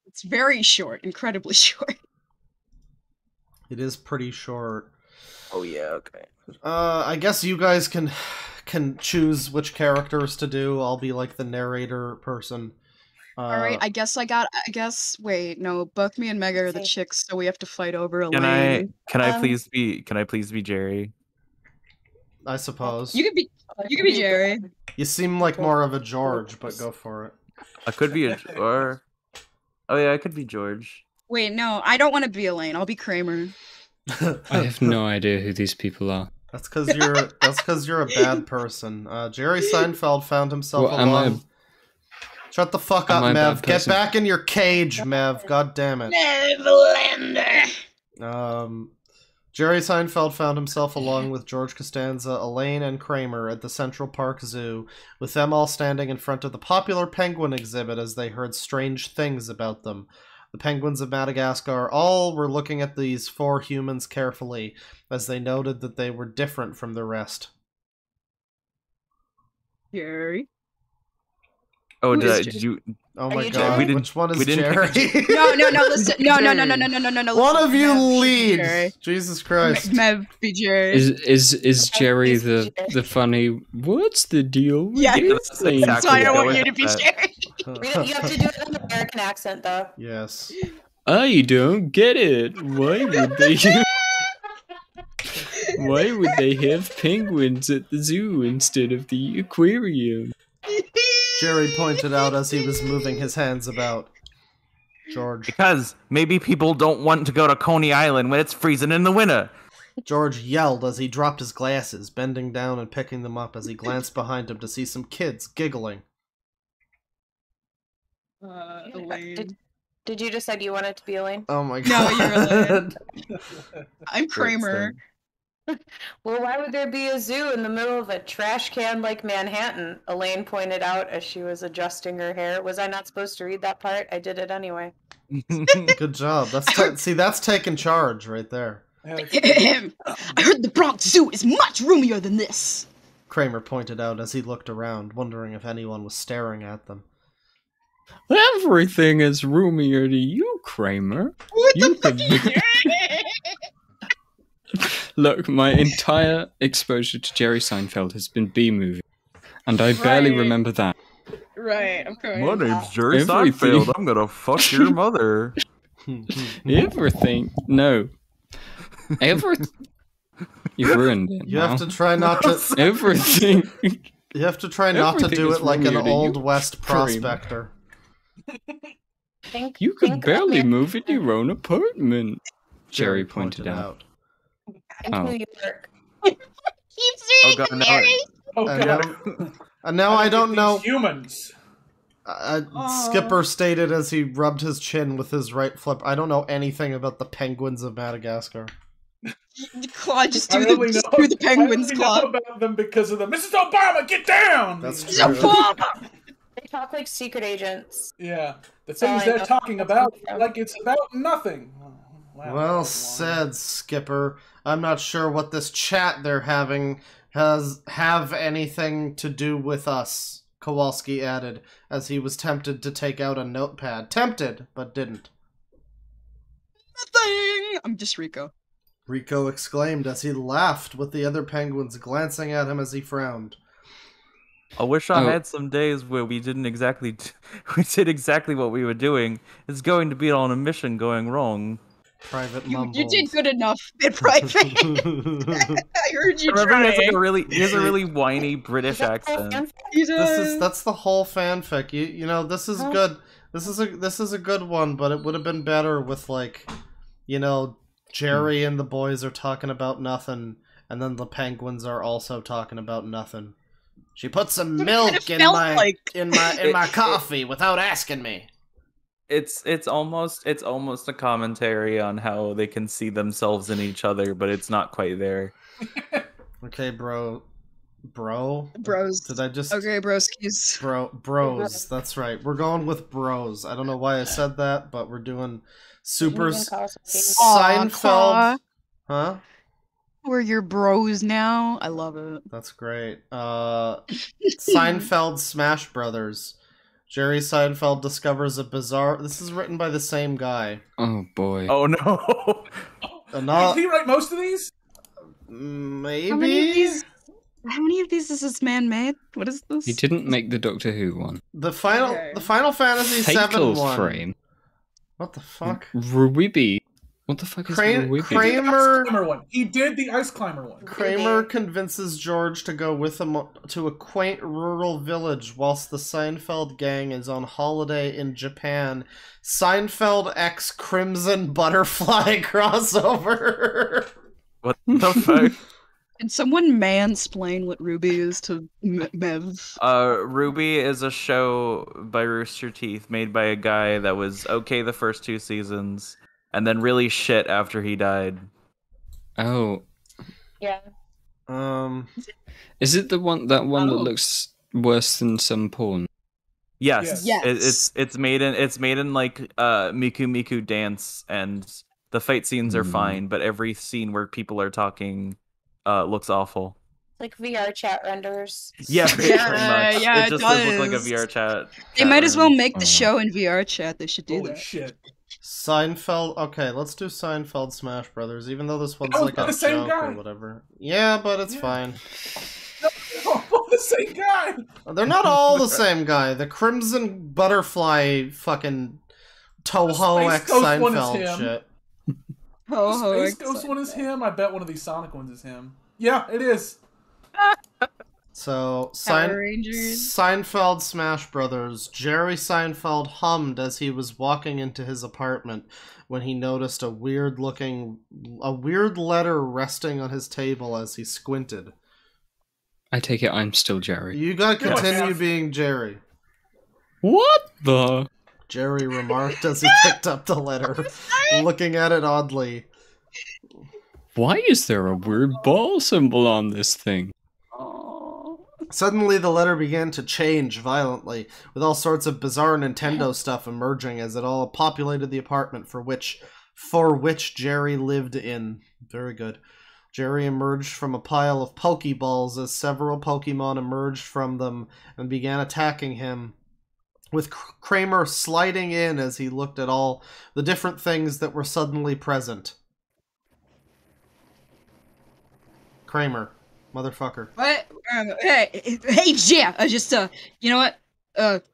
It's very short, incredibly short. it is pretty short. Oh yeah, okay. I guess you guys can choose which characters to do. I'll be like the narrator person. Alright, I guess, wait, no, both me and Meg are the chicks, so we have to fight over a Can lane. I please be Jerry? I suppose. You could be Jerry. You seem like more of a George, but go for it. I could be oh yeah, I could be George. Wait, no, I don't want to be Elaine. I'll be Kramer. I have no idea who these people are. That's because you're a bad person. Jerry Seinfeld found himself alone. Shut the fuck up, Mev. Get back in your cage, Mev. God damn it. Mevlander. Jerry Seinfeld found himself along with George Costanza, Elaine, and Kramer at the Central Park Zoo, with them all standing in front of the popular penguin exhibit as they heard strange things about them. The penguins of Madagascar all were looking at these four humans carefully, as they noted that they were different from the rest. Jerry. Oh, did you? Oh my god! Which one is Jerry? No, listen. No. One of you leads. Jesus Christ. Mev, be Jerry. Is Jerry the funny? What's the deal? Yeah, exactly. So I don't want you to be Jerry. You have to do it in an American accent, though. Yes. I don't get it. Why would they? Why would they have penguins at the zoo instead of the aquarium? Jerry pointed out as he was moving his hands about. George. Because maybe people don't want to go to Coney Island when it's freezing in the winter. George yelled as he dropped his glasses, bending down and picking them up as he glanced behind him to see some kids giggling. Elaine. Did you decide you wanted to be Elaine? Oh my god. No, you're Elaine. I'm Kramer. Well, why would there be a zoo in the middle of a trash can like Manhattan? Elaine pointed out as she was adjusting her hair. Was I not supposed to read that part? I did it anyway. Good job. See, that's taking charge right there. I heard the Bronx Zoo is much roomier than this. Kramer pointed out as he looked around, wondering if anyone was staring at them. Everything is roomier to you, Kramer. What You the fuck? Look, my entire exposure to Jerry Seinfeld has been B-movie, and I barely remember that. Right, of course. My name's Jerry Everything. Seinfeld. I'm gonna fuck your mother. Everything. No. You've ruined it. You now. have to try not to. Everything. You have to try not to Everything do is it like an roomier to old you, west Kramer. prospector. You could think barely about move in your own apartment. Jerry pointed out. In Oh. New York. Keep Oh god, now, Oh And god. now I don't know. Humans. Skipper stated as he rubbed his chin with his right flip. I don't know anything about the penguins of Madagascar. Claw, just I do only the, know, the penguins, I only Claw. know about them because of the Mrs. Obama, get down! That's Mrs. true. Obama! They talk like secret agents. Yeah, the So things I they're know. talking about, like it's about nothing. Wow, Well that's said, Skipper. I'm not sure what this chat they're having have anything to do with us, Kowalski added, as he was tempted to take out a notepad. Tempted, but didn't. Nothing! I'm just Rico. Rico exclaimed as he laughed, with the other penguins glancing at him as he frowned. I wish I Oh. had some days where we didn't exactly, we did exactly what we were doing. It's going to be on a mission going wrong. Private You mumbled. did good enough in private. I heard you Remember, he has like trying. he has a really whiny British accent. That's the whole fanfic. You know, this is good. This is a good one, but it would have been better with, like, you know, Jerry and the boys are talking about nothing, and then the penguins are also talking about nothing. She put some milk in my coffee without asking me. It's almost a commentary on how they can see themselves in each other, but it's not quite there. Okay, bro. Bros. Did I just... Okay, broskies. Bros. That's right. We're going with bros. I don't know why I said that, but we're doing Super Seinfeld. Claw. Huh? We're your bros now. I love it. That's great. Seinfeld Smash Brothers. Jerry Seinfeld discovers a bizarre... This is written by the same guy. Oh boy. Oh no! Did he write most of these? Maybe? How many of these is this man made? What is this? He didn't make the Doctor Who one. The Final Fantasy Fatal VII one. Frame. What the fuck? Ruby. What the fuck is Ruby? He did the Ice Climber one. Kramer convinces George to go with him to a quaint rural village whilst the Seinfeld gang is on holiday in Japan. Seinfeld X Crimson Butterfly crossover. What the fuck? Can someone mansplain what Ruby is to Mev? Ruby is a show by Rooster Teeth made by a guy that was okay the first 2 seasons and then really shit after he died. Oh. Yeah. Is it the one that looks worse than some porn? Yes. Yes. It's made in like Miku Miku dance, and the fight scenes are fine, but every scene where people are talking looks awful. Like VR chat renders. Yeah, pretty much. Yeah, it just it does look like a does. VR chat. They might as well room. make the show in VR chat. They should do Holy that. shit. Seinfeld. Okay, let's do Seinfeld Smash Brothers, even though this one's That was like a the same joke guy. or whatever. Yeah, but it's fine. Oh, the same guy. They're not all the same guy. The Crimson Butterfly fucking Toho Space X Ghost one is Seinfeld him. shit. The Space Ghost one is him. I bet one of these Sonic ones is him. Yeah, it is. So, Power Rangers. Seinfeld Smash Brothers. Jerry Seinfeld hummed as he was walking into his apartment when he noticed a weird letter resting on his table as he squinted. I take it I'm still Jerry. You gotta continue being Jerry. What the? Jerry remarked as he picked up the letter, looking at it oddly. Why is there a weird ball symbol on this thing? Suddenly, the letter began to change violently, with all sorts of bizarre Nintendo stuff emerging as it all populated the apartment for which Jerry lived in. Very good. Jerry emerged from a pile of Pokeballs as several Pokemon emerged from them and began attacking him, with Kramer sliding in as he looked at all the different things that were suddenly present. Kramer. Motherfucker. What? Hey, yeah, you know what?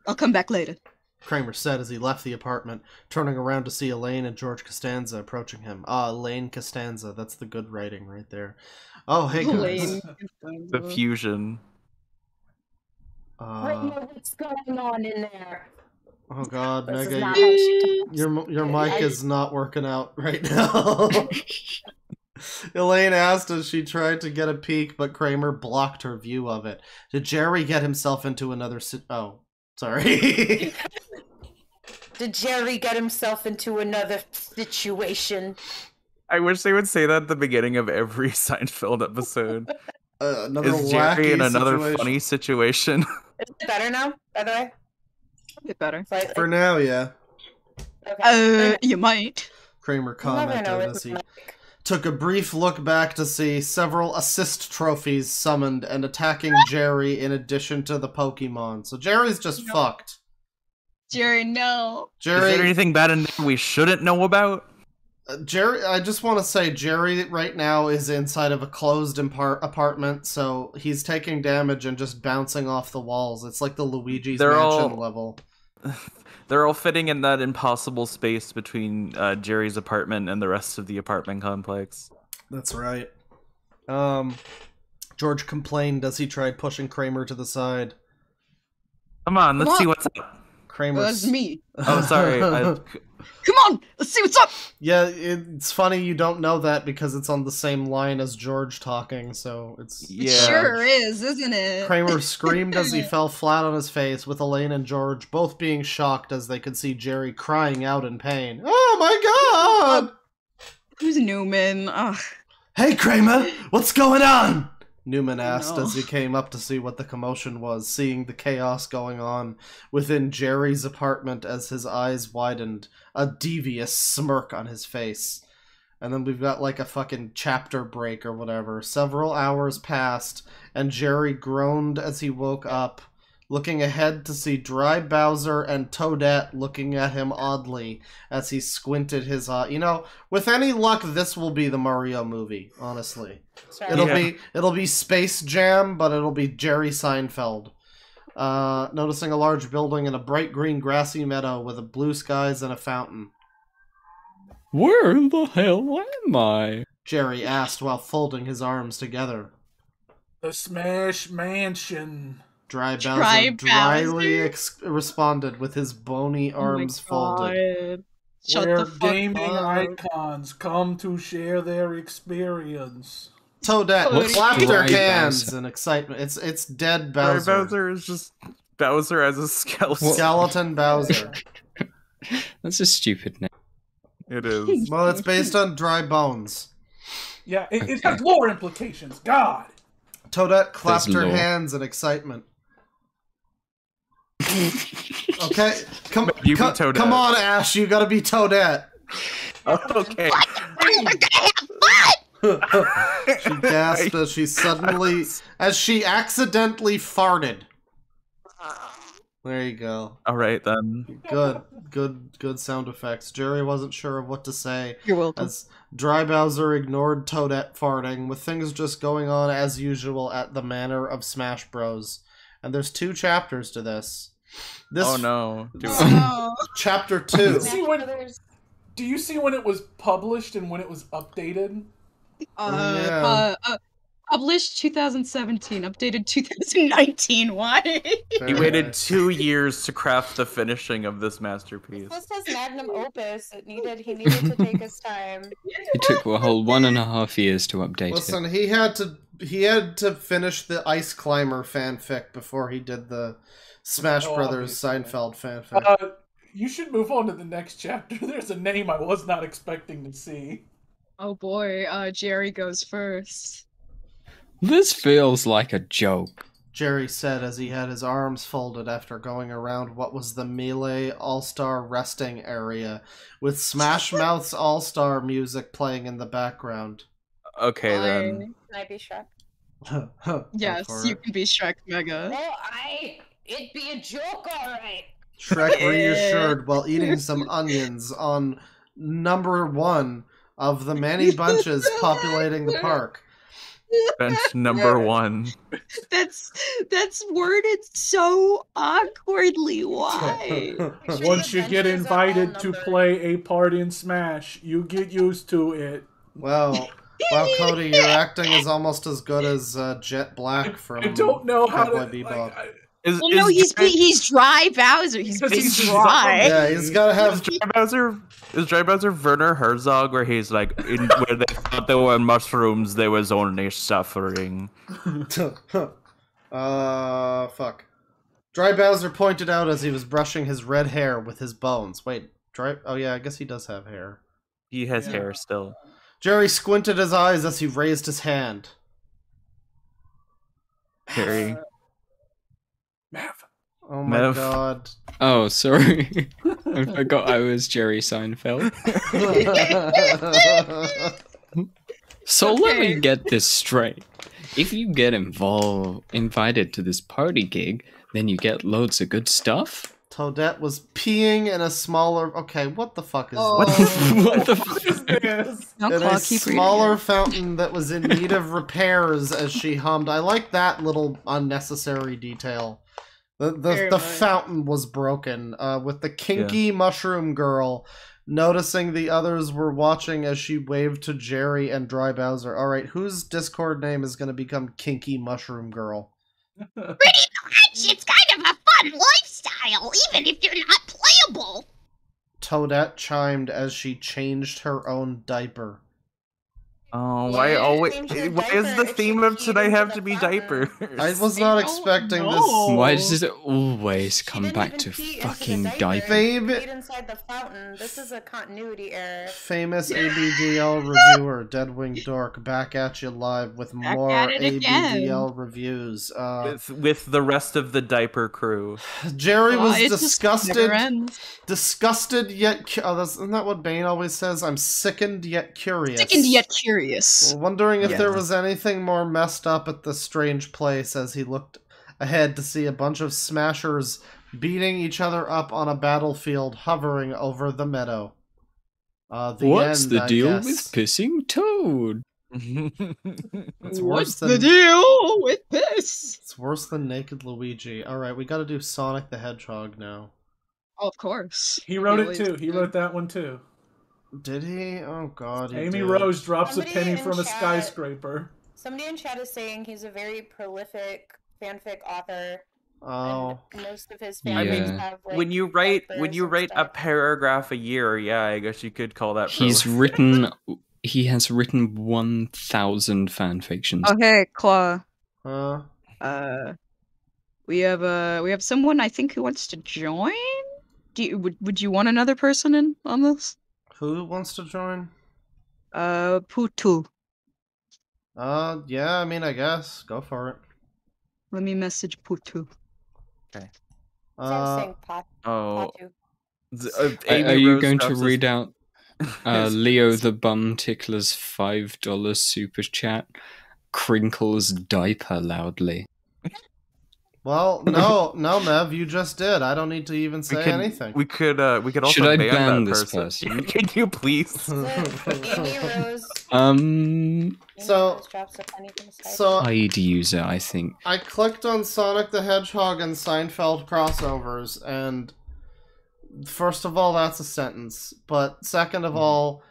I'll come back later. Kramer said as he left the apartment, turning around to see Elaine and George Costanza approaching him. Ah, Elaine Costanza. That's the good writing right there. Oh, hey guys. The fusion. What's going on in there? Oh god, This is Mega, not how she talks. your mic is not working out right now. Elaine asked as she tried to get a peek, but Kramer blocked her view of it. Did Jerry get himself into another oh, sorry. Did Jerry get himself into another situation? I wish they would say that at the beginning of every Seinfeld episode. Another Is Jerry in another situation. funny situation? Is it better now, by the way? A bit better. Slightly? For now, yeah. Okay. You might. Kramer You'll never commented know as with he my- took a brief look back to see several assist trophies summoned and attacking Jerry in addition to the Pokemon. So Jerry's just fucked. Jerry, no. Is there anything bad in there we shouldn't know about? Jerry, I just want to say Jerry right now is inside of a closed apartment, so he's taking damage and just bouncing off the walls. It's like the Luigi's Mansion level. They're all fitting in that impossible space between Jerry's apartment and the rest of the apartment complex. That's right. George complained as he tried pushing Kramer to the side. Come on, let's see what's up. Kramer. That's me. Oh, sorry. Come on, let's see what's up. Yeah, it's funny you don't know that because it's on the same line as George talking, so it's... It sure is, isn't it? Kramer screamed as he fell flat on his face, with Elaine and George both being shocked as they could see Jerry crying out in pain. Oh my god! Who's Newman? Ugh. Hey Kramer, what's going on? Newman asked as he came up to see what the commotion was, seeing the chaos going on within Jerry's apartment as his eyes widened, a devious smirk on his face. And then we've got like a fucking chapter break or whatever. Several hours passed, and Jerry groaned as he woke up, looking ahead to see Dry Bowser and Toadette looking at him oddly as he squinted his eye. You know, with any luck, this will be the Mario movie, honestly. It'll be Space Jam, but it'll be Jerry Seinfeld. Noticing a large building and a bright green grassy meadow with a blue skies and a fountain. Where the hell am I? Jerry asked while folding his arms together. The Smash Mansion. Dry Bowser dryly responded with his bony arms folded. Where gaming icons come to share their experience. Toadette clapped her hands in excitement. It's dead Bowser. Dry Bowser is just Bowser as a skeleton. Skeleton Bowser. That's a stupid name. It is. Well, it's based on dry bones. Yeah, it has lore implications. God. Toadette clapped her hands in excitement. Okay, come on, Ash, you gotta be Toadette. Okay. She gasped as she accidentally farted. There you go. All right then. Good sound effects. Jerry wasn't sure of what to say. You're welcome. As Dry Bowser ignored Toadette farting, with things just going on as usual at the Manor of Smash Bros. And there's 2 chapters to this. This Oh no. chapter Do 2. you see do you see when it was published and when it was updated? Published 2017, updated 2019. Why? He waited 2 years to craft the finishing of this masterpiece. This was his magnum opus. He needed to take his time. It took a whole 1.5 years to update Listen, it. he had to finish the Ice Climber fanfic before he did the Smash Brothers obviously. Seinfeld fanfic. You should move on to the next chapter. There's a name I was not expecting to see. Oh boy, Jerry goes first. This feels like a joke. Jerry said as he had his arms folded after going around what was the Melee All-Star resting area, with Smash Mouth's All-Star music playing in the background. Okay then. Can I be Shrek? Yes, you can be Shrek Mega. Well, it'd be a joke, alright. Shrek reassured while eating some onions on number 1 of the many bunches populating the park. Bench number 1. That's worded so awkwardly. Why? Once you get invited to play a part in Smash, you get used to it. Wow, Cody, your acting is almost as good as Jet Black from I don't know how to. Cowboy Bebop. He's dry Bowser. He's dry. Yeah, he's gotta have. Is Dry Bowser Werner Herzog, where he's like, where they thought there were mushrooms, there was only suffering. Fuck. Dry Bowser pointed out as he was brushing his red hair with his bones. Wait, oh yeah, I guess he does have hair. He has hair still. Jerry squinted his eyes as he raised his hand. Jerry. Mav. Oh my god. Oh, sorry. I forgot I was Jerry Seinfeld. So let me get this straight. If you get invited to this party gig, then you get loads of good stuff? Toadette was peeing in a smaller... Okay, what the fuck is this? What the fuck is this? In a smaller fountain that was in need of repairs as she hummed. I like that little unnecessary detail. The fountain was broken, with the kinky mushroom girl noticing the others were watching as she waved to Jerry and Dry Bowser. Alright, whose Discord name is going to become Kinky Mushroom Girl? Pretty much! It's kind of a fun lifestyle, even if you're not playable! Toadette chimed as she changed her own diaper. Oh, why is the theme of today have to be diapers? I was not expecting this. Why does it always come back to fucking diapers? Inside the fountain. This is a continuity error. Famous ABDL reviewer DeadwingDork back at you live with more ABDL reviews. With the rest of the diaper crew. Jerry was disgusted yet. Isn't that what Bane always says? I'm sickened yet curious. Sickened yet curious. Wondering if there was anything more messed up at the strange place as he looked ahead to see a bunch of smashers beating each other up on a battlefield hovering over the meadow. What's the deal with pissing Toad? What's the deal with this? It's worse than Naked Luigi. Alright, we gotta do Sonic the Hedgehog now. Oh, of course. He wrote it too. He wrote that one too. Did he? Oh god, Amy Rose drops a penny from a skyscraper. Somebody in chat is saying he's a very prolific fanfic author. Oh. And most of his fanfics have, like, when you write a paragraph a year, yeah, I guess you could call that prolific. He has written 1,000 fanfictions. Okay, Claw. Huh? We have someone I think who wants to join? Would you want another person in on this? Who wants to join? Putu. Yeah, I mean, I guess. Go for it. Let me message Putu. Okay. Are you going to read out Leo the Bum Tickler's $5 super chat? Crinkles diaper loudly. Well, no, Mev, you just did. I don't need to even say anything. We could also Should I ban ban that this person. Can you please? Amy Rose. So, drops a penny from the sky. I'd user, I think. I clicked on Sonic the Hedgehog and Seinfeld crossovers, and first of all, that's a sentence. But second of all,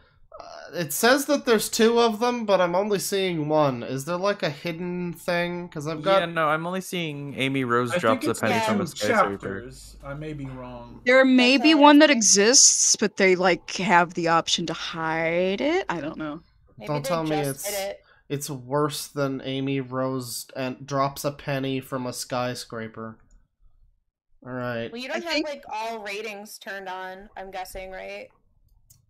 it says that there's 2 of them, but I'm only seeing 1. Is there like a hidden thing? Because I've got... Yeah, no, I'm only seeing Amy Rose drops a penny from a skyscraper. I may be wrong. There may be one that exists, but they like have the option to hide it. I don't know. Don't tell me it's worse than Amy Rose and drops a penny from a skyscraper. All right. Well, you don't have like all ratings turned on. I'm guessing, right?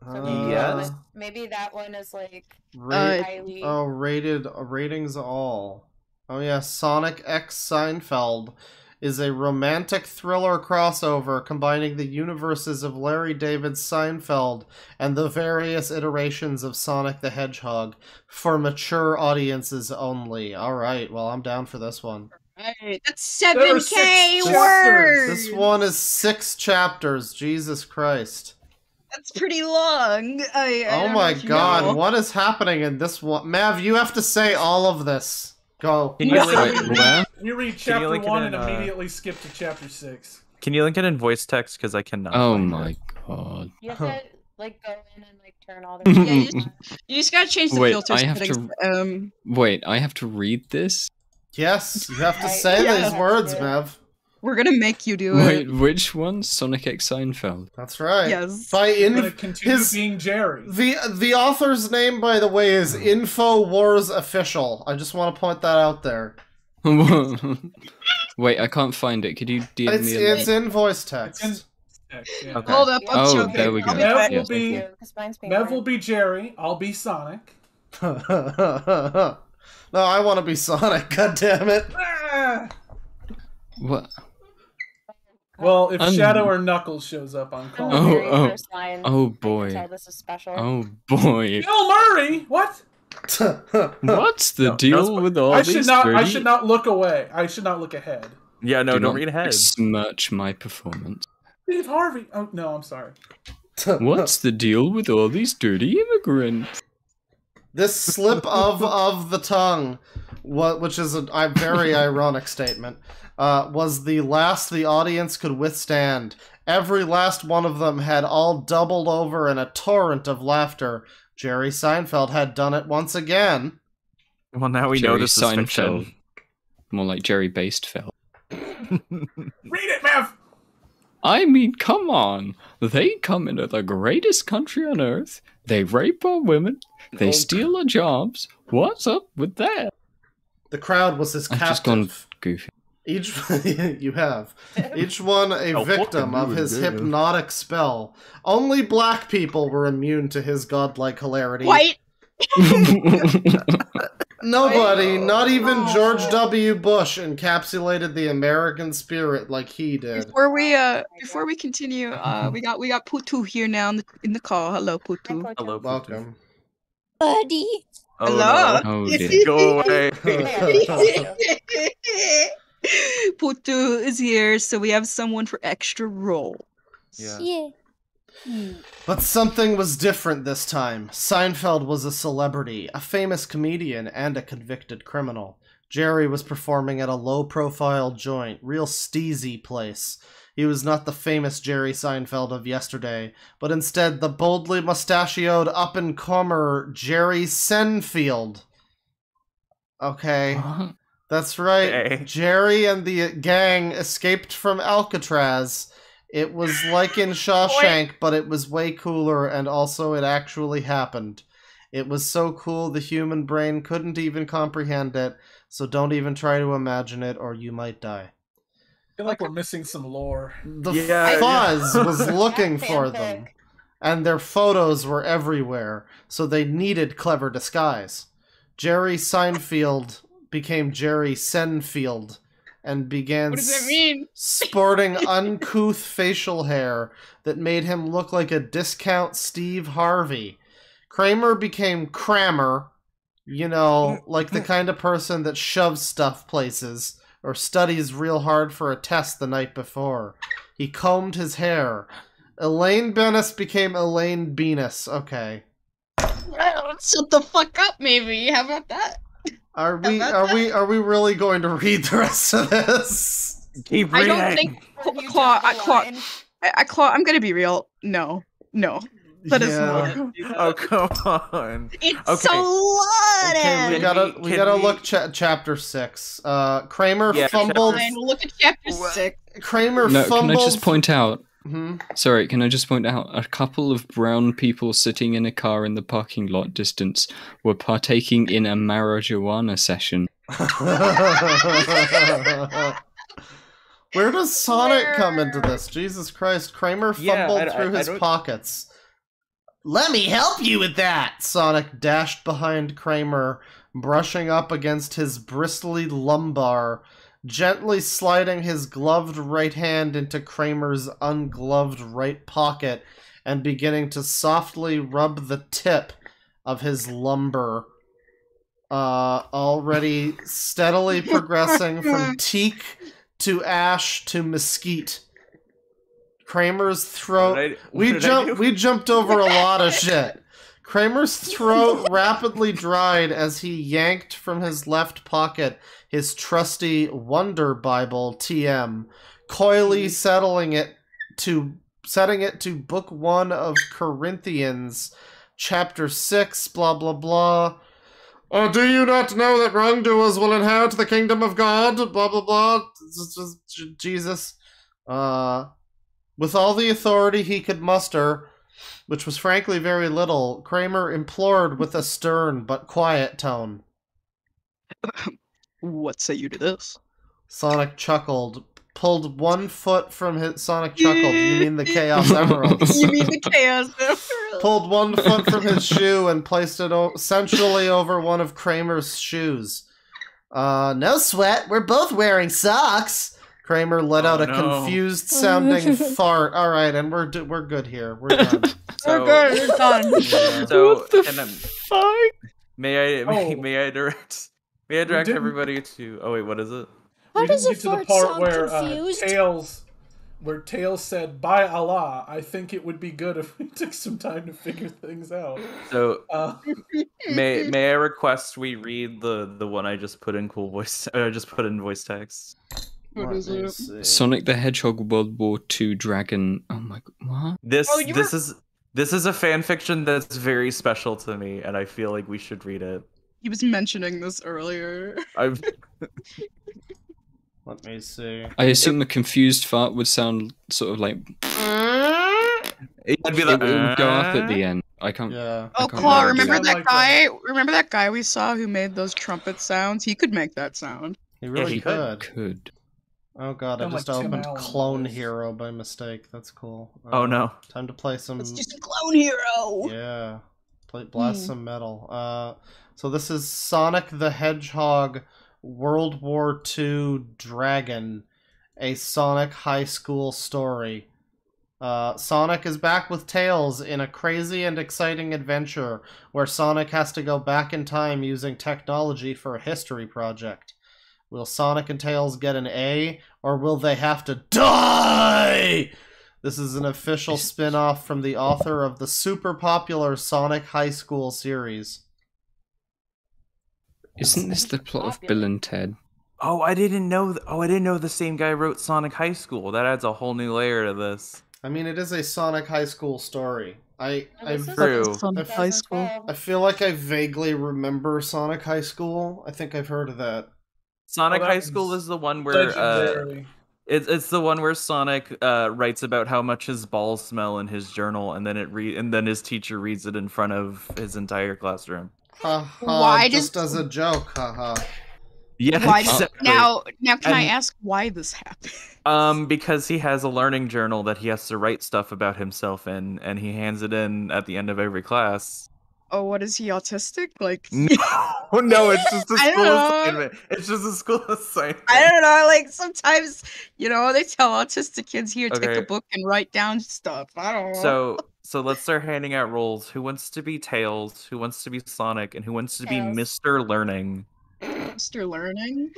So maybe that one is like highly... Oh, ratings all. Oh yeah, Sonic X Seinfeld is a romantic thriller crossover combining the universes of Larry David's Seinfeld and the various iterations of Sonic the Hedgehog for mature audiences only. Alright, well, I'm down for this one. Right, that's 7K words! This one is 6 chapters, Jesus Christ. That's pretty long. Oh my god, what is happening in this one? Mav, you have to say all of this. Go. Can you read chapter 1 and immediately skip to chapter 6? Can you link it in voice text? Because I cannot. Oh my god. You have to like go in and like turn all the... you just gotta change the filters. I have to... Wait, I have to read this? Yes, you have to say these words, Mav. We're gonna make you do it. Wait, which one? Sonic X Seinfeld. That's right. Yes. We're gonna continue being Jerry. The author's name, by the way, is InfoWars Official. I just want to point that out there. Wait, I can't find it. Could you DM me a link? It's in voice text. Okay. Hold up, I'm there we go. Mev will be Jerry. I'll be Sonic. No, I want to be Sonic. God damn it! What? Well, if Shadow or Knuckles shows up on call. Oh boy. This is special. Oh boy. Bill Murray! What? What's the deal with all these I should not look away. I should not look ahead. Yeah, no, don't read ahead. Smirch my performance. Steve Harvey. Oh no, I'm sorry. What's the deal with all these dirty immigrants? This slip of the tongue, which is a very ironic statement, was the last the audience could withstand. Every last one of them had all doubled over in a torrent of laughter. Jerry Seinfeld had done it once again. Well, now we know this is fiction. More like Jerry Based-feld. Read it, Mav! I mean, come on. They come into the greatest country on earth. They rape our women. They steal our jobs. What's up with that? The crowd was his captive. I've just gone goofy. You have. Each one a victim of his hypnotic spell. Only black people were immune to his godlike hilarity. White! Nobody, not even George W. Bush, encapsulated the American spirit like he did. Before we continue, we got Putu here now in the call. Hello, Putu. Hello, welcome. Buddy. Hello. No. Oh, dear. Go away. Putu is here, so we have someone for extra role. Yeah. But something was different this time. Seinfeld was a celebrity, a famous comedian, and a convicted criminal. Jerry was performing at a low-profile joint, real steezy place. He was not the famous Jerry Seinfeld of yesterday, but instead the boldly mustachioed up-and-comer Jerry Seinfeld. Okay. That's right. Okay. Jerry and the gang escaped from Alcatraz. It was like in Shawshank, but it was way cooler, and also it actually happened. It was so cool the human brain couldn't even comprehend it, so don't even try to imagine it, or you might die. I feel like we're missing some lore. The Fuzz was looking for them, and their photos were everywhere, so they needed clever disguise. Jerry Seinfeld became Jerry Seinfeld, and began sporting uncouth facial hair that made him look like a discount Steve Harvey. Kramer became Kramer, you know, like the kind of person that shoves stuff places, or studies real hard for a test the night before. He combed his hair. Elaine Bennis became Elaine Benis. Okay. Shut the fuck up, maybe. How about that? Are we really going to read the rest of this? Keep I reading. don't think Claw. I'm gonna be real. No. That is not. Oh, come on. It's Okay. so loaded. Okay, we gotta look chapter 6. Kramer fumbled. Fine, we'll look at chapter 6. Kramer No, fumbled. can I just point out? Hmm? Sorry, can I just point out a couple of brown people sitting in a car in the parking lot distance were partaking in a marijuana session. Where does Sonic come into this? Jesus Christ, Kramer fumbled through his pockets. Let me help you with that! Sonic dashed behind Kramer, brushing up against his bristly lumbar, gently sliding his gloved right hand into Kramer's ungloved right pocket, and beginning to softly rub the tip of his lumbar. Already steadily progressing from teak to ash to mesquite. Kramer's throat. We jumped over a lot of shit. Kramer's throat rapidly dried as he yanked from his left pocket his trusty Wonder Bible TM, coyly setting it to Book 1 of Corinthians, Chapter 6, blah blah blah. Oh, do you not know that wrongdoers will inherit the kingdom of God? Blah blah blah. Jesus. With all the authority he could muster, which was frankly very little, Kramer implored with a stern but quiet tone. What say you to this? Sonic chuckled, pulled one foot from his... Sonic chuckled, you mean the Chaos Emeralds. You mean the Chaos Emeralds. Pulled one foot from his shoe and placed it sensually over one of Kramer's shoes. No sweat, we're both wearing socks. Kramer let out a confused-sounding fart. All right, and we're good here. We're done. We're good. We're done. Yeah. So, What the fuck? may I direct everybody to? Oh wait, what is it? How We does didn't a get to the fart part sound where confused? Tails said, "By Allah, I think it would be good if we took some time to figure things out." So, may I request we read the one I just put in voice text? What is it? Sonic the Hedgehog World War II Dragon. Oh my god, what? This is a fan fiction that's very special to me, and I feel like we should read it. He was mentioning this earlier. Let me see. I assume a confused fart would sound sort of like. It'd be It like would go up at the end. I can't. Yeah. Oh, I can't Claw, remember. remember that Like guy? Remember that guy we saw who made those trumpet sounds? He could make that sound. He really he could. Could. Oh god, I Sound just like Tim opened Allen Clone voice. Hero by mistake. That's cool. Oh no. Time to play some... Let's do some Clone Hero! Yeah. Blast some metal. So this is Sonic the Hedgehog World War II Dragon, a Sonic high school story. Sonic is back with Tails in a crazy and exciting adventure where Sonic has to go back in time using technology for a history project. Will Sonic and Tails get an A, or will they have to die? This is an official spin-off from the author of the super popular Sonic High School series. Isn't this the plot of Bill and Ted? Oh, I didn't know. I didn't know the same guy wrote Sonic High School. That adds a whole new layer to this. I mean, it is a Sonic High School story. True. Sonic High School. I feel like I vaguely remember Sonic High School. I think I've heard of that. Sonic Oh, High that School was is the one where Legendary. it's the one where Sonic writes about how much his balls smell in his journal, and then his teacher reads it in front of his entire classroom. Ha ha, Why just as a joke, haha. Yeah, Why exactly. now can I And- ask why this happened? Because he has a learning journal that he has to write stuff about himself in, and he hands it in at the end of every class. Oh, what is he, autistic? Like No, it's just a I don't school know. assignment. It's just a school assignment. I don't know, like sometimes, they tell autistic kids here, take a Okay. book and write down stuff. I don't know. So let's start handing out roles. Who wants to be Tails? Who wants to be Sonic? And who wants to be Tails. Mr. Learning? Mr. Learning.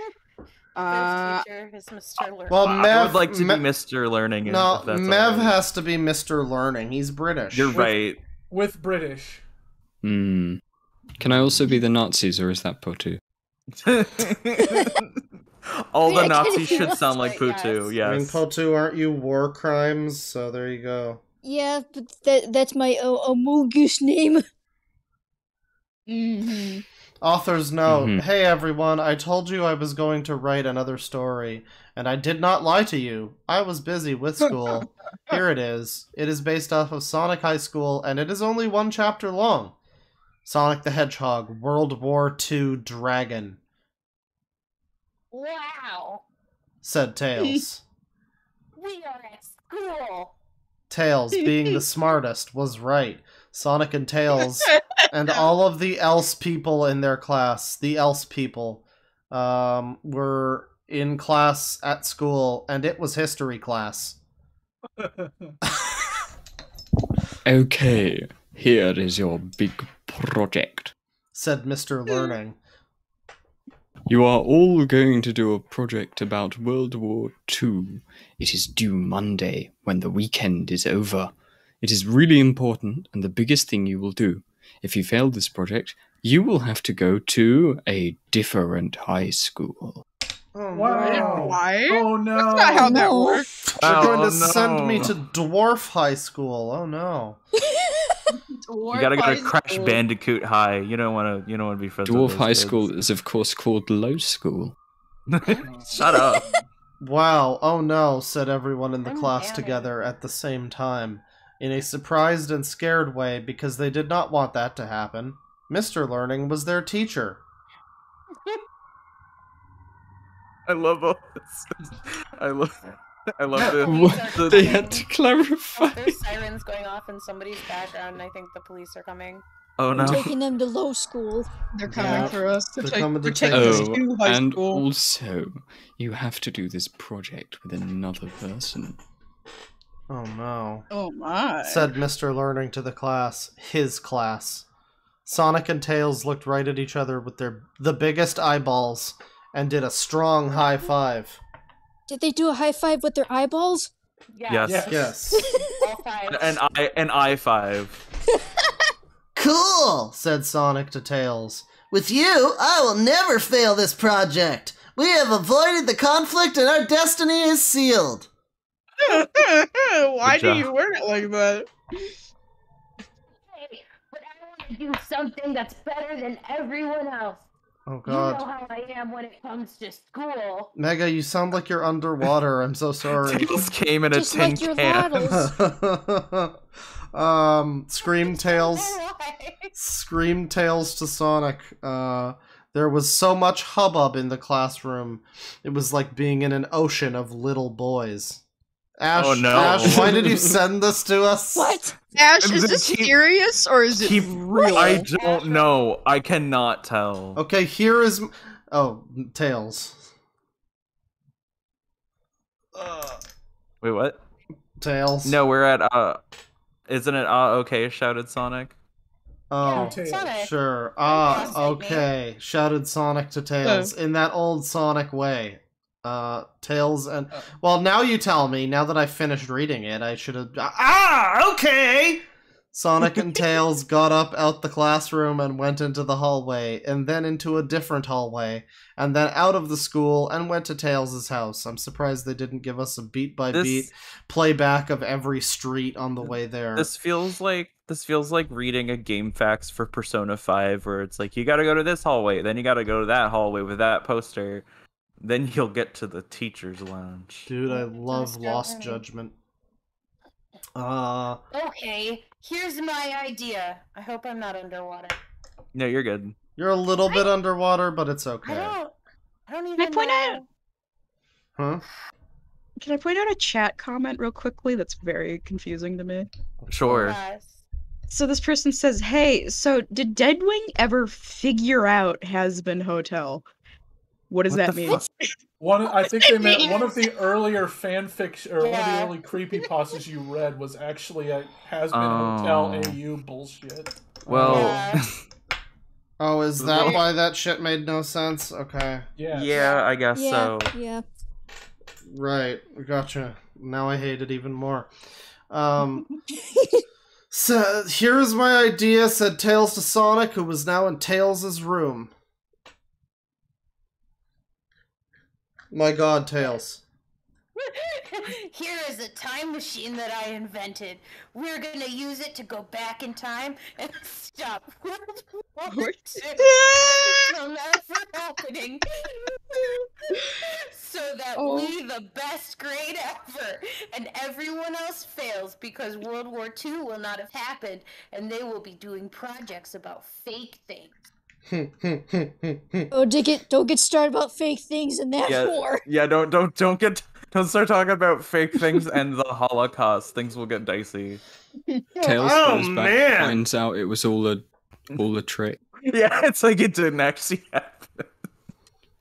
First teacher is Mr. Learning. Well, I would like to be Mr. Learning. No, if that's Mev all right. has to be Mr. Learning. He's British. You're right. With British. Hmm. Can I also be the Nazis, or is that Potu? All the Yeah, Nazis should yes. sound like Putu. Yes. I mean, Potu, aren't you war crimes? So there you go. Yeah, but that's my Amogus name. Mm-hmm. Author's note. Hey everyone, I told you I was going to write another story, and I did not lie to you. I was busy with school. Here it is. It is based off of Sonic High School, and it is only 1 chapter long. Sonic the Hedgehog, World War II Dragon, Wow. said Tails. We are at school. Tails, being the smartest, was right. Sonic and Tails and all of the else people in their class, the else people, were in class at school, and it was history class. Okay, here is your big project. Said Mr. Learning. You are all going to do a project about World War II. It is due Monday, when the weekend is over. It is really important, and the biggest thing you will do. If you fail this project, you will have to go to a different high school. Oh, Wow. Why? Oh no. That's not how that works. They're going to no. send me to Dwarf High School. Oh no. You gotta go to Crash Bandicoot High. You don't want to be friends with Dwarf those High kids. School is, of course, called Low School. Shut up. Wow, oh no, said everyone in the I'm class damning. together at the same time, in a surprised and scared way because they did not want that to happen. Mr. Learning was their teacher. I love all this. I love What? They had to clarify. There's sirens going off in somebody's background, and I think the police are coming. Oh no. Taking them to low school. They're coming Yeah. for us. They're coming to They're taking take us us. to high and school. also, you have to do this project with another person. Oh no. Oh my. Said Mr. Learning to the class, his class. Sonic and Tails looked right at each other with the biggest eyeballs and did a strong high five. Did they do a high five with their eyeballs? Yeah. Yes. Yes. All five. An I-5. Cool, said Sonic to Tails. With you, I will never fail this project. We have avoided the conflict and our destiny is sealed. Why Good do job. you word it like that? But I want to do something that's better than everyone else. Oh You know god. how I am when it comes to school. Mega, you sound like you're underwater. I'm so sorry. Tails came in a Just tin like your can. Loddles. Scream Tails. Scream Tails to Sonic. There was so much hubbub in the classroom. It was like being in an ocean of little boys. Ash, Oh, no. Ash, why did you send this to us? What? Ash, And is then this keep- serious or is it Keep- real? I don't know. I cannot tell. Okay, here is... Oh, Tails. Wait, what? Tails. No, we're at isn't it okay, shouted Sonic? Oh, Tails. Sonic. sure. Yes, Okay. Shouted Sonic to Tails in that old Sonic way. Tails and... Well, now you tell me, now that I finished reading it, I should have... Okay! Sonic and Tails got up out the classroom and went into the hallway, and then into a different hallway, and then out of the school and went to Tails' house. I'm surprised they didn't give us a beat-by-beat playback of every street on the way there. This feels like reading a game facts for Persona 5 where it's like you gotta go to this hallway, then you gotta go to that hallway with that poster. Then you'll get to the teacher's lounge. Dude, I love Mr. Lost Learning. Judgment. Okay, here's my idea. I hope I'm not underwater. No, you're good. You're a little bit underwater, but it's okay. I don't even Can I point know. out? Huh? Can I point out a chat comment real quickly that's very confusing to me? Sure. Yes. So this person says, "Hey, so did Deadwing ever figure out Has-Been Hotel? What does What that the mean?" fuck? I think they meant one of the earlier fanfics or one of Yeah. the early creepypastas you read was actually a has-been Oh. Hotel AU bullshit. Well, Yeah. Oh, is that why that shit made no sense? Okay. Yeah, I guess so. Yeah. Right, gotcha. Now I hate it even more. So, here's my idea, said Tails to Sonic, who was now in Tails' room. My god, Tails. Here is a time machine that I invented. We're gonna use it to go back in time and stop World War II from ever happening. So that we, the best grade ever, and everyone else fails because World War II will not have happened, and they will be doing projects about fake things. Oh, don't get started about fake things in that war. Yeah, don't start talking about fake things and the Holocaust. Things will get dicey. Tails goes back, finds out it was all a trick. Yeah, it's like it didn't actually happen.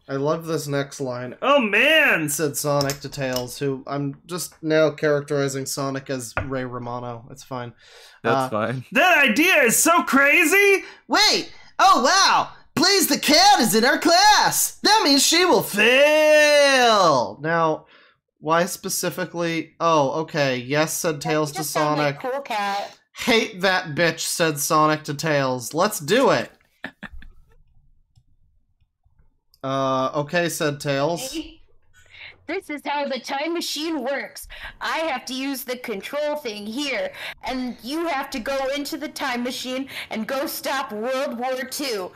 I love this next line. Oh man, said Sonic to Tails, who I'm just now characterizing Sonic as Ray Romano. It's fine. That's fine. That idea is so crazy! Wait! Oh wow! Blaze the Cat is in our class! That means she will fail! Now, why specifically? Oh, okay. Yes, said Tails to Sonic. Like cool cat. Hate that bitch, said Sonic to Tails. Let's do it! Okay, said Tails. This is how the time machine works. I have to use the control thing here, and you have to go into the time machine and go stop World War II.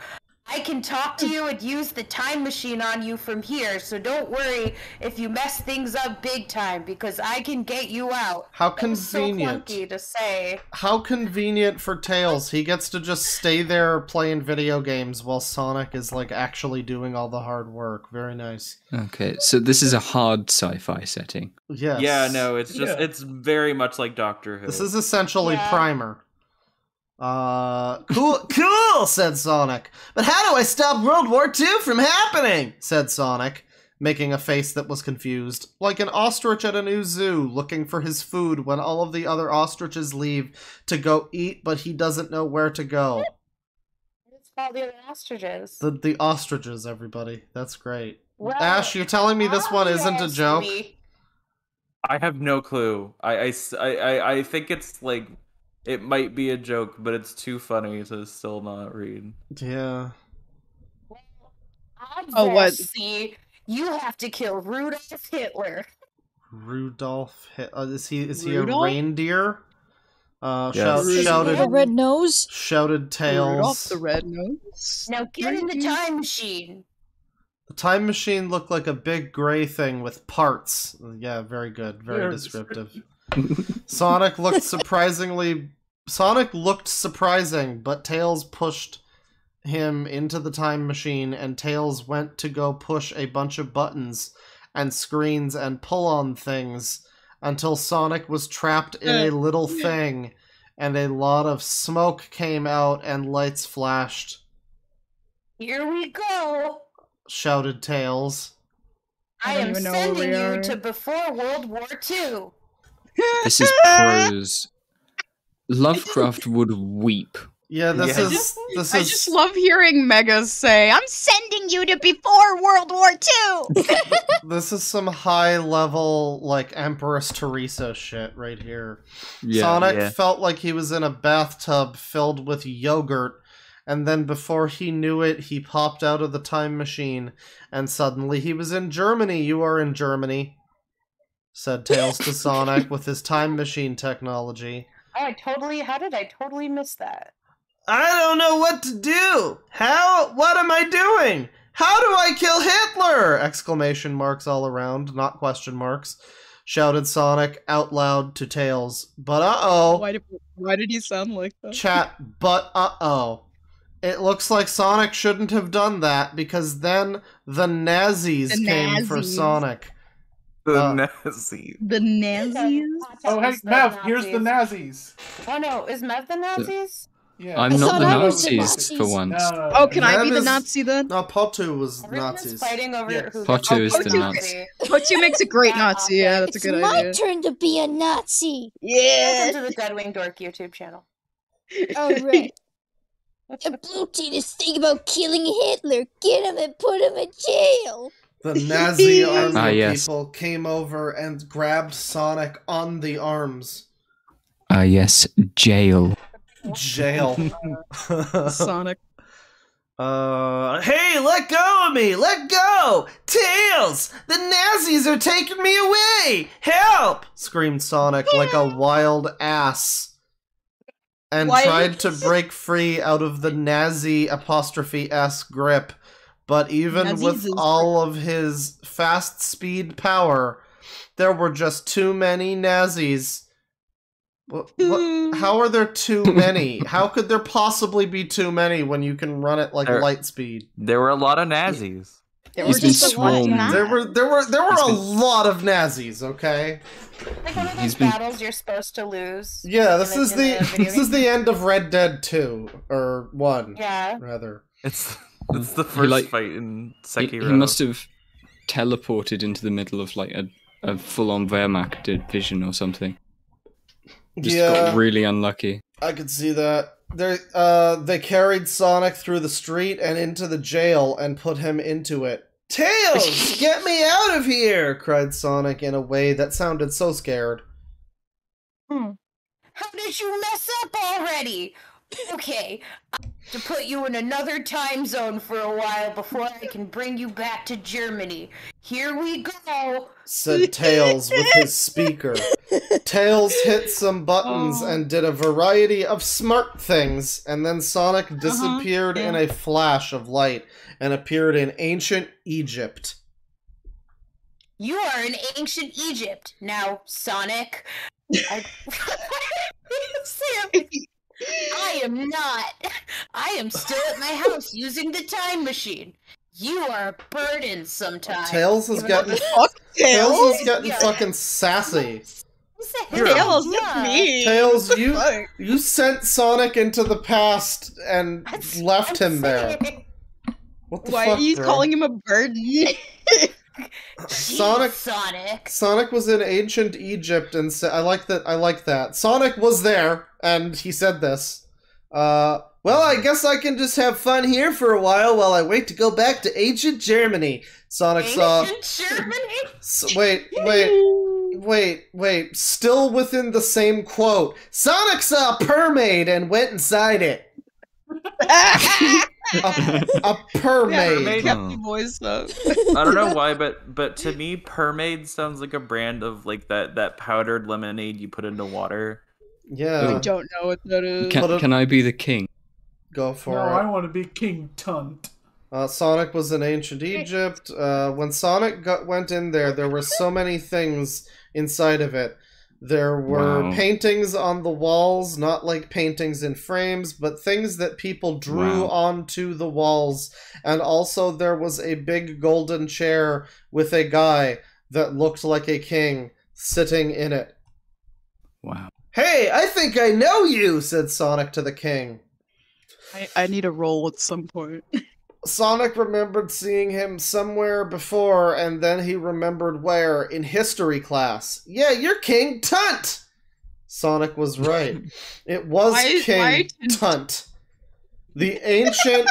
I can talk to you and use the time machine on you from here, so don't worry if you mess things up big time, because I can get you out. How convenient. So clunky to say. How convenient for Tails. He gets to just stay there playing video games while Sonic is, like, actually doing all the hard work. Very nice. Okay, so this is a hard sci-fi setting. Yes. Yeah, no, it's just, it's very much like Doctor Who. This is essentially Primer. Cool, said Sonic. But how do I stop World War II from happening? Said Sonic, making a face that was confused, like an ostrich at a new zoo looking for his food when all of the other ostriches leave to go eat, but he doesn't know where to go. It's called the ostriches. The ostriches, everybody. That's great. Well, Ash, you're telling me this one isn't a joke? I have no clue. I think it's like, it might be a joke, but it's too funny to still not read. Yeah. Oh, what? See, you have to kill Rudolf Hitler. Rudolph is he Rudolph? a reindeer? Yes. Shouted A red nose? Shouted Tails. Rudolph the red nose? Now get in the time machine. The time machine looked like a big gray thing with parts. Yeah, very good. Very descriptive. Sonic looked surprising, but Tails pushed him into the time machine, and Tails went to go push a bunch of buttons and screens and pull on things until Sonic was trapped in a little thing, and a lot of smoke came out and lights flashed. Here we go, shouted Tails. I am sending you to before World War II. This is prose. Lovecraft would weep. Yeah, this is. I just love hearing Megas say, "I'm sending you to before World War II." This is some high level, like, Empress Teresa shit right here. Yeah, Sonic felt like he was in a bathtub filled with yogurt, and then before he knew it, he popped out of the time machine, and suddenly he was in Germany. You are in Germany, said Tails to Sonic with his time machine technology. How did I totally miss that? I don't know what to do! What am I doing? How do I kill Hitler? Exclamation marks all around, not question marks, shouted Sonic out loud to Tails. But uh-oh. Why did he sound like that? Chat, but uh-oh. It looks like Sonic shouldn't have done that, because then the Nazis came for Sonic. The Nazis. The Nazis? Oh, hey, Mev, here's the Nazis. Oh no, is Mev the Nazis? Yeah. I'm not the Nazis for once. No. Oh, can I be the Nazi then? No, Potu was Everyone's Nazis. fighting over Potu is the Nazi. Potu makes a great Nazi. Yeah, that's a good idea. It's my turn to be a Nazi. Yeah. Welcome to the DeadwingDork YouTube channel. All right. The blue team is thinking about killing Hitler. Get him and put him in jail. The Nazi army yes. people came over and grabbed Sonic on the arms. Yes, jail. Jail. Sonic. Hey, let go of me! Let go! Tails! The Nazis are taking me away! Help! Screamed Sonic like a wild ass. And tried to break free out of the Nazi ''S grip. But even with all of his fast speed power, there were just too many Nazis. How are there too many? How could there possibly be too many when you can run it like light speed? There were a lot of Nazis. There were just a lot of There were a lot of Nazis, okay? Like one of those battles you're supposed to lose. Yeah, this is the end of Red Dead 2 or 1. Yeah. Rather. It's the first fight in Sekiro. He must have teleported into the middle of like a full-on Wehrmacht division or something. Just got really unlucky. I could see that. They carried Sonic through the street and into the jail and put him into it. Tails, get me out of here! Cried Sonic in a way that sounded so scared. How did you mess up already? Okay, I have to put you in another time zone for a while before I can bring you back to Germany. Here we go, said Tails with his speaker. Tails hit some buttons and did a variety of smart things, and then Sonic disappeared in a flash of light and appeared in ancient Egypt. You are in ancient Egypt now, Sonic. I am not. I am still at my house using the time machine. You are a burden sometimes. Tails is getting fucking sassy. Tails, that's me. Tails, you sent Sonic into the past and left him there. What the fuck, Why are you calling him a burden? Sonic was in ancient Egypt and I like that. Sonic was there and he said this. Well, I guess I can just have fun here for a while I wait to go back to ancient Germany. Sonic saw. Wait. Still within the same quote. Sonic saw a mermaid and went inside it. a mermaid. I don't know why, but to me, mermaid sounds like a brand of like that powdered lemonade you put into water. Yeah. I don't know what that is. Can I be the king? Go for it. No, I want to be King Tunt. Sonic was in ancient Egypt. When Sonic went in there were so many things inside of it. There were paintings on the walls, not like paintings in frames, but things that people drew onto the walls. And also there was a big golden chair with a guy that looked like a king sitting in it. Wow. Hey, I think I know you, said Sonic to the king. I need a roll at some point. Sonic remembered seeing him somewhere before, and then he remembered where, in history class. Yeah, you're King Tunt! Sonic was right. It was King Tunt. The ancient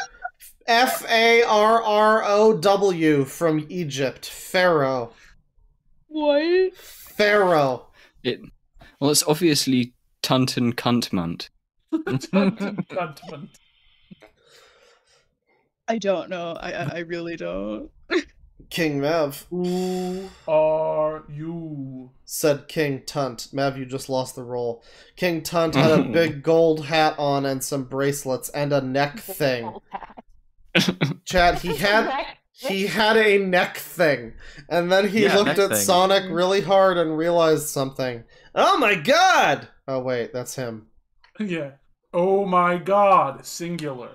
Pharaoh from Egypt. Pharaoh. What? Pharaoh. Well, it's obviously Tunt and Cuntmunt. Cuntmunt. I don't know. I really don't. King Mav. Who are you? Said King Tunt. Mav, you just lost the roll. King Tunt had a big gold hat on and some bracelets and a neck thing. Chad, he had a neck thing. And then he looked at Sonic really hard and realized something. Oh my god! Oh wait, that's him. Yeah. Oh my god, singular.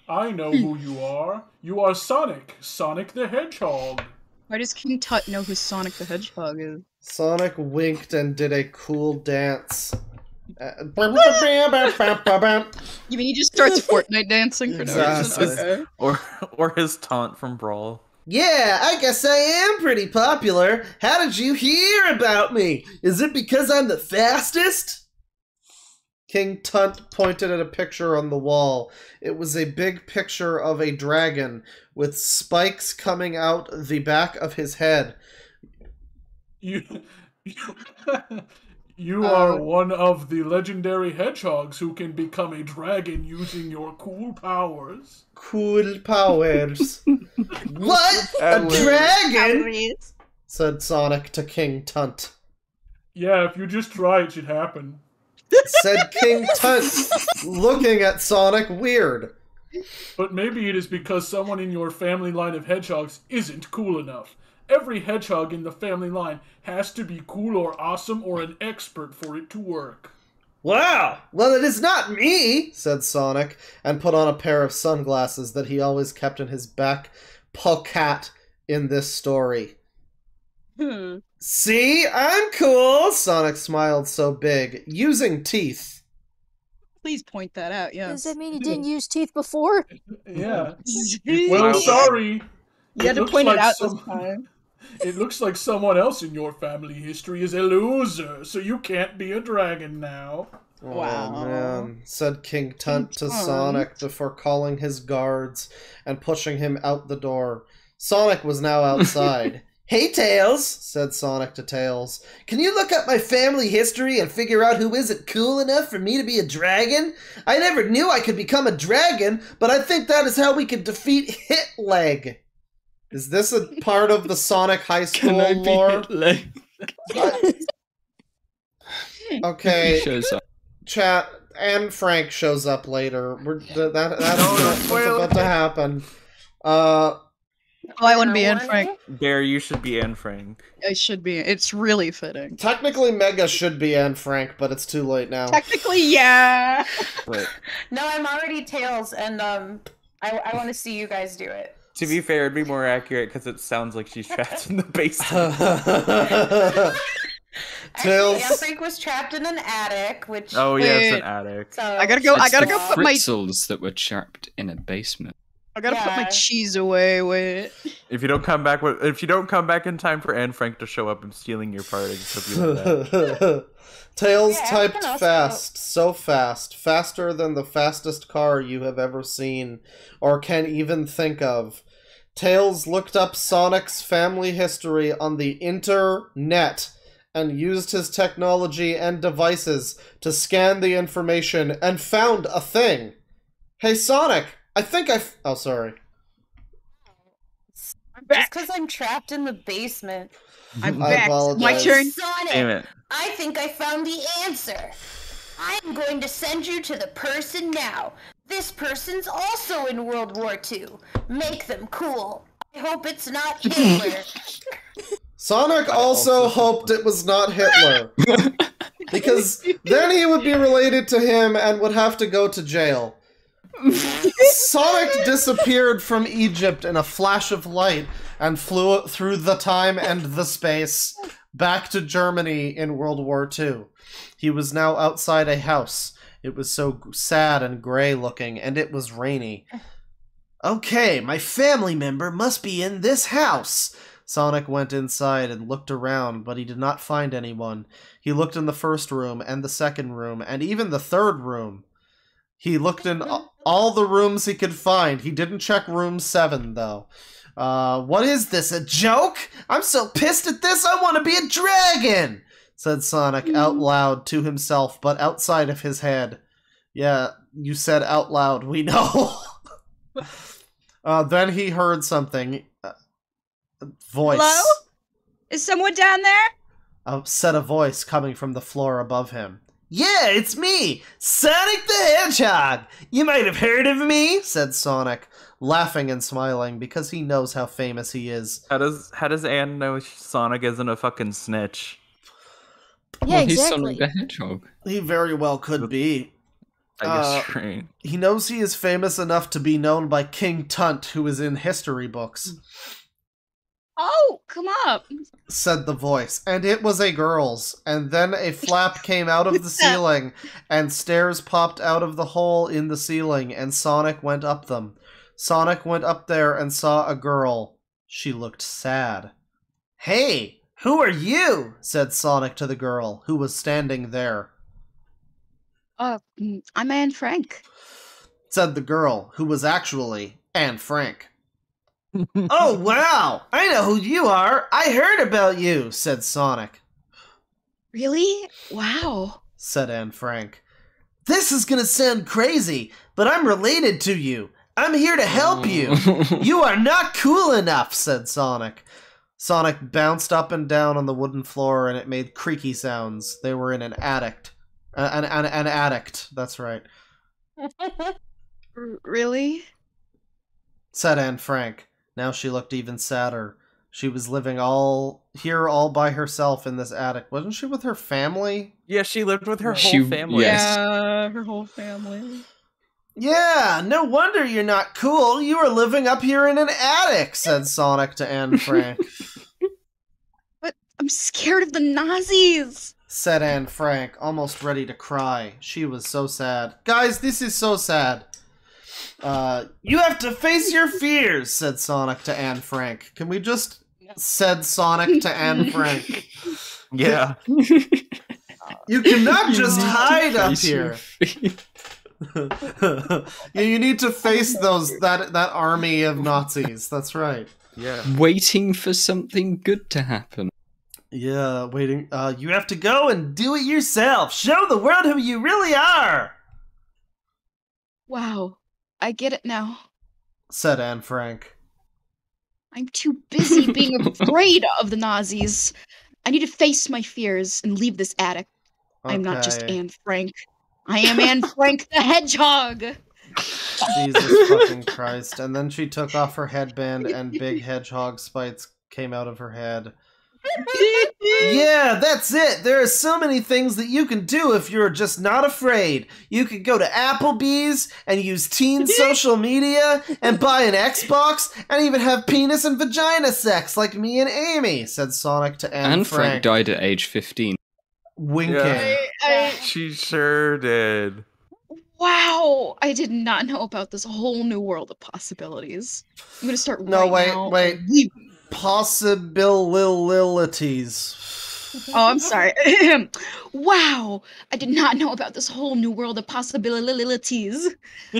I know who you are. You are Sonic. Sonic the Hedgehog. Why does King Tut know who Sonic the Hedgehog is? Sonic winked and did a cool dance. You mean he just starts Fortnite dancing for no reason? Okay. Or his taunt from Brawl. Yeah, I guess I am pretty popular. How did you hear about me? Is it because I'm the fastest? King Tunt pointed at a picture on the wall. It was a big picture of a dragon with spikes coming out the back of his head. You are one of the legendary hedgehogs who can become a dragon using your cool powers. Cool powers. What? A dragon? Said Sonic to King Tunt. Yeah, if you just try, it should happen. Said King Tunt, looking at Sonic weird. But maybe it is because someone in your family line of hedgehogs isn't cool enough. Every hedgehog in the family line has to be cool or awesome or an expert for it to work. Wow! Well, it is not me, said Sonic, and put on a pair of sunglasses that he always kept in his back pocket in this story. See? I'm cool! Sonic smiled so big, using teeth. Please point that out, yes. Does that mean you didn't use teeth before? Yeah. Well, sorry. You had to point it out this time. It looks like someone else in your family history is a loser, so you can't be a dragon now. Wow. Oh, man, said King Tunt to Sonic before calling his guards and pushing him out the door. Sonic was now outside. Hey, Tails, said Sonic to Tails. Can you look up my family history and figure out who isn't cool enough for me to be a dragon? I never knew I could become a dragon, but I think that is how we could defeat Hitleg. Is this a part of the Sonic High School lore? Okay. Chat, and Frank shows up later. That's about to happen. I want to be Anne Frank. Bear, you should be Anne Frank. I should be. It's really fitting. Technically, Mega should be Anne Frank, but it's too late now. Technically, yeah. Wait. No, I'm already Tails, and I want to see you guys do it. To be fair, it'd be more accurate because it sounds like she's trapped in the basement. Actually, Anne Frank was trapped in an attic, which... Oh, yeah, it's an attic. So... I gotta go put my... Fritzels that were trapped in a basement. I gotta put my cheese away, wait. If you don't come back in time for Anne Frank to show up, I'm stealing your part. I just hope you know that. Tails typed fast, so fast, faster than the fastest car you have ever seen, or can even think of. Tails looked up Sonic's family history on the internet and used his technology and devices to scan the information and found a thing. Hey, Sonic, I think oh, sorry. Just because I'm trapped in the basement. I'm back. My turn. Sonic, damn it. I think I found the answer. I'm going to send you to the person now. This person's also in World War II. Make them cool. I hope it's not Hitler. Sonic also hoped it was not Hitler. Because then he would be related to him and would have to go to jail. Sonic disappeared from Egypt in a flash of light and flew through the time and the space back to Germany in World War II. He was now outside a house. It was so sad and gray looking, and it was rainy. Okay, my family member must be in this house. Sonic went inside and looked around, but he did not find anyone. He looked in the first room, and the second room, and even the third room. He looked in all the rooms he could find. He didn't check room 7, though. What is this, a joke? I'm so pissed at this, I want to be a dragon! Said Sonic out loud to himself, but outside of his head. Yeah, you said out loud, we know. Then he heard something. Voice. Hello? Is someone down there? Said a voice coming from the floor above him. Yeah, it's me, Sonic the Hedgehog! You might have heard of me, said Sonic, laughing and smiling because he knows how famous he is. How does Anne know Sonic isn't a fucking snitch? Yeah, He's exactly. Sonic the Hedgehog. He very well could be. I guess right. He knows he is famous enough to be known by King Tunt, who is in history books. Oh, come up, said the voice, and it was a girl's. And then a flap came out of the ceiling, and stairs popped out of the hole in the ceiling, and Sonic went up them. Sonic went up there and saw a girl. She looked sad. Hey, who are you? Said Sonic to the girl, who was standing there. I'm Anne Frank. Said the girl, who was actually Anne Frank. Oh, wow! I know who you are! I heard about you! Said Sonic. Really? Wow. Said Anne Frank. This is gonna sound crazy, but I'm related to you. I'm here to help you. You are not cool enough, said Sonic. Sonic bounced up and down on the wooden floor, and it made creaky sounds. They were in an attic. An attic, that's right. Really? Said Anne Frank. Now she looked even sadder. She was living all by herself in this attic. Wasn't she with her family? Yeah, she lived with her whole family. Yes. Yeah, her whole family. Yeah, no wonder you're not cool. You are living up here in an attic, said Sonic to Anne Frank. But I'm scared of the Nazis, said Anne Frank, almost ready to cry. She was so sad. Guys, this is so sad. You have to face your fears, said Sonic to Anne Frank. Can we just... said Sonic to Anne Frank. Yeah. You cannot just hide up here. Yeah, you need to face that army of Nazis. That's right. Yeah. Waiting for something good to happen. Yeah, waiting. You have to go and do it yourself. Show the world who you really are. Wow, I get it now. Said Anne Frank. I'm too busy being afraid of the Nazis. I need to face my fears and leave this attic. I'm not just Anne Frank. I am Anne Frank the Hedgehog! Jesus fucking Christ. And then she took off her headband and big hedgehog spikes came out of her head. Yeah, that's it. There are so many things that you can do if you're just not afraid. You could go to Applebee's and use teen social media and buy an Xbox and even have penis and vagina sex like me and Amy, said Sonic to Anne Frank. Frank died at age 15. Winking. Yeah. She sure did. Wow, I did not know about this whole new world of possibilities. I'm gonna start wait. Possibilities. Oh, I'm sorry. Wow, I did not know about this whole new world of possibilities.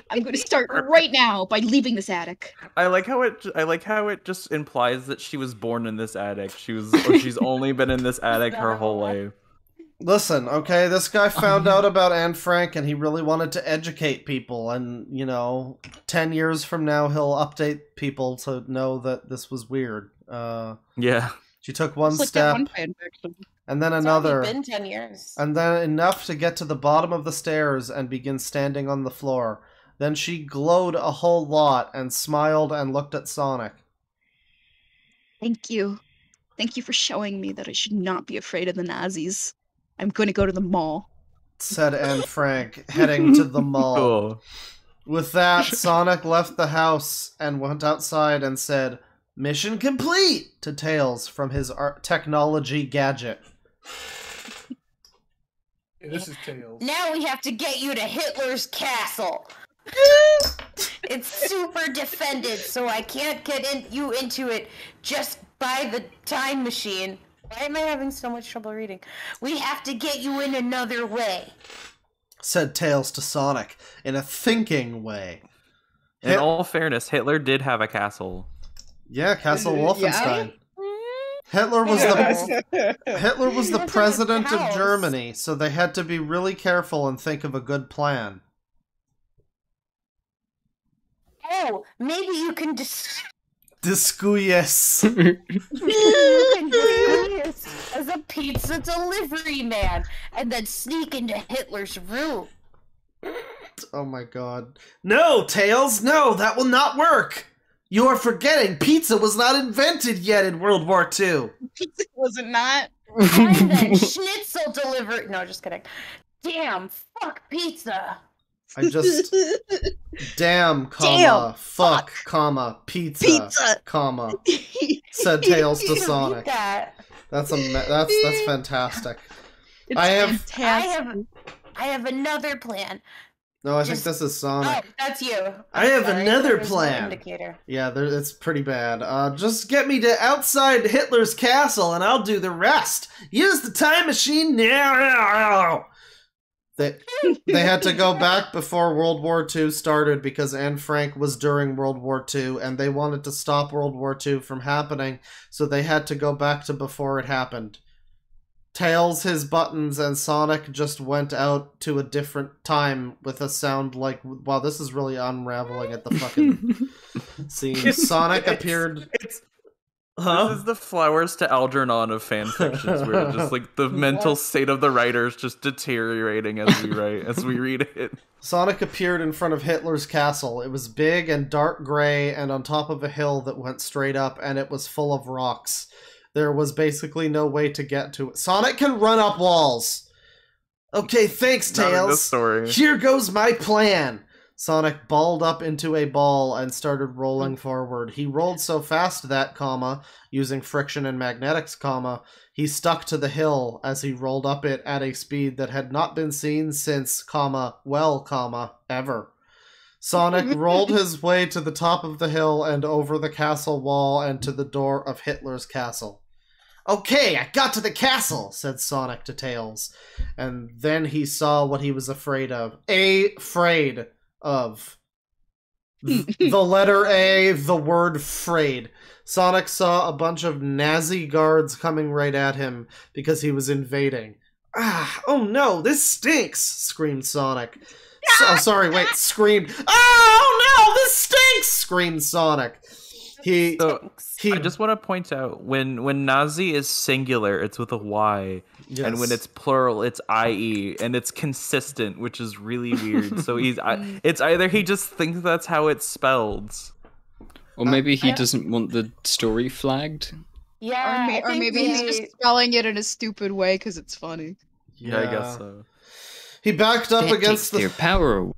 I'm going to start right now by leaving this attic. I like how it just implies that she was born in this attic. She's only been in this attic her whole life. Listen, okay, this guy found out about Anne Frank and he really wanted to educate people, and, 10 years from now he'll update people to know that this was weird. Yeah. She took one step, and then another. It's already been 10 years. And then enough to get to the bottom of the stairs and begin standing on the floor. Then she glowed a whole lot and smiled and looked at Sonic. Thank you. Thank you for showing me that I should not be afraid of the Nazis. I'm going to go to the mall, said Anne Frank, heading to the mall. Cool. With that, Sonic left the house and went outside and said, "Mission complete!" to Tails from his technology gadget. Yeah, this is Tails. Now we have to get you to Hitler's castle. It's super defended, so I can't get you into it just by the time machine. Why am I having so much trouble reading? We have to get you in another way, said Tails to Sonic, in a thinking way. In all fairness, Hitler did have a castle. Yeah, Castle Wolfenstein. Hitler was the president of Germany, so they had to be really careful and think of a good plan. Oh, maybe you can Discuyes. as a pizza delivery man, and then sneak into Hitler's room. Oh my god. No, Tails, no, that will not work! You are forgetting pizza was not invented yet in World War II. Pizza was it not? And then schnitzel delivery. No, just kidding. Damn, fuck pizza. I just... Damn, comma, fuck, comma, pizza, comma, said Tails to Sonic. That's fantastic. I have another plan. No, I think this is Sonic. Oh, that's you. I have another There's no plan. indicator. Yeah, it's pretty bad. Just get me to outside Hitler's castle and I'll do the rest. Use the time machine now. They had to go back before World War II started because Anne Frank was during World War II, and they wanted to stop World War II from happening, so they had to go back to before it happened. Tails his buttons, and Sonic just went out to a different time with a sound like, wow, this is really unraveling at the fucking scene. Sonic appeared... This is the Flowers to Algernon of fanfictions, where just like the mental state of the writers just deteriorating as we read it. Sonic appeared in front of Hitler's castle. It was big and dark gray and on top of a hill that went straight up, and it was full of rocks. There was basically no way to get to it. Sonic can run up walls! Okay, thanks, Tails! Here goes my plan! Sonic balled up into a ball and started rolling forward. He rolled so fast that, using friction and magnetics, he stuck to the hill as he rolled up it at a speed that had not been seen since, ever. Sonic rolled his way to the top of the hill and over the castle wall and to the door of Hitler's castle. Okay, I got to the castle, said Sonic to Tails. And then he saw what he was afraid of. Afraid of. The letter A, the word frayed. Sonic saw a bunch of Nazi guards coming right at him because he was invading. Ah, oh no, this stinks, screamed Sonic. Screamed. Oh no, this stinks, screamed Sonic. I just want to point out, when Nazi is singular, it's with a Y. Yes. And when it's plural, it's IE, and it's consistent, which is really weird. So it's either he just thinks that's how it's spelled, or maybe he doesn't want the story flagged. Yeah, or maybe he's just spelling it in a stupid way because it's funny. Yeah, I guess so. He backed up against the power.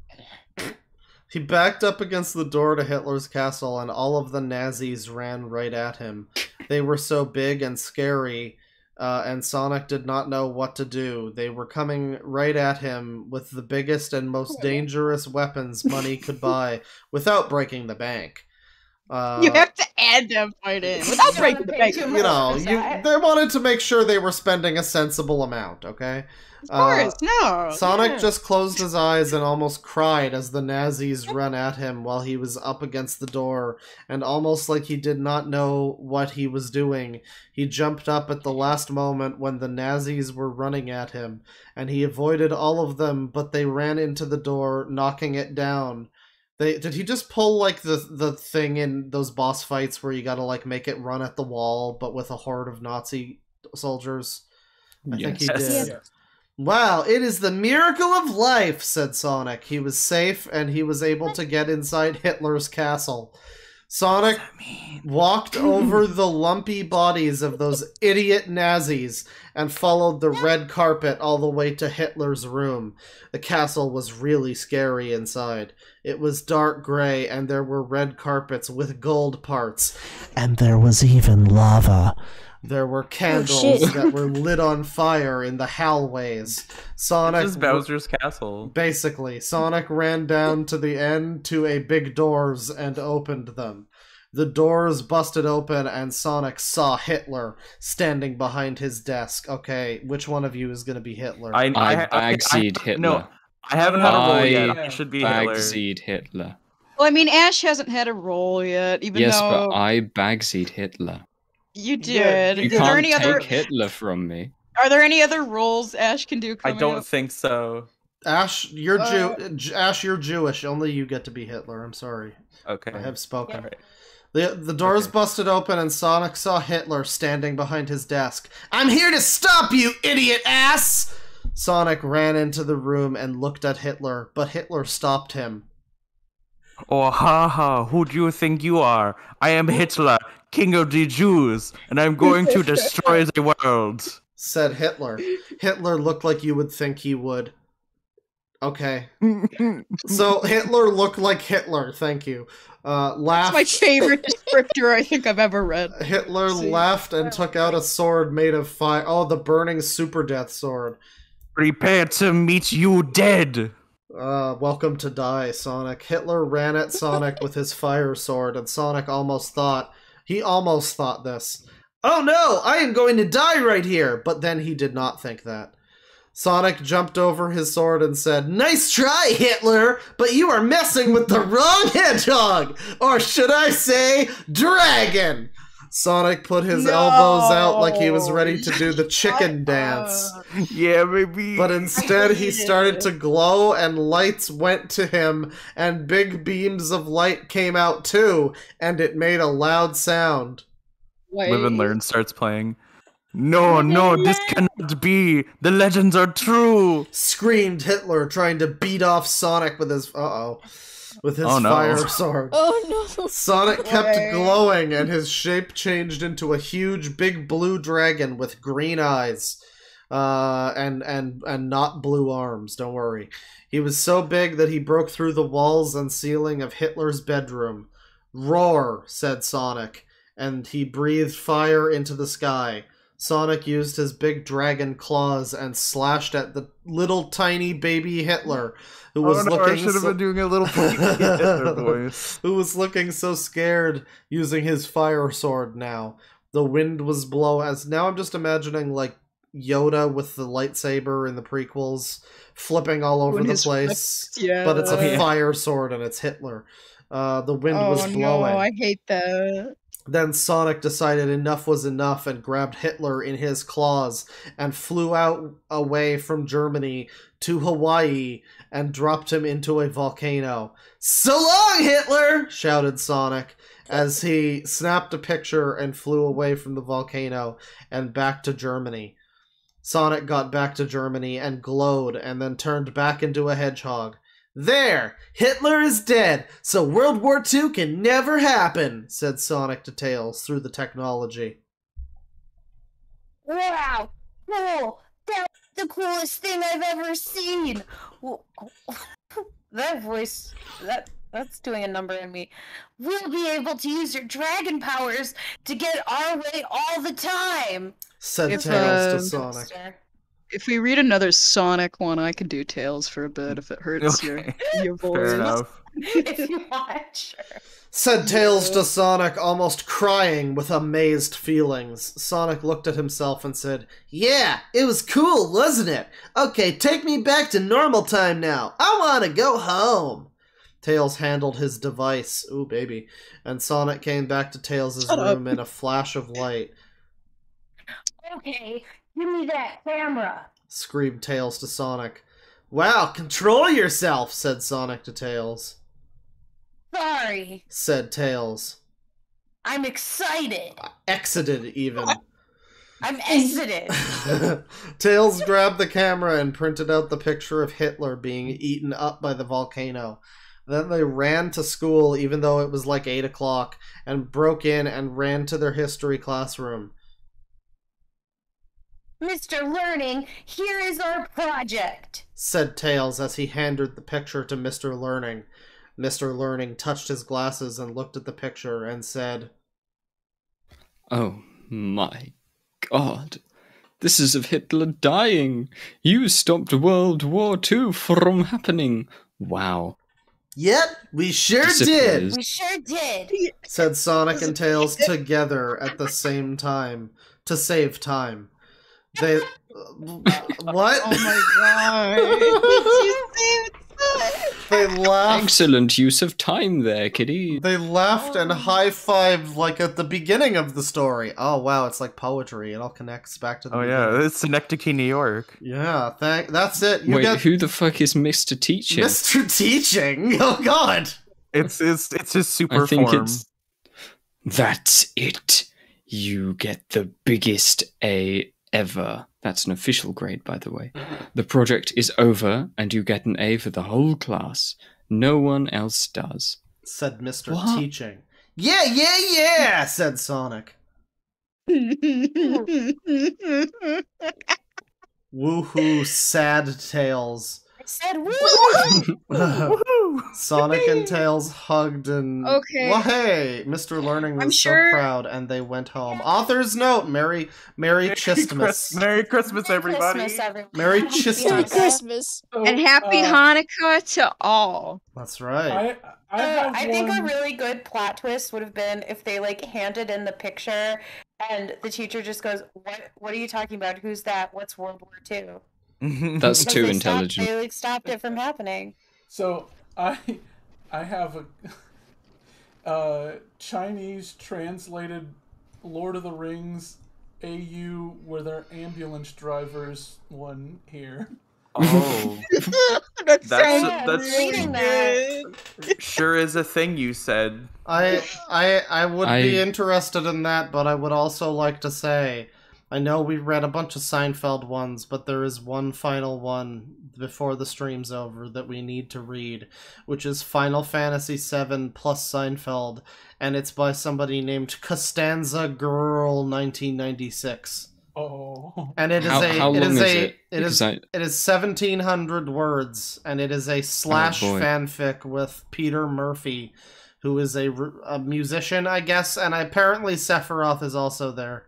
He backed up against the door to Hitler's castle, and all of the Nazis ran right at him. They were so big and scary. And Sonic did not know what to do. They were coming right at him with the biggest and most dangerous weapons money could buy without breaking the bank. You have to add that point in without breaking the bank. They wanted to make sure they were spending a sensible amount, okay? Of course, no. Sonic just closed his eyes and almost cried as the Nazis ran at him while he was up against the door, and almost like he did not know what he was doing, he jumped up at the last moment when the Nazis were running at him, and he avoided all of them, but they ran into the door, knocking it down. Did he just pull, like, the thing in those boss fights where you gotta, like, make it run at the wall, but with a horde of Nazi soldiers? I think he did. Yes. Wow, it is the miracle of life, said Sonic. He was safe, and he was able to get inside Hitler's castle. Sonic walked over the lumpy bodies of those idiot Nazis and followed the red carpet all the way to Hitler's room. The castle was really scary inside. It was dark gray, and there were red carpets with gold parts. And there was even lava. There were candles that were lit on fire in the hallways. Sonic... This is Bowser's castle. Basically. Sonic ran down to the end to a big doors and opened them. The doors busted open and Sonic saw Hitler standing behind his desk. Okay, which one of you is going to be Hitler? I bag-seed Hitler. No, I haven't had a roll yet. I should be Hitler. Bag-seed Hitler. Well, I mean, Ash hasn't had a roll yet, even though... Yes, but I bag-seed Hitler. You did. You can't take Hitler from me. Are there any other roles Ash can do? I don't think so. Ash, you're Ash, you're Jewish. Only you get to be Hitler. I'm sorry. Okay. I have spoken. Yeah. The doors busted open and Sonic saw Hitler standing behind his desk. I'm here to stop you, idiot ass! Sonic ran into the room and looked at Hitler, but Hitler stopped him. Oh, haha, who do you think you are? I am Hitler, King of the Jews, and I'm going to destroy the world, said Hitler. Hitler looked like you would think he would. Okay. So Hitler looked like Hitler, thank you. Laughed. That's my favorite descriptor I think I've ever read. Hitler laughed and took out a sword made of fire. Oh, the burning super death sword. Prepare to meet you dead. Welcome to die, Sonic. Hitler ran at Sonic with his fire sword, and Sonic almost thought this. Oh no, I am going to die right here! But then he did not think that. Sonic jumped over his sword and said, "Nice try, Hitler, but you are messing with the wrong hedgehog! Or should I say, dragon!" Sonic put his elbows out like he was ready to do the chicken dance. Yeah, baby. But instead he started to glow and lights went to him and big beams of light came out too, and it made a loud sound. Live and Learn starts playing. No, this cannot be. The legends are true. Screamed Hitler, trying to beat off Sonic with his fire sword. Oh no! Sonic kept glowing, and his shape changed into a huge, big blue dragon with green eyes, and not blue arms. Don't worry. He was so big that he broke through the walls and ceiling of Hitler's bedroom. "Roar," said Sonic, and he breathed fire into the sky. Sonic used his big dragon claws and slashed at the little tiny baby Hitler, who was looking. I should have been doing a little Hitler voice. Who was looking so scared, using his fire sword. Now the wind was now I'm just imagining like Yoda with the lightsaber in the prequels, flipping all over the place. But it's a fire sword and it's Hitler. The wind was blowing. No, I hate that. Then Sonic decided enough was enough and grabbed Hitler in his claws and flew away from Germany to Hawaii and dropped him into a volcano. "So long, Hitler!" shouted Sonic as he snapped a picture and flew away from the volcano and back to Germany. Sonic got back to Germany and glowed and then turned back into a hedgehog. "There! Hitler is dead, so World War II can never happen," said Sonic to Tails through the technology. Wow! Cool! That's the coolest thing I've ever seen! That voice, that's doing a number in me. We'll be able to use your dragon powers to get our way all the time! Said Tails to Sonic. If we read another Sonic one, I can do Tails for a bit if it hurts your voice. Fair enough. If you want, sure. Said Tails to Sonic, almost crying with amazed feelings. Sonic looked at himself and said, "Yeah, it was cool, wasn't it? Okay, take me back to normal time now. I want to go home." Tails handled his device. Ooh, baby. And Sonic came back to Tails' room in a flash of light. Okay, give me that camera! Screamed Tails to Sonic. "Wow, control yourself," said Sonic to Tails. Sorry, said Tails. I'm excited. Exited, even. I'm exited. Tails grabbed the camera and printed out the picture of Hitler being eaten up by the volcano. Then they ran to school, even though it was like 8 o'clock, and broke in and ran to their history classroom. Mr. Learning, here is our project, said Tails as he handed the picture to Mr. Learning. Mr. Learning touched his glasses and looked at the picture and said, "Oh my God. This is of Hitler dying. You stopped World War II from happening. Wow." "Yep, we sure did. We sure did," said Sonic and Tails together at the same time, to save time. They... what? Oh my God. You saved time. They laughed. Excellent use of time there, kitty. They laughed and high-fived like at the beginning of the story. Oh wow, it's like poetry. It all connects back to the beginning. Yeah, it's Synecdoche, New York. Yeah, that's it. Wait, who the fuck is Mr. Teaching? Mr. Teaching? Oh God. It's his super I think form. That's it. You get the biggest A ever. That's an official grade, by the way. The project is over, and you get an A for the whole class. No one else does. Said Mr. Teaching. Yeah, said Sonic. Woohoo, sad Tails. I said woo! Sonic and Tails hugged and... Okay. Well, hey, Mr. Learning was so proud, and they went home. Author's note, Merry Christmas. Merry Christmas, everybody. Merry Christmas. And happy Hanukkah to all. That's right. I think a really good plot twist would have been if they like handed in the picture and the teacher just goes, What are you talking about? Who's that? What's World War II?" That's too intelligent. They stopped it from happening. So I have a Chinese translated Lord of the Rings AU where they're ambulance drivers one here. Oh, that's reading that. Sure is a thing you said. I would be interested in that, but I would also like to say, I know we read a bunch of Seinfeld ones, but there is one final one before the stream's over that we need to read, which is Final Fantasy VII plus Seinfeld, and it's by somebody named Costanza Girl 1996. Oh. And it is how long is it? It is 1,700 words, and it is a slash fanfic with Peter Murphy, who is a musician, I guess, and apparently Sephiroth is also there.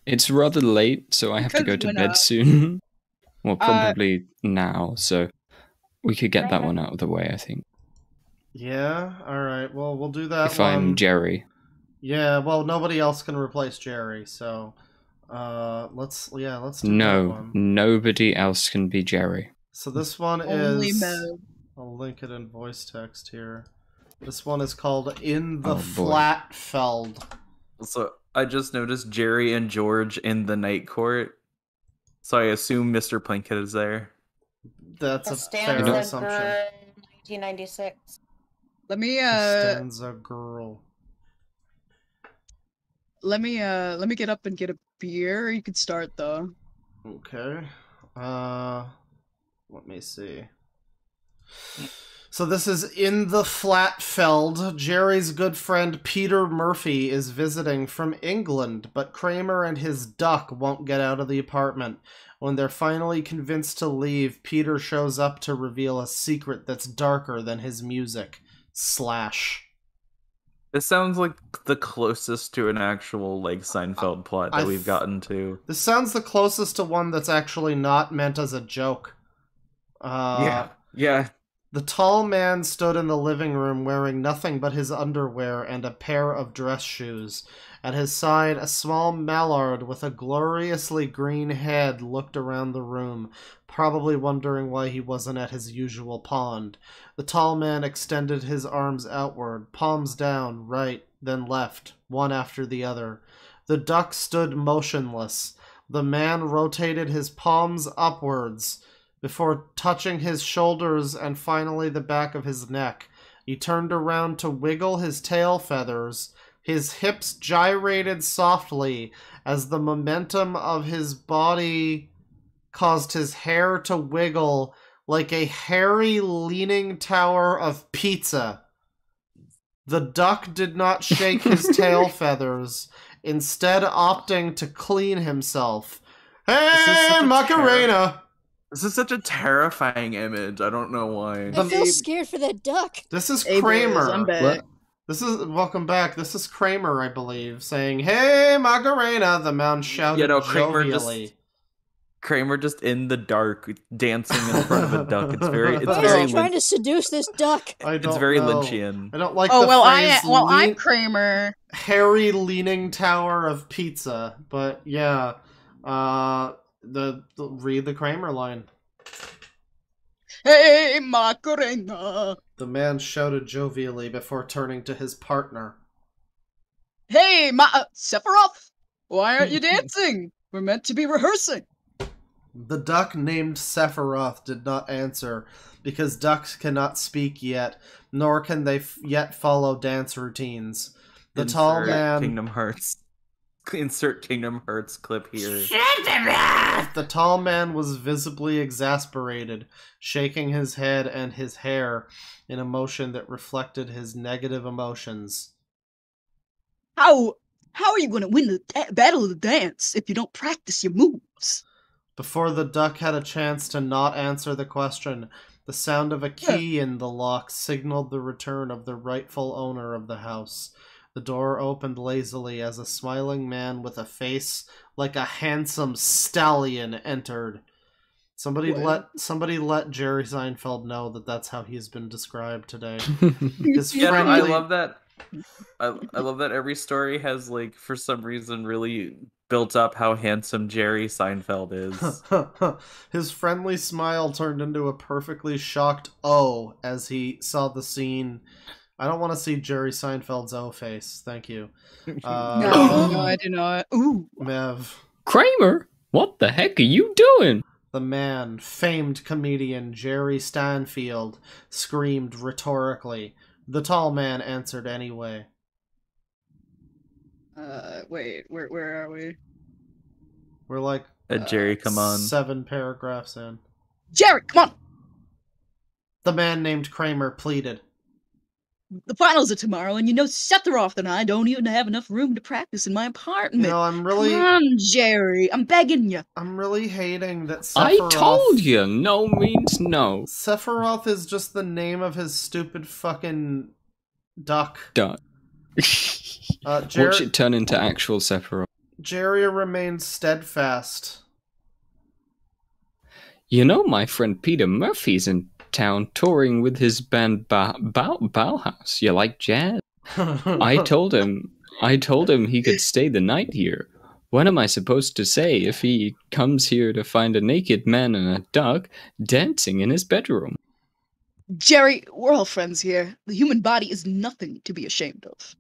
It's rather late, so I have to go to bed soon. Well, probably now, so we could get that one out of the way, I think. Yeah, alright, well, we'll do that if I'm Jerry. Yeah, well, nobody else can replace Jerry, so... let's do that one. Nobody else can be Jerry. So this one is... I'll link it in voice text here. This one is called In the Flatfeld. So I just noticed Jerry and George in the night court. So I assume Mr. Plinkett is there. That's a fair assumption. 1996. Let me Costanza Girl. Let me get up and get a beer. You could start though. Okay. Let me see. So this is In the Flatfeld. Jerry's good friend Peter Murphy is visiting from England, but Kramer and his duck won't get out of the apartment. When they're finally convinced to leave, Peter shows up to reveal a secret that's darker than his music. Slash. This sounds like the closest to an actual like Seinfeld plot that we've gotten to. This sounds the closest to one that's actually not meant as a joke. Yeah. The tall man stood in the living room wearing nothing but his underwear and a pair of dress shoes. At his side, a small mallard with a gloriously green head looked around the room, probably wondering why he wasn't at his usual pond. The tall man extended his arms outward, palms down, right, then left, one after the other. The duck stood motionless. The man rotated his palms upwards before touching his shoulders and finally the back of his neck. He turned around to wiggle his tail feathers. His hips gyrated softly as the momentum of his body caused his hair to wiggle like a hairy leaning tower of pizza. The duck did not shake his tail feathers, instead opting to clean himself. Hey, Macarena! This is such a terrifying image. I don't know why. I feel scared for that duck. This is Kramer. I'm back. Welcome back. This is Kramer, I believe, saying, "Hey, Macarena!" The man shouted jovially. Kramer just in the dark, dancing in front of a duck. It's very. Why is he trying to seduce this duck? It's very Lynchian. I don't like. I'm Kramer. Hairy leaning tower of pizza, but yeah. Read the Kramer line. Hey, Macarena! The man shouted jovially before turning to his partner. Hey, Sephiroth! Why aren't you dancing? We're meant to be rehearsing. The duck named Sephiroth did not answer, because ducks cannot speak yet, nor can they yet follow dance routines. The tall man... Kingdom Hearts. Insert Kingdom Hearts clip here. The tall man was visibly exasperated, shaking his head and his hair in a motion that reflected his negative emotions. How are you going to win the battle of the dance if you don't practice your moves? Before the duck had a chance to not answer the question, the sound of a key in the lock signaled the return of the rightful owner of the house. The door opened lazily as a smiling man with a face like a handsome stallion entered. Somebody let Jerry Seinfeld know that that's how he's been described today. I love that. I love that every story has, like, for some reason, really built up how handsome Jerry Seinfeld is. His friendly smile turned into a perfectly shocked O as he saw the scene. I don't want to see Jerry Seinfeld's O face. Thank you. No, I do not. Ooh. Mev. Kramer, what the heck are you doing? The man, famed comedian Jerry Stanfield, screamed rhetorically. The tall man answered anyway. Wait, where are we? We're like Jerry, come on. 7 paragraphs in. Jerry, come on! The man named Kramer pleaded. The finals are tomorrow, and you know Sephiroth and I don't even have enough room to practice in my apartment. You know, I'm really... Come on, Jerry, I'm begging you. I'm really hating that Sephiroth... I told you, no means no. Sephiroth is just the name of his stupid fucking duck. Duck. Watch it turn into actual Sephiroth. Jerry remains steadfast. You know, my friend Peter Murphy's in town touring with his band Bauhaus. You like jazz? I told him he could stay the night here. What am I supposed to say if he comes here to find a naked man and a duck dancing in his bedroom? Jerry, we're all friends here. The human body is nothing to be ashamed of.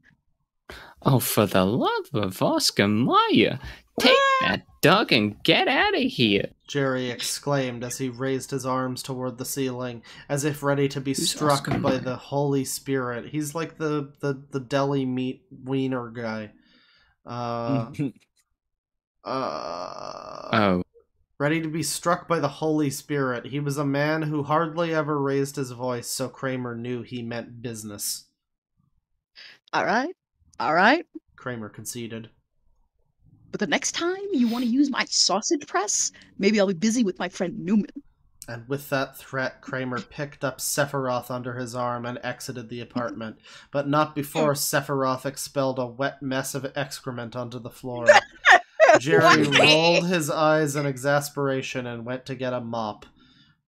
Oh, for the love of Oscar Mayer, take that duck and get out of here. Jerry exclaimed as he raised his arms toward the ceiling, as if ready to be struck by the Holy Spirit. He's like the deli meat wiener guy. Ready to be struck by the Holy Spirit. He was a man who hardly ever raised his voice, so Kramer knew he meant business. All right. Kramer conceded. But the next time you want to use my sausage press, maybe I'll be busy with my friend Newman. And with that threat, Kramer picked up Sephiroth under his arm and exited the apartment, but not before Sephiroth expelled a wet mess of excrement onto the floor. Jerry rolled his eyes in exasperation and went to get a mop.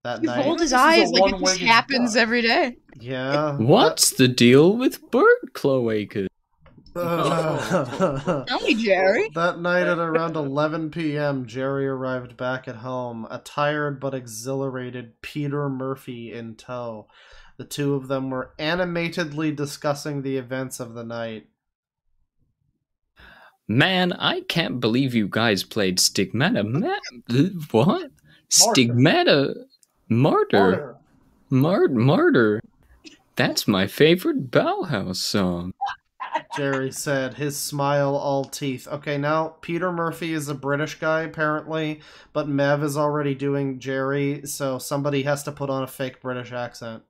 That night, rolled his eyes like it just happens every day. Yeah. What's the deal with bird cloacas? Tell me, Jerry. That night at around 11 p.m., Jerry arrived back at home, a tired but exhilarated Peter Murphy in tow. The two of them were animatedly discussing the events of the night. Man, I can't believe you guys played Stigmata. What? Stigmata? Martyr. Martyr. That's my favorite Bauhaus song. Jerry said, his smile all teeth. Okay, now, Peter Murphy is a British guy, apparently, but Mev is already doing Jerry, so somebody has to put on a fake British accent.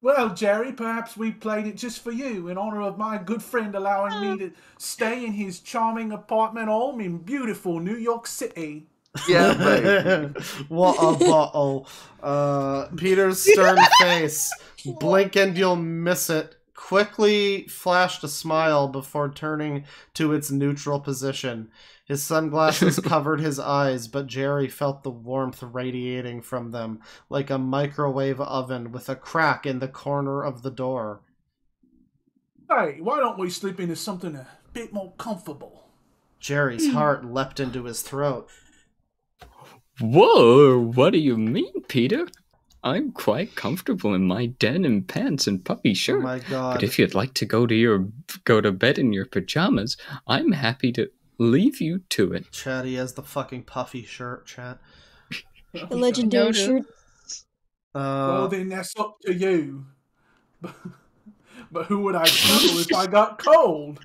Well, Jerry, perhaps we played it just for you, in honor of my good friend allowing me to stay in his charming apartment home in beautiful New York City. Yeah, baby. What a bottle. Peter's stern face, blink and you'll miss it, quickly flashed a smile before turning to its neutral position. His sunglasses covered his eyes, but Jerry felt the warmth radiating from them, like a microwave oven with a crack in the corner of the door. Hey, why don't we slip into something a bit more comfortable? Jerry's heart leapt into his throat. Whoa, what do you mean, Peter? I'm quite comfortable in my denim pants and puffy shirt. Oh my God. But if you'd like to go to bed in your pajamas, I'm happy to leave you to it. Chad, he has the fucking puffy shirt, Chad. The legendary shirt. Well, then that's up to you. But who would I cuddle if I got cold?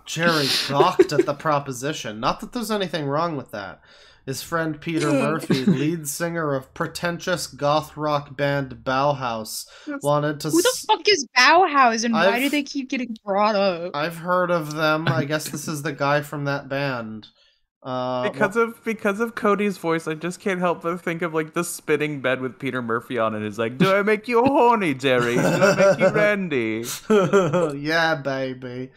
Jerry gawked at the proposition. Not that there's anything wrong with that. His friend Peter Murphy, lead singer of pretentious goth rock band Bauhaus, wanted to... Who the fuck is Bauhaus, and why do they keep getting brought up? I've heard of them. I guess this is the guy from that band. Because of Cody's voice, I just can't help but think of like the spinning bed with Peter Murphy on it. Is like, do I make you horny, Jerry? Do I make you Randy? Yeah, baby.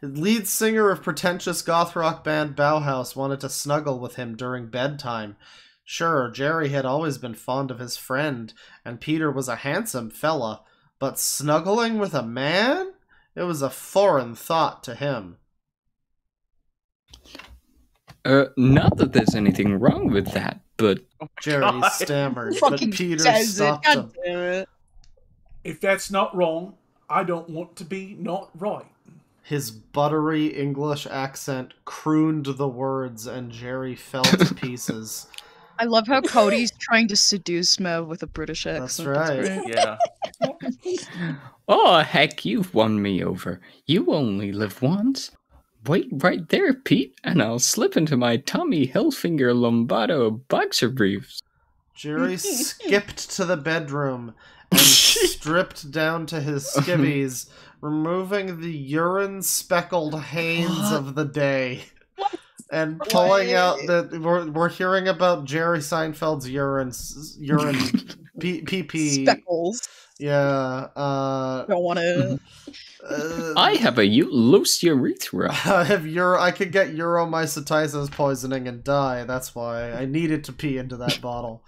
Lead singer of pretentious goth rock band Bauhaus wanted to snuggle with him during bedtime. Sure, Jerry had always been fond of his friend, and Peter was a handsome fella, but snuggling with a man? It was a foreign thought to him. Not that there's anything wrong with that, but... Jerry stammered, but Peter stopped him. If that's not wrong, I don't want to be not right. His buttery English accent crooned the words, and Jerry fell to pieces. I love how Cody's trying to seduce Mev with a British accent. That's right. Yeah. Oh, heck, you've won me over. You only live once. Wait right there, Pete, and I'll slip into my Tommy Hilfiger Lombardo boxer briefs. Jerry skipped to the bedroom and stripped down to his skivvies, removing the urine-speckled hanes of the day. And pulling out the... We're hearing about Jerry Seinfeld's urine pee-pee. Speckles. Yeah, Don't want to... I have a loose urethra. I could get uromycetitis poisoning and die. That's why I needed to pee into that bottle.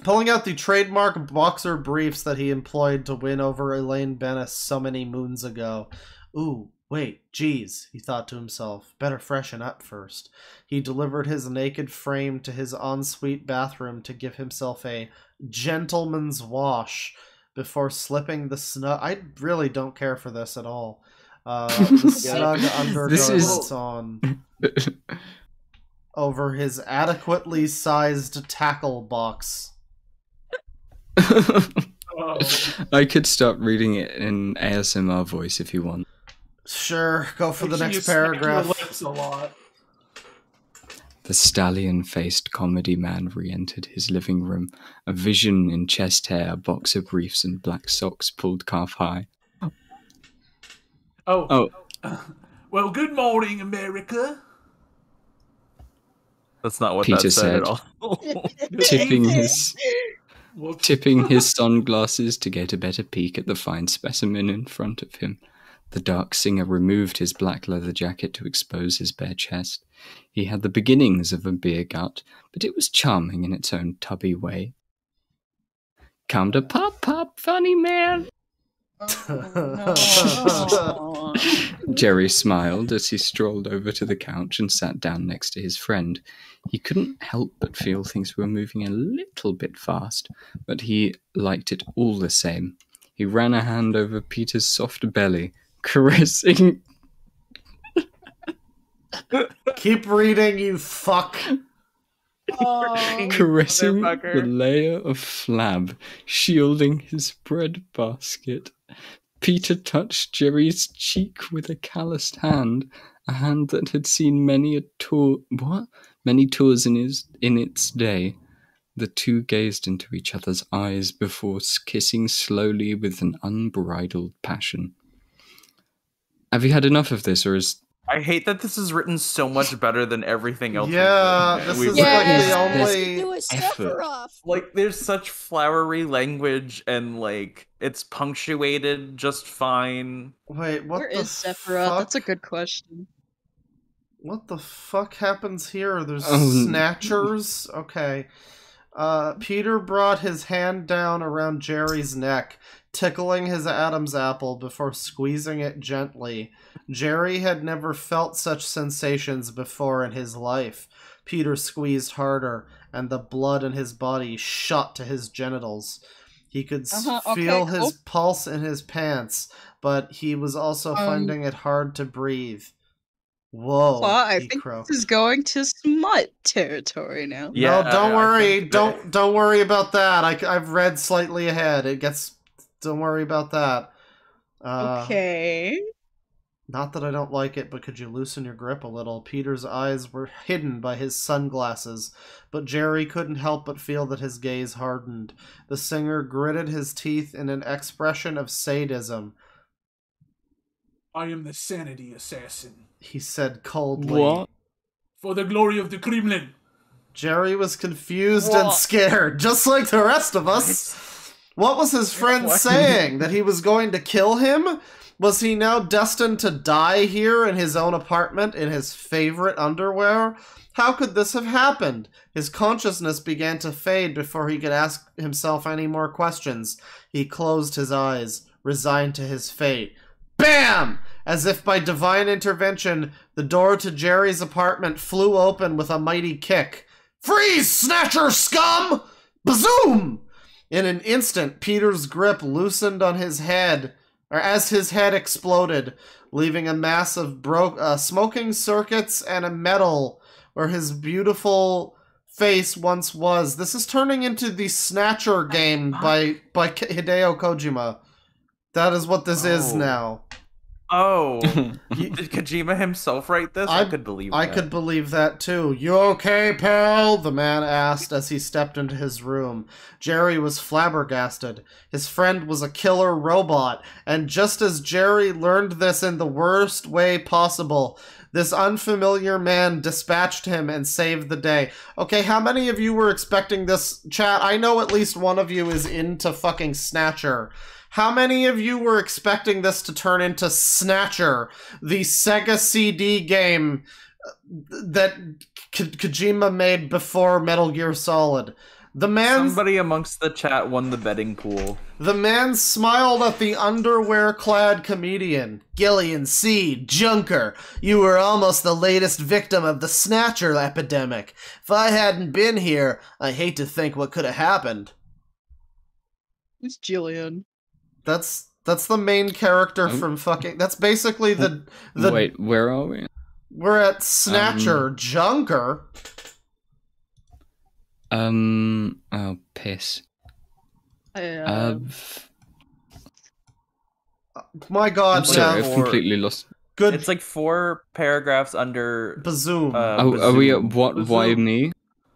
Pulling out the trademark boxer briefs that he employed to win over Elaine Bennis so many moons ago. Ooh, wait, geez, he thought to himself. Better freshen up first. He delivered his naked frame to his ensuite bathroom to give himself a gentleman's wash before slipping the snug... I really don't care for this at all. The snug undergarments on over his adequately sized tackle box. I could start reading it in ASMR voice if you want. Sure, go for the next paragraph. Lips a lot. The stallion-faced comedy man re-entered his living room, a vision in chest hair, boxer briefs, and black socks pulled calf-high. Oh. Well, good morning, America. That's not what Peter that said said, at all. tipping his sunglasses to get a better peek at the fine specimen in front of him. The dark singer removed his black leather jacket to expose his bare chest. He had the beginnings of a beer gut, but it was charming in its own tubby way. Come to pop, funny man! Oh, no. Jerry smiled as he strolled over to the couch and sat down next to his friend. He couldn't help but feel things were moving a little bit fast, but he liked it all the same. He ran a hand over Peter's soft belly, caressing... Keep reading, you fuck. Caressing the layer of flab, shielding his bread basket. Peter touched Jerry's cheek with a calloused hand, a hand that had seen many tours in its day. The two gazed into each other's eyes before kissing slowly with an unbridled passion. Have you had enough of this, or is... I hate that this is written so much better than everything else. Yeah, this is like the only effort. Like, there's such flowery language, and like it's punctuated just fine. Wait, what? Where the is Sephiroth? fuck? That's a good question. What the fuck happens here? There's snatchers? Okay. Peter brought his hand down around Jerry's neck, tickling his Adam's apple before squeezing it gently. Jerry had never felt such sensations before in his life. Peter squeezed harder, and the blood in his body shot to his genitals. He could feel his pulse in his pants, but he was also finding it hard to breathe. Whoa, Well, I think this is going to smut territory now. Yeah, no, don't worry. Don't worry about that. I've read slightly ahead. It gets... Don't worry about that. Okay. Not that I don't like it, but could you loosen your grip a little? Peter's eyes were hidden by his sunglasses, but Jerry couldn't help but feel that his gaze hardened. The singer gritted his teeth in an expression of sadism. I am the sanity assassin, he said coldly. What? For the glory of the Kremlin. Jerry was confused and scared, just like the rest of us. What was his friend saying? That he was going to kill him? Was he now destined to die here in his own apartment in his favorite underwear? How could this have happened? His consciousness began to fade before he could ask himself any more questions. He closed his eyes, resigned to his fate. Bam! As if by divine intervention, the door to Jerry's apartment flew open with a mighty kick. Freeze, Snatcher scum! Bazoom! In an instant, Peter's grip loosened on his head, or as his head exploded, leaving a mass of smoking circuits and a metal where his beautiful face once was. This is turning into the Snatcher game by Hideo Kojima. That is what this is now. Oh, did Kojima himself write this? I could believe that. I could believe that too. You okay, pal? The man asked as he stepped into his room. Jerry was flabbergasted. His friend was a killer robot, and just as Jerry learned this in the worst way possible, this unfamiliar man dispatched him and saved the day. Okay, how many of you were expecting this, chat? I know at least one of you is into fucking Snatcher. How many of you were expecting this to turn into Snatcher, the Sega CD game that Kojima made before Metal Gear Solid? Somebody amongst the chat won the betting pool. The man smiled at the underwear-clad comedian. Gillian C. Junker, you were almost the latest victim of the Snatcher epidemic. If I hadn't been here, I hate to think what could have happened. Who's Gillian? That's the main character from fucking... That's basically the... Wait, where are we? We're at Snatcher. Junker? Oh, piss. My god, I'm sorry, I've completely lost... Good. It's like 4 paragraphs under... Bazoom. Are we at what? Bazoom. Why me?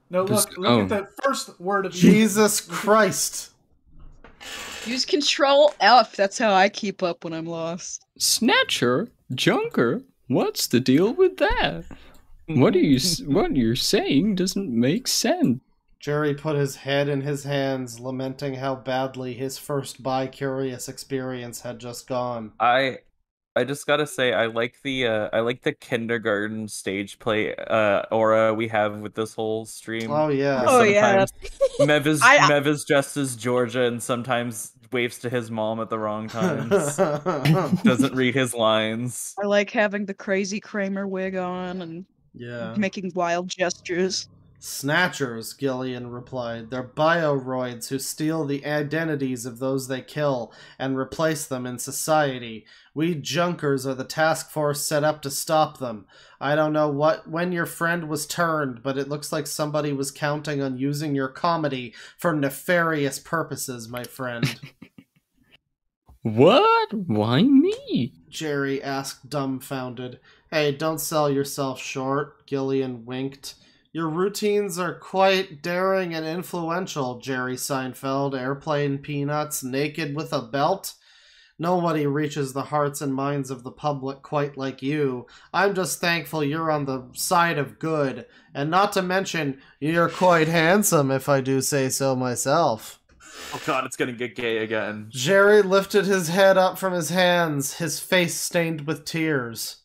No, look at that first word of... Jesus Christ. Use Control F. That's how I keep up when I'm lost. Snatcher? Junker? What's the deal with that? What you're saying doesn't make sense. Jerry put his head in his hands, lamenting how badly his first bi-curious experience had just gone. I just gotta say, I like the kindergarten stage play aura we have with this whole stream. Oh yeah. Oh yeah. Mev is dressed as Georgia and sometimes waves to his mom at the wrong times. Doesn't read his lines. I like having the crazy Kramer wig on and making wild gestures. Snatchers, Gillian replied. They're bioroids who steal the identities of those they kill and replace them in society. We Junkers are the task force set up to stop them. I don't know when your friend was turned, but it looks like somebody was counting on using your comedy for nefarious purposes, my friend. What? Why me? Jerry asked, dumbfounded. Hey, don't sell yourself short, Gillian winked. Your routines are quite daring and influential, Jerry Seinfeld, airplane peanuts, naked with a belt. Nobody reaches the hearts and minds of the public quite like you. I'm just thankful you're on the side of good, and not to mention, you're quite handsome, if I do say so myself. Oh god, it's gonna get gay again. Jerry lifted his head up from his hands, his face stained with tears.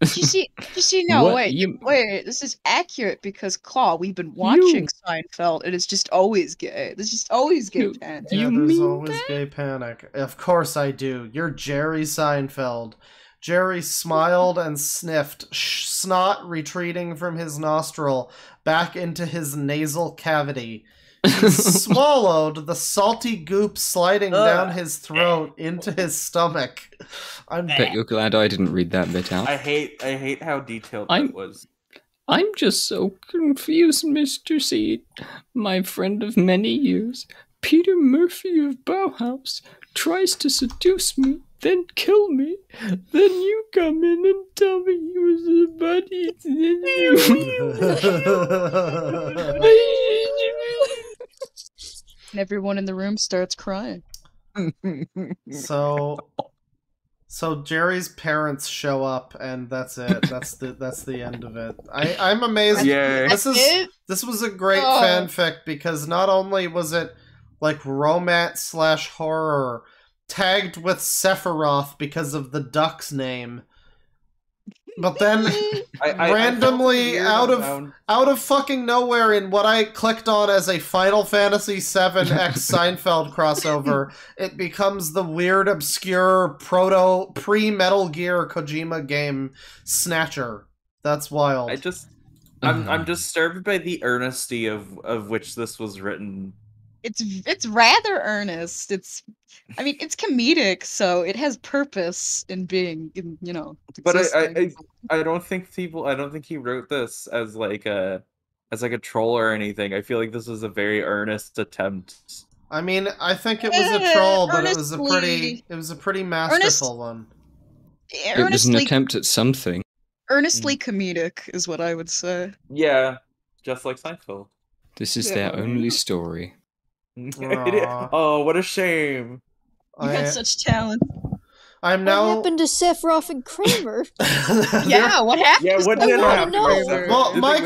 You see, no, What? wait, this is accurate because, Claw, we've been watching Seinfeld, and it's just always gay. There's just always gay panic. Yeah, there's always gay panic. Of course I do. You're Jerry Seinfeld. Jerry smiled and sniffed, snot retreating from his nostril back into his nasal cavity. He swallowed, the salty goop sliding down his throat into his stomach. I bet you're glad I didn't read that bit out. I hate how detailed that was. I'm just so confused, Mr. Seed. My friend of many years, Peter Murphy of Bauhaus, tries to seduce me, then kill me. Then you come in and tell me he was a buddy. And everyone in the room starts crying. So Jerry's parents show up, and that's it. That's the end of it. I'm amazed. Yeah. This was a great fanfic because not only was it like romance / horror, tagged with Sephiroth because of the duck's name. But then, randomly, out of fucking nowhere, in what I clicked on as a Final Fantasy VII X Seinfeld crossover, it becomes the weird, obscure, pre-Metal Gear Kojima game Snatcher. That's wild. I'm disturbed by the earnesty of which this was written. It's rather earnest. It's comedic, so it has purpose in being, But existing. I don't think he wrote this as like a troll or anything. I feel like this was a very earnest attempt. I mean, I think it was a troll, but it was a pretty masterful one. It was an attempt at something. Earnestly comedic is what I would say. Yeah, just like Seinfeld. This is their only story. Oh, what a shame. You had such talent. What happened to Sephiroth and Kramer? Yeah, what happened? Yeah, what did happen? Well, my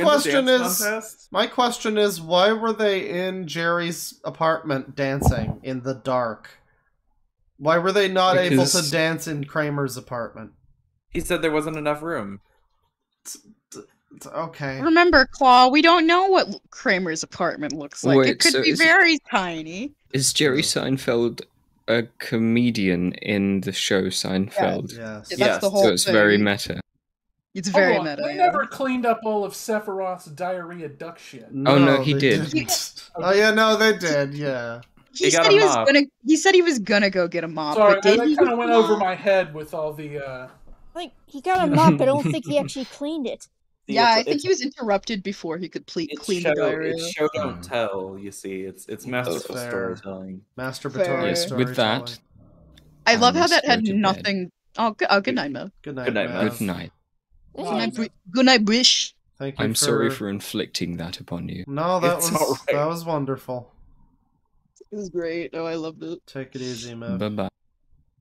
question is, why were they in Jerry's apartment dancing in the dark? Why were they not able to dance in Kramer's apartment? He said there wasn't enough room. Okay. Remember, Claw, we don't know what Kramer's apartment looks like. It could be very tiny. Is Jerry Seinfeld a comedian in the show Seinfeld? Yes. That's the whole So it's thing. very meta. It's very meta. They never cleaned up all of Sephiroth's diarrhea duck shit. No, he did. Oh yeah, no, they did. Yeah. He said he was gonna go get a mop. Sorry, but did that he kind of went over my head with all the. Like, he got a mop, but I don't think he actually cleaned it. Yeah, I think he was interrupted before he could clean the diarrhea. It's show don't tell. You see, it's masterful storytelling. Masturbatory storytelling. With that, I love how that had nothing. Oh, good night, Mo. Good night. Good night, Good night. Good night, Bish. Thank you. I'm sorry for inflicting that upon you. No, that was wonderful. It was great. Oh, I loved it. Take it easy, man. Bye bye.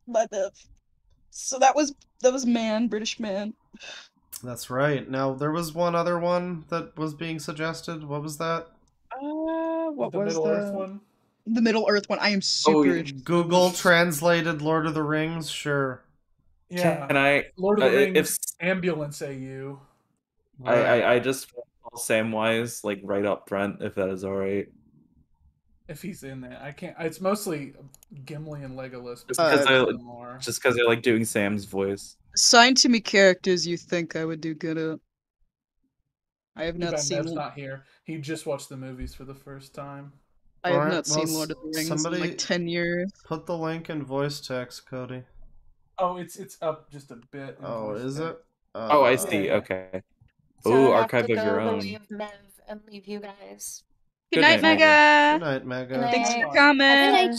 Bye, Bev. So that was British Man. That's right. Now there was one other one that was being suggested. What was that? What the was Middle Earth one? The Middle Earth one. I am super interested. Google translated Lord of the Rings. Sure. Yeah. Can I? Lord of the Rings ambulance AU. I just want Samwise like right up front, if that is all right. If he's in there, I can't. It's mostly Gimli and Legolas. Just because I like doing Sam's voice. Assign to me characters you think I would do good at. I have not seen. Nev's not here. He just watched the movies for the first time. I have not seen Lord of the Rings in like 10 years. Put the link in voice text, Cody. Oh, it's up just a bit. Oh, is it? Oh, I see. Okay. So Ooh, I have archive to of go your the own. way of Mev and leave you guys. Good night, Mega. Good night, Mega. Good night. Thanks for coming.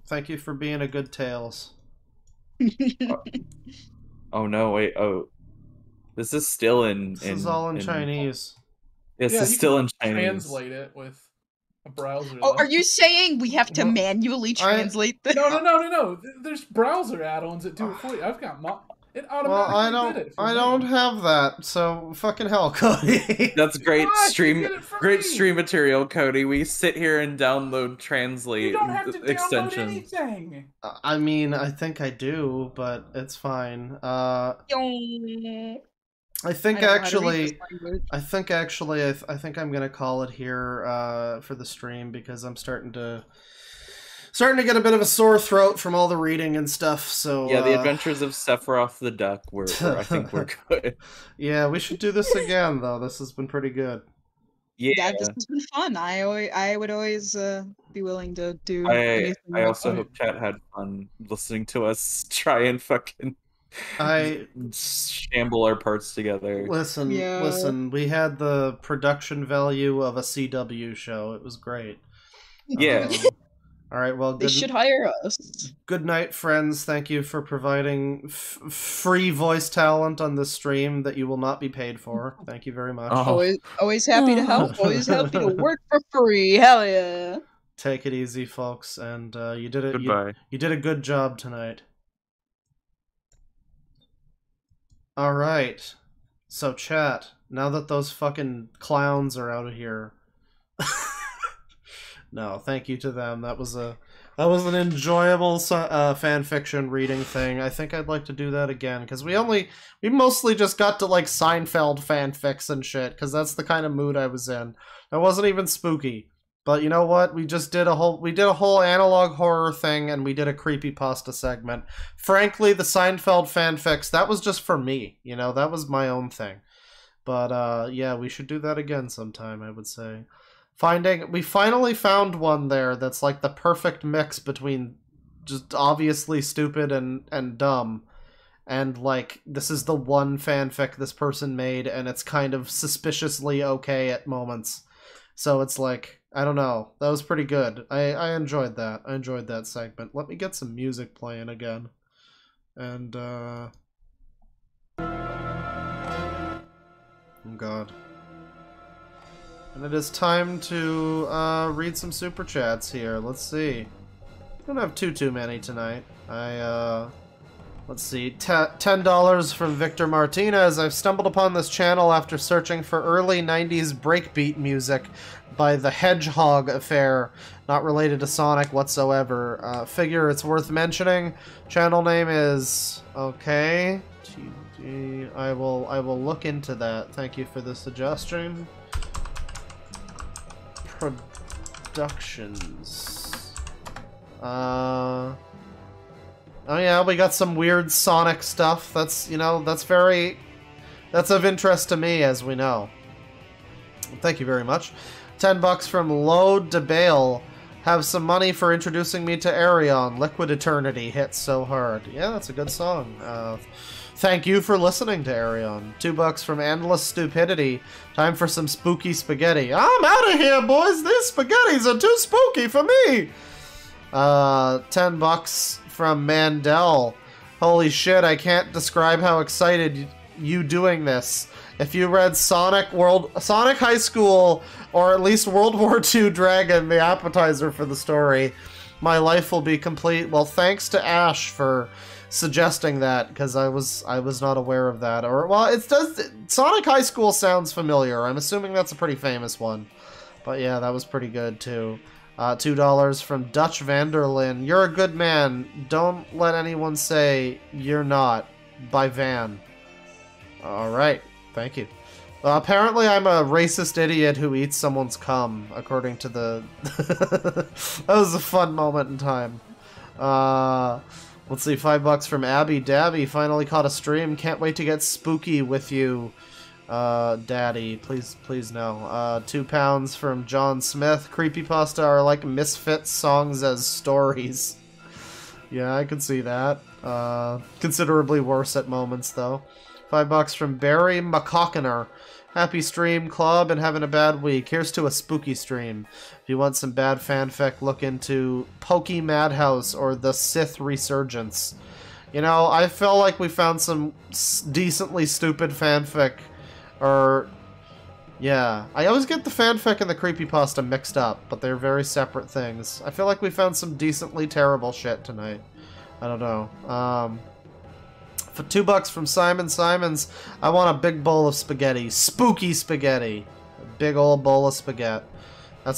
Thank you for being a good Tails. Oh no! Wait. Oh, this is still in. This is all in Chinese. This is still in Chinese. Translate it with a browser. Oh, are you saying we have to manually translate this? No. There's browser add-ons that do it for you. I've got it automatically did it. I don't have that, so fucking hell, Cody. That's great stream material, Cody. We sit here and download translate you don't have to extensions. Download anything. I mean, I think I do, but it's fine. I think I'm gonna call it here for the stream because I'm starting to get a bit of a sore throat from all the reading and stuff. So yeah, the Adventures of Sephiroth the Duck. I think we're good. Yeah, we should do this again though. This has been pretty good. Yeah, this has been fun. I would always be willing to do. I also hope chat had fun listening to us try and fucking shamble our parts together. Listen, we had the production value of a CW show. It was great. Yeah. All right, well, they should hire us. Good night, friends. Thank you for providing free voice talent on this stream that you will not be paid for. Thank you very much. Always happy to help. Always happy to work for free. Hell yeah. Take it easy, folks, and you did it. Goodbye. You did a good job tonight. All right. So, chat. Now that those fucking clowns are out of here. No, thank you to them. That was a That was an enjoyable fan fiction reading thing. I think I'd like to do that again, because we mostly just got to like Seinfeld fanfics and shit, because that's the kind of mood I was in. It wasn't even spooky. But you know what? We did a whole analog horror thing, and we did a creepypasta segment. Frankly, the Seinfeld fanfics, that was just for me. You know, that was my own thing. But yeah, we should do that again sometime, I would say. We finally found one there that's like the perfect mix between just obviously stupid and dumb. And like, this is the one fanfic this person made, and it's kind of suspiciously okay at moments. So it's like, I don't know. That was pretty good. I enjoyed that. I enjoyed that segment. Let me get some music playing again. And, oh god. And it is time to read some super chats here. Let's see. I don't have too many tonight. Let's see. $10 from Victor Martinez. I've stumbled upon this channel after searching for early 90s breakbeat music by the Hedgehog affair. Not related to Sonic whatsoever. Figure it's worth mentioning. Channel name is... okay. I will look into that. Thank you for the suggestion. Productions. Oh yeah, we got some weird Sonic stuff. That's, you know, that's of interest to me, as we know. Thank you very much. $10 from Load to Bail. Have some money for introducing me to Arion. Liquid Eternity hits so hard. Yeah, that's a good song. Thank you for listening to Arion. $2 from Endless Stupidity. Time for some spooky spaghetti. I'm out of here, boys! These spaghettis are too spooky for me! $10 from Mandel. Holy shit, I can't describe how excited you doing this. If you read Sonic High School, or at least World War II Dragon, the appetizer for the story, my life will be complete. Well, thanks to Ash for suggesting that, because I was not aware of that. Or, well, Sonic High School sounds familiar. I'm assuming that's a pretty famous one. But yeah, that was pretty good too. $2 from Dutch Vanderlyn. You're a good man. Don't let anyone say you're not. By Van. Alright, thank you. Apparently I'm a racist idiot who eats someone's cum, according to the... That was a fun moment in time. Let's see, $5 from Abby Dabby. Finally caught a stream. Can't wait to get spooky with you, Daddy. Please no. £2 from John Smith. Creepypasta are like misfit songs as stories. Yeah, I could see that. Considerably worse at moments, though. $5 from Barry McCockiner. Happy stream, club, and having a bad week. Here's to a spooky stream. If you want some bad fanfic, look into Pokey Madhouse or The Sith Resurgence. You know, I feel like we found some decently stupid fanfic. Or, yeah. I always get the fanfic and the creepypasta mixed up, but they're very separate things. I feel like we found some decently terrible shit tonight. I don't know. For $2 from Simon Simons, I want a big bowl of spaghetti. Spooky spaghetti. A big old bowl of spaghetti.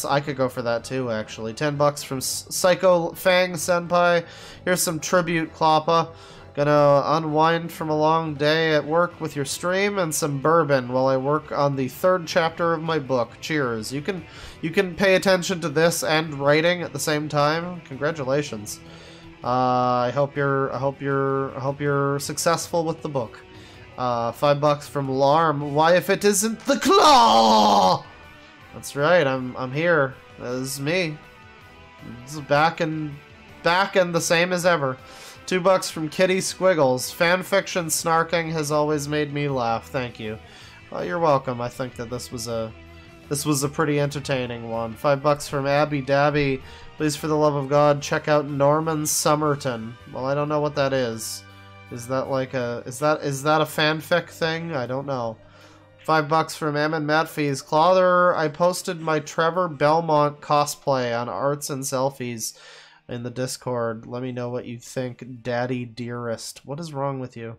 I could go for that too, actually. $10 from Psycho Fang Senpai. Here's some tribute, Kloppa. Gonna unwind from a long day at work with your stream and some bourbon while I work on the 3rd chapter of my book. Cheers. You can pay attention to this and writing at the same time. Congratulations. I hope you're successful with the book. $5 from Larm. Why if it isn't the Claw? That's right. I'm here. This is me. This is back and the same as ever. $2 from Kitty Squiggles. Fanfiction snarking has always made me laugh. Thank you. Well, you're welcome. I think that this was a pretty entertaining one. $5 from Abby Dabby. Please, for the love of God, check out Norman Summerton. Well, I don't know what that is. Is that like is that a fanfic thing? I don't know. $5 from Emin Matfees. Clother, I posted my Trevor Belmont cosplay on Arts and Selfies in the Discord. Let me know what you think, Daddy Dearest. What is wrong with you?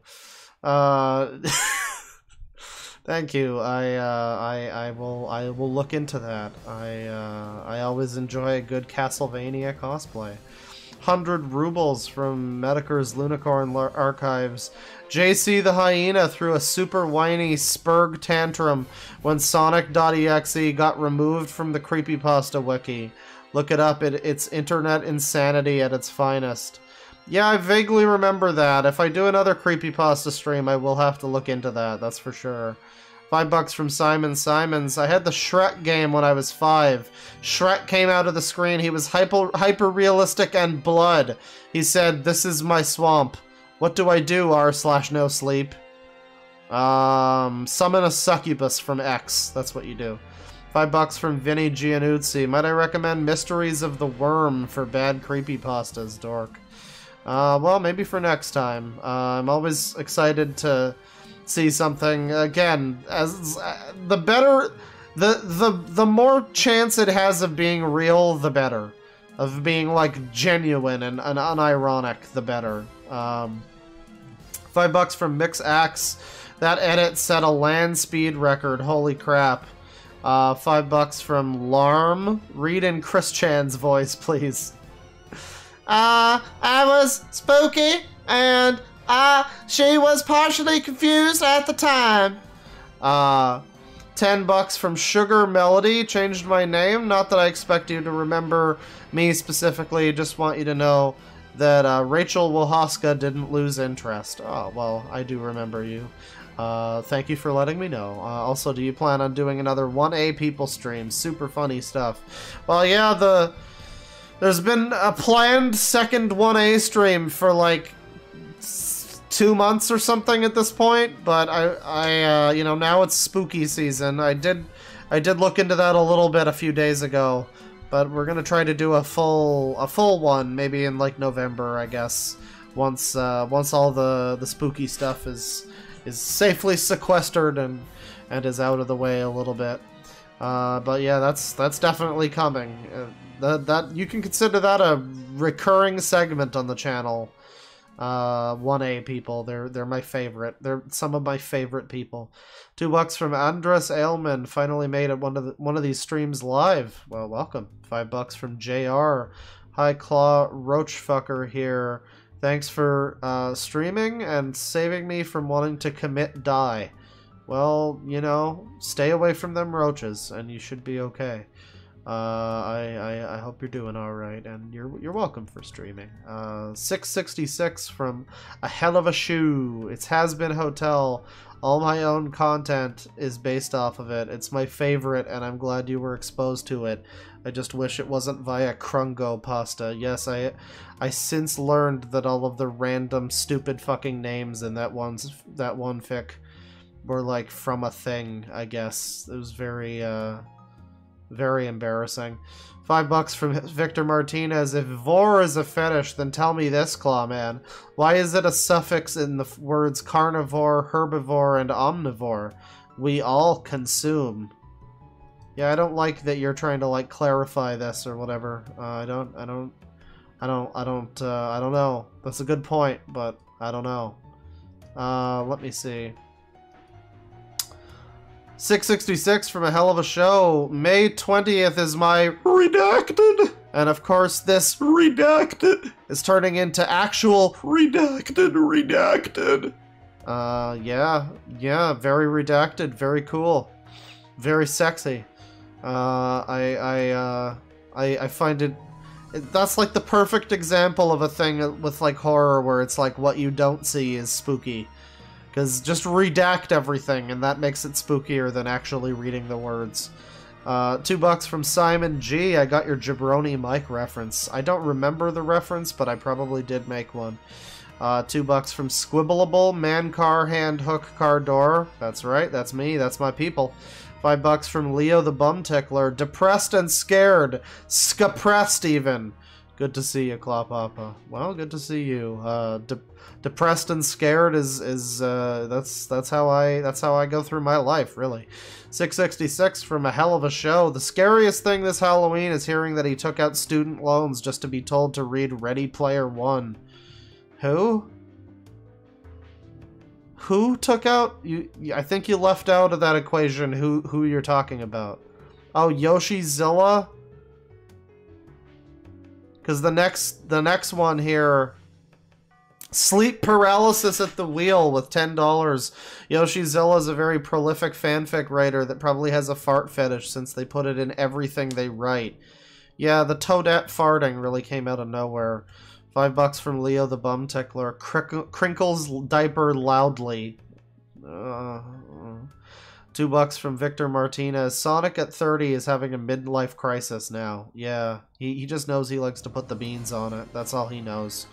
Thank you. I will look into that. I always enjoy a good Castlevania cosplay. 100 rubles from Mediker's Lunicorn Archives. JC the Hyena threw a super whiny Spurg tantrum when Sonic.exe got removed from the Creepypasta Wiki. Look it up, it's internet insanity at its finest. Yeah, I vaguely remember that. If I do another Creepypasta stream, I will have to look into that, that's for sure. $5 from Simon Simons. I had the Shrek game when I was 5. Shrek came out of the screen. He was hyper-realistic and blood. He said, "This is my swamp. What do I do, r/no sleep?" Summon a succubus from X. That's what you do. $5 from Vinny Gianuzzi. Might I recommend Mysteries of the Worm for bad creepypastas, Dork? Well, maybe for next time. I'm always excited to see something. Again, as the better, the more chance it has of being real, the better. Of being, like, genuine and unironic, the better. $5 from Mix Axe. That edit set a land speed record. Holy crap. $5 from Larm. Read in Chris Chan's voice, please. I was spooky, and she was partially confused at the time. $10 from Sugar Melody. Changed my name. Not that I expect you to remember me specifically. Just want you to know that Rachel Wahoska didn't lose interest. Oh, well, I do remember you. Thank you for letting me know. Also, do you plan on doing another 1A people stream? Super funny stuff. Well, yeah, there's been a planned second 1A stream for like 2 months or something at this point, but I you know, now it's spooky season. I did look into that a little bit a few days ago, but we're gonna try to do a full one maybe in like November, I guess, once all the spooky stuff is safely sequestered and is out of the way a little bit. But yeah, that's definitely coming. That you can consider that a recurring segment on the channel. 1A people, they're my favorite. They're some of my favorite people. $2 from Andres Ailman. Finally made it one of these streams live. Well, welcome. $5 from JR. Hi Claw Roachfucker here. Thanks for streaming and saving me from wanting to commit die. Well, you know, stay away from them roaches, and you should be okay. I hope you're doing all right, and you're welcome for streaming. 666 from A Hell of a Shoe. It's Has Been Hotel. All my own content is based off of it. It's my favorite, and I'm glad you were exposed to it. I just wish it wasn't via Krungo pasta. Yes, I since learned that all of the random stupid fucking names in that one fic were like from a thing, I guess. It was very embarrassing. $5 from Victor Martinez. If vor is a fetish, then tell me this, Clawman. Why is it a suffix in the words carnivore, herbivore, and omnivore? We all consume. Yeah, I don't like that you're trying to like clarify this or whatever. I don't know. That's a good point, but I don't know. Let me see. 666 from A Hell of a Show. May 20th is my redacted. And of course this redacted is turning into actual redacted. Yeah, very redacted, very cool. Very sexy. I find it that's like the perfect example of a thing with like horror where it's like what you don't see is spooky. Because just redact everything, and that makes it spookier than actually reading the words. $2 from Simon G. I got your jabroni mic reference. I don't remember the reference, but I probably did make one. $2 from Squibbleable. Man car hand hook car door. That's right, that's me, that's my people. $5 from Leo the Bum Tickler. Depressed and scared. Scapressed even. Good to see you, Claw Papa. Well, good to see you. Depressed and scared is that's how I go through my life, really. 666 from A Hell of a Show. The scariest thing this Halloween is hearing that he took out student loans just to be told to read Ready Player One. Who? Who took out you? I think you left out of that equation who you're talking about. Oh, Yoshizilla? Because the next one here, Sleep Paralysis at the Wheel with $10. Yoshizilla is a very prolific fanfic writer that probably has a fart fetish since they put it in everything they write. Yeah, the Toadette farting really came out of nowhere. $5 from Leo the Bum Tickler. Crinkles diaper loudly. $2 from Victor Martinez. Sonic at 30 is having a midlife crisis now. Yeah, he just knows he likes to put the beans on it. That's all he knows.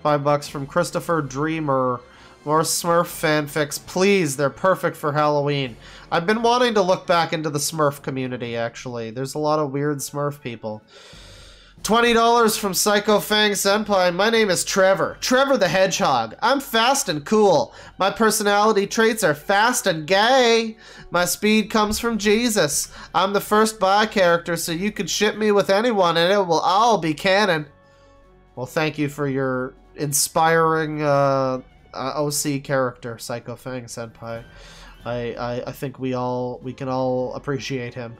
$5 from Christopher Dreamer. More Smurf fanfics, please. They're perfect for Halloween. I've been wanting to look back into the Smurf community, actually. There's a lot of weird Smurf people. $20 from Psycho Fang Senpai. My name is Trevor. Trevor the Hedgehog. I'm fast and cool. My personality traits are fast and gay. My speed comes from Jesus. I'm the first bi character, so you could ship me with anyone and it will all be canon. Well, thank you for your inspiring OC character, Psycho Fang Senpai. I think we can all appreciate him.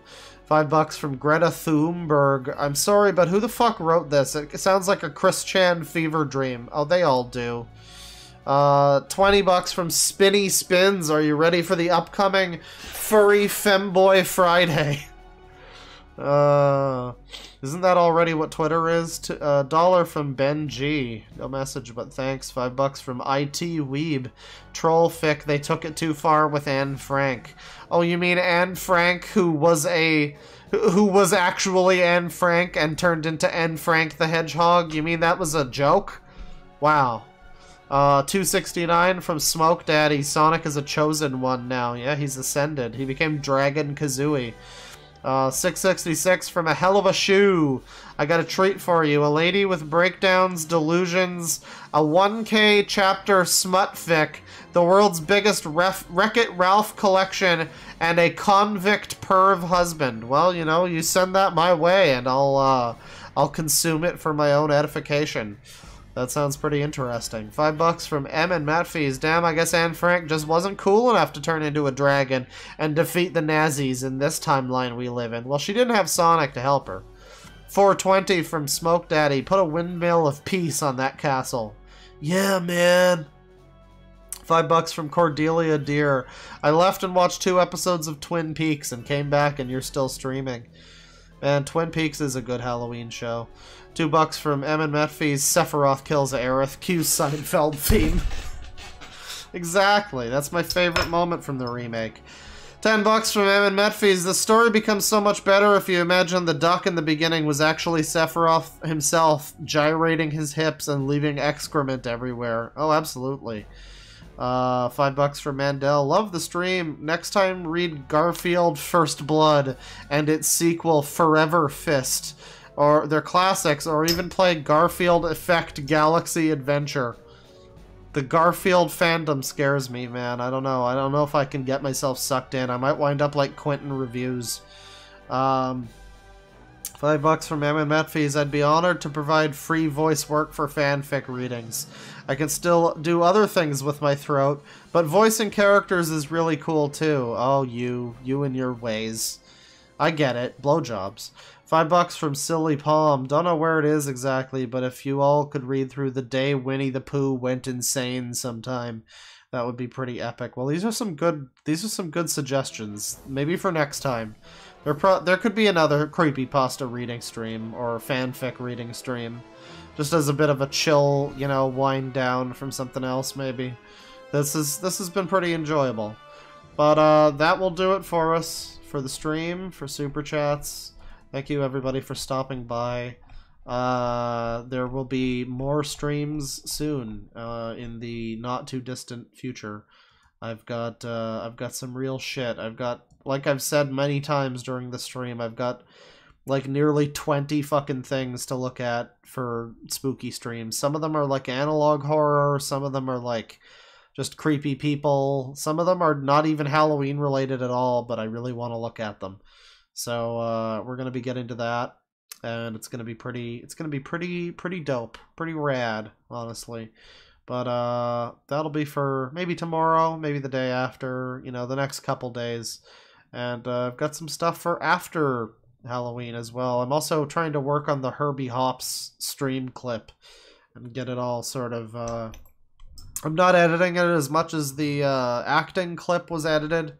$5 from Greta Thunberg. I'm sorry, but who the fuck wrote this? It sounds like a Chris Chan fever dream. Oh, they all do. $20 from Spinny Spins. Are you ready for the upcoming Furry Femboy Friday? Isn't that already what Twitter is? $1 from Ben G. No message, but thanks. $5 from IT Weeb. Trollfic, they took it too far with Anne Frank. Oh, you mean Anne Frank, who was actually Anne Frank and turned into Anne Frank the Hedgehog? You mean that was a joke? Wow. $2.69 from Smoke Daddy. Sonic is a chosen one now. Yeah, he's ascended. He became Dragon Kazooie. $6.66 from A Hell of a Shoe. I got a treat for you. A lady with breakdowns, delusions, a 1K chapter smut fic, the world's biggest Wreck-It Ralph collection, and a convict perv husband. Well, you know, you send that my way and I'll consume it for my own edification. That sounds pretty interesting. $5 from M and Matfees. Damn, I guess Anne Frank just wasn't cool enough to turn into a dragon and defeat the Nazis in this timeline we live in. Well, she didn't have Sonic to help her. $4.20 from Smoke Daddy. Put a windmill of peace on that castle. Yeah, man. $5 from Cordelia Deer. I left and watched 2 episodes of Twin Peaks and came back and you're still streaming. Man, Twin Peaks is a good Halloween show. $2 from Emin Metfees. Sephiroth kills Aerith. Cue Seinfeld theme. Exactly. That's my favorite moment from the remake. $10 from Emin Metfees. The story becomes so much better if you imagine the duck in the beginning was actually Sephiroth himself, gyrating his hips and leaving excrement everywhere. Oh, absolutely. $5 from Mandel. Love the stream. Next time read Garfield First Blood and its sequel Forever Fist. Or their classics, or even play Garfield Effect Galaxy Adventure. The Garfield fandom scares me, man. I don't know. I don't know if I can get myself sucked in. I might wind up like Quentin Reviews. $5 from M&M Metfees. I'd be honored to provide free voice work for fanfic readings. I can still do other things with my throat, but voicing characters is really cool too. Oh, you and your ways. I get it. Blowjobs. $5 from Silly Palm. Don't know where it is exactly, but if you all could read through The Day Winnie the Pooh Went Insane sometime, that would be pretty epic. Well, these are some good suggestions. Maybe for next time. There could be another Creepypasta reading stream or fanfic reading stream. Just as a bit of a chill, you know, wind down from something else maybe. This has been pretty enjoyable. But that will do it for us for the stream, for Super Chats. Thank you everybody for stopping by. There will be more streams soon in the not too distant future. I've got some real shit. I've got, like I've said many times during the stream, I've got like nearly 20 fucking things to look at for spooky streams. Some of them are like analog horror, some of them are like just creepy people. Some of them are not even Halloween related at all, but I really want to look at them. So we're gonna be getting to that, and it's gonna be pretty dope, pretty rad, honestly. But that'll be for maybe tomorrow, maybe the day after, you know, the next couple days. And I've got some stuff for after Halloween as well. I'm also trying to work on the Herbie Hops stream clip and get it all sort of... I'm not editing it as much as the acting clip was edited.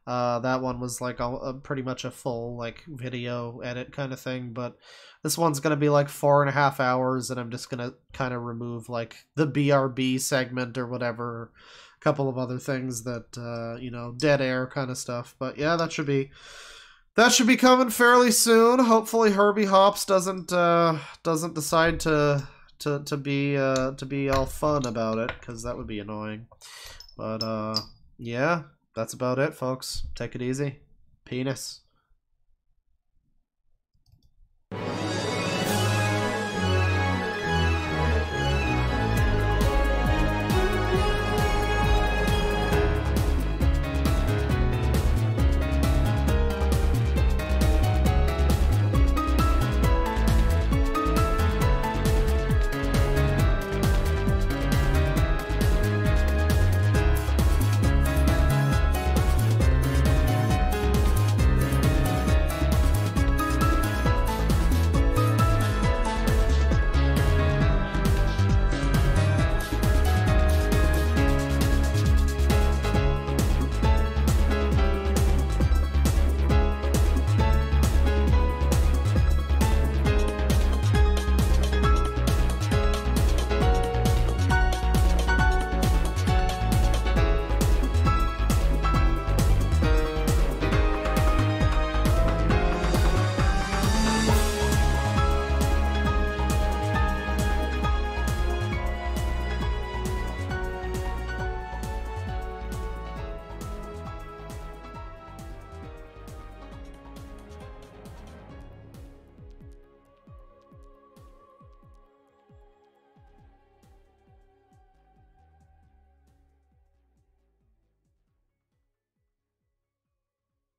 That one was like pretty much a full like video edit kind of thing, but this one's gonna be like 4.5 hours, and I'm just gonna kind of remove like the BRB segment or whatever, a couple of other things that you know, dead air kind of stuff. But yeah, that should be coming fairly soon. Hopefully Herbie Hops doesn't decide to be all fun about it, because that would be annoying. But yeah, that's about it, folks. Take it easy. Penis.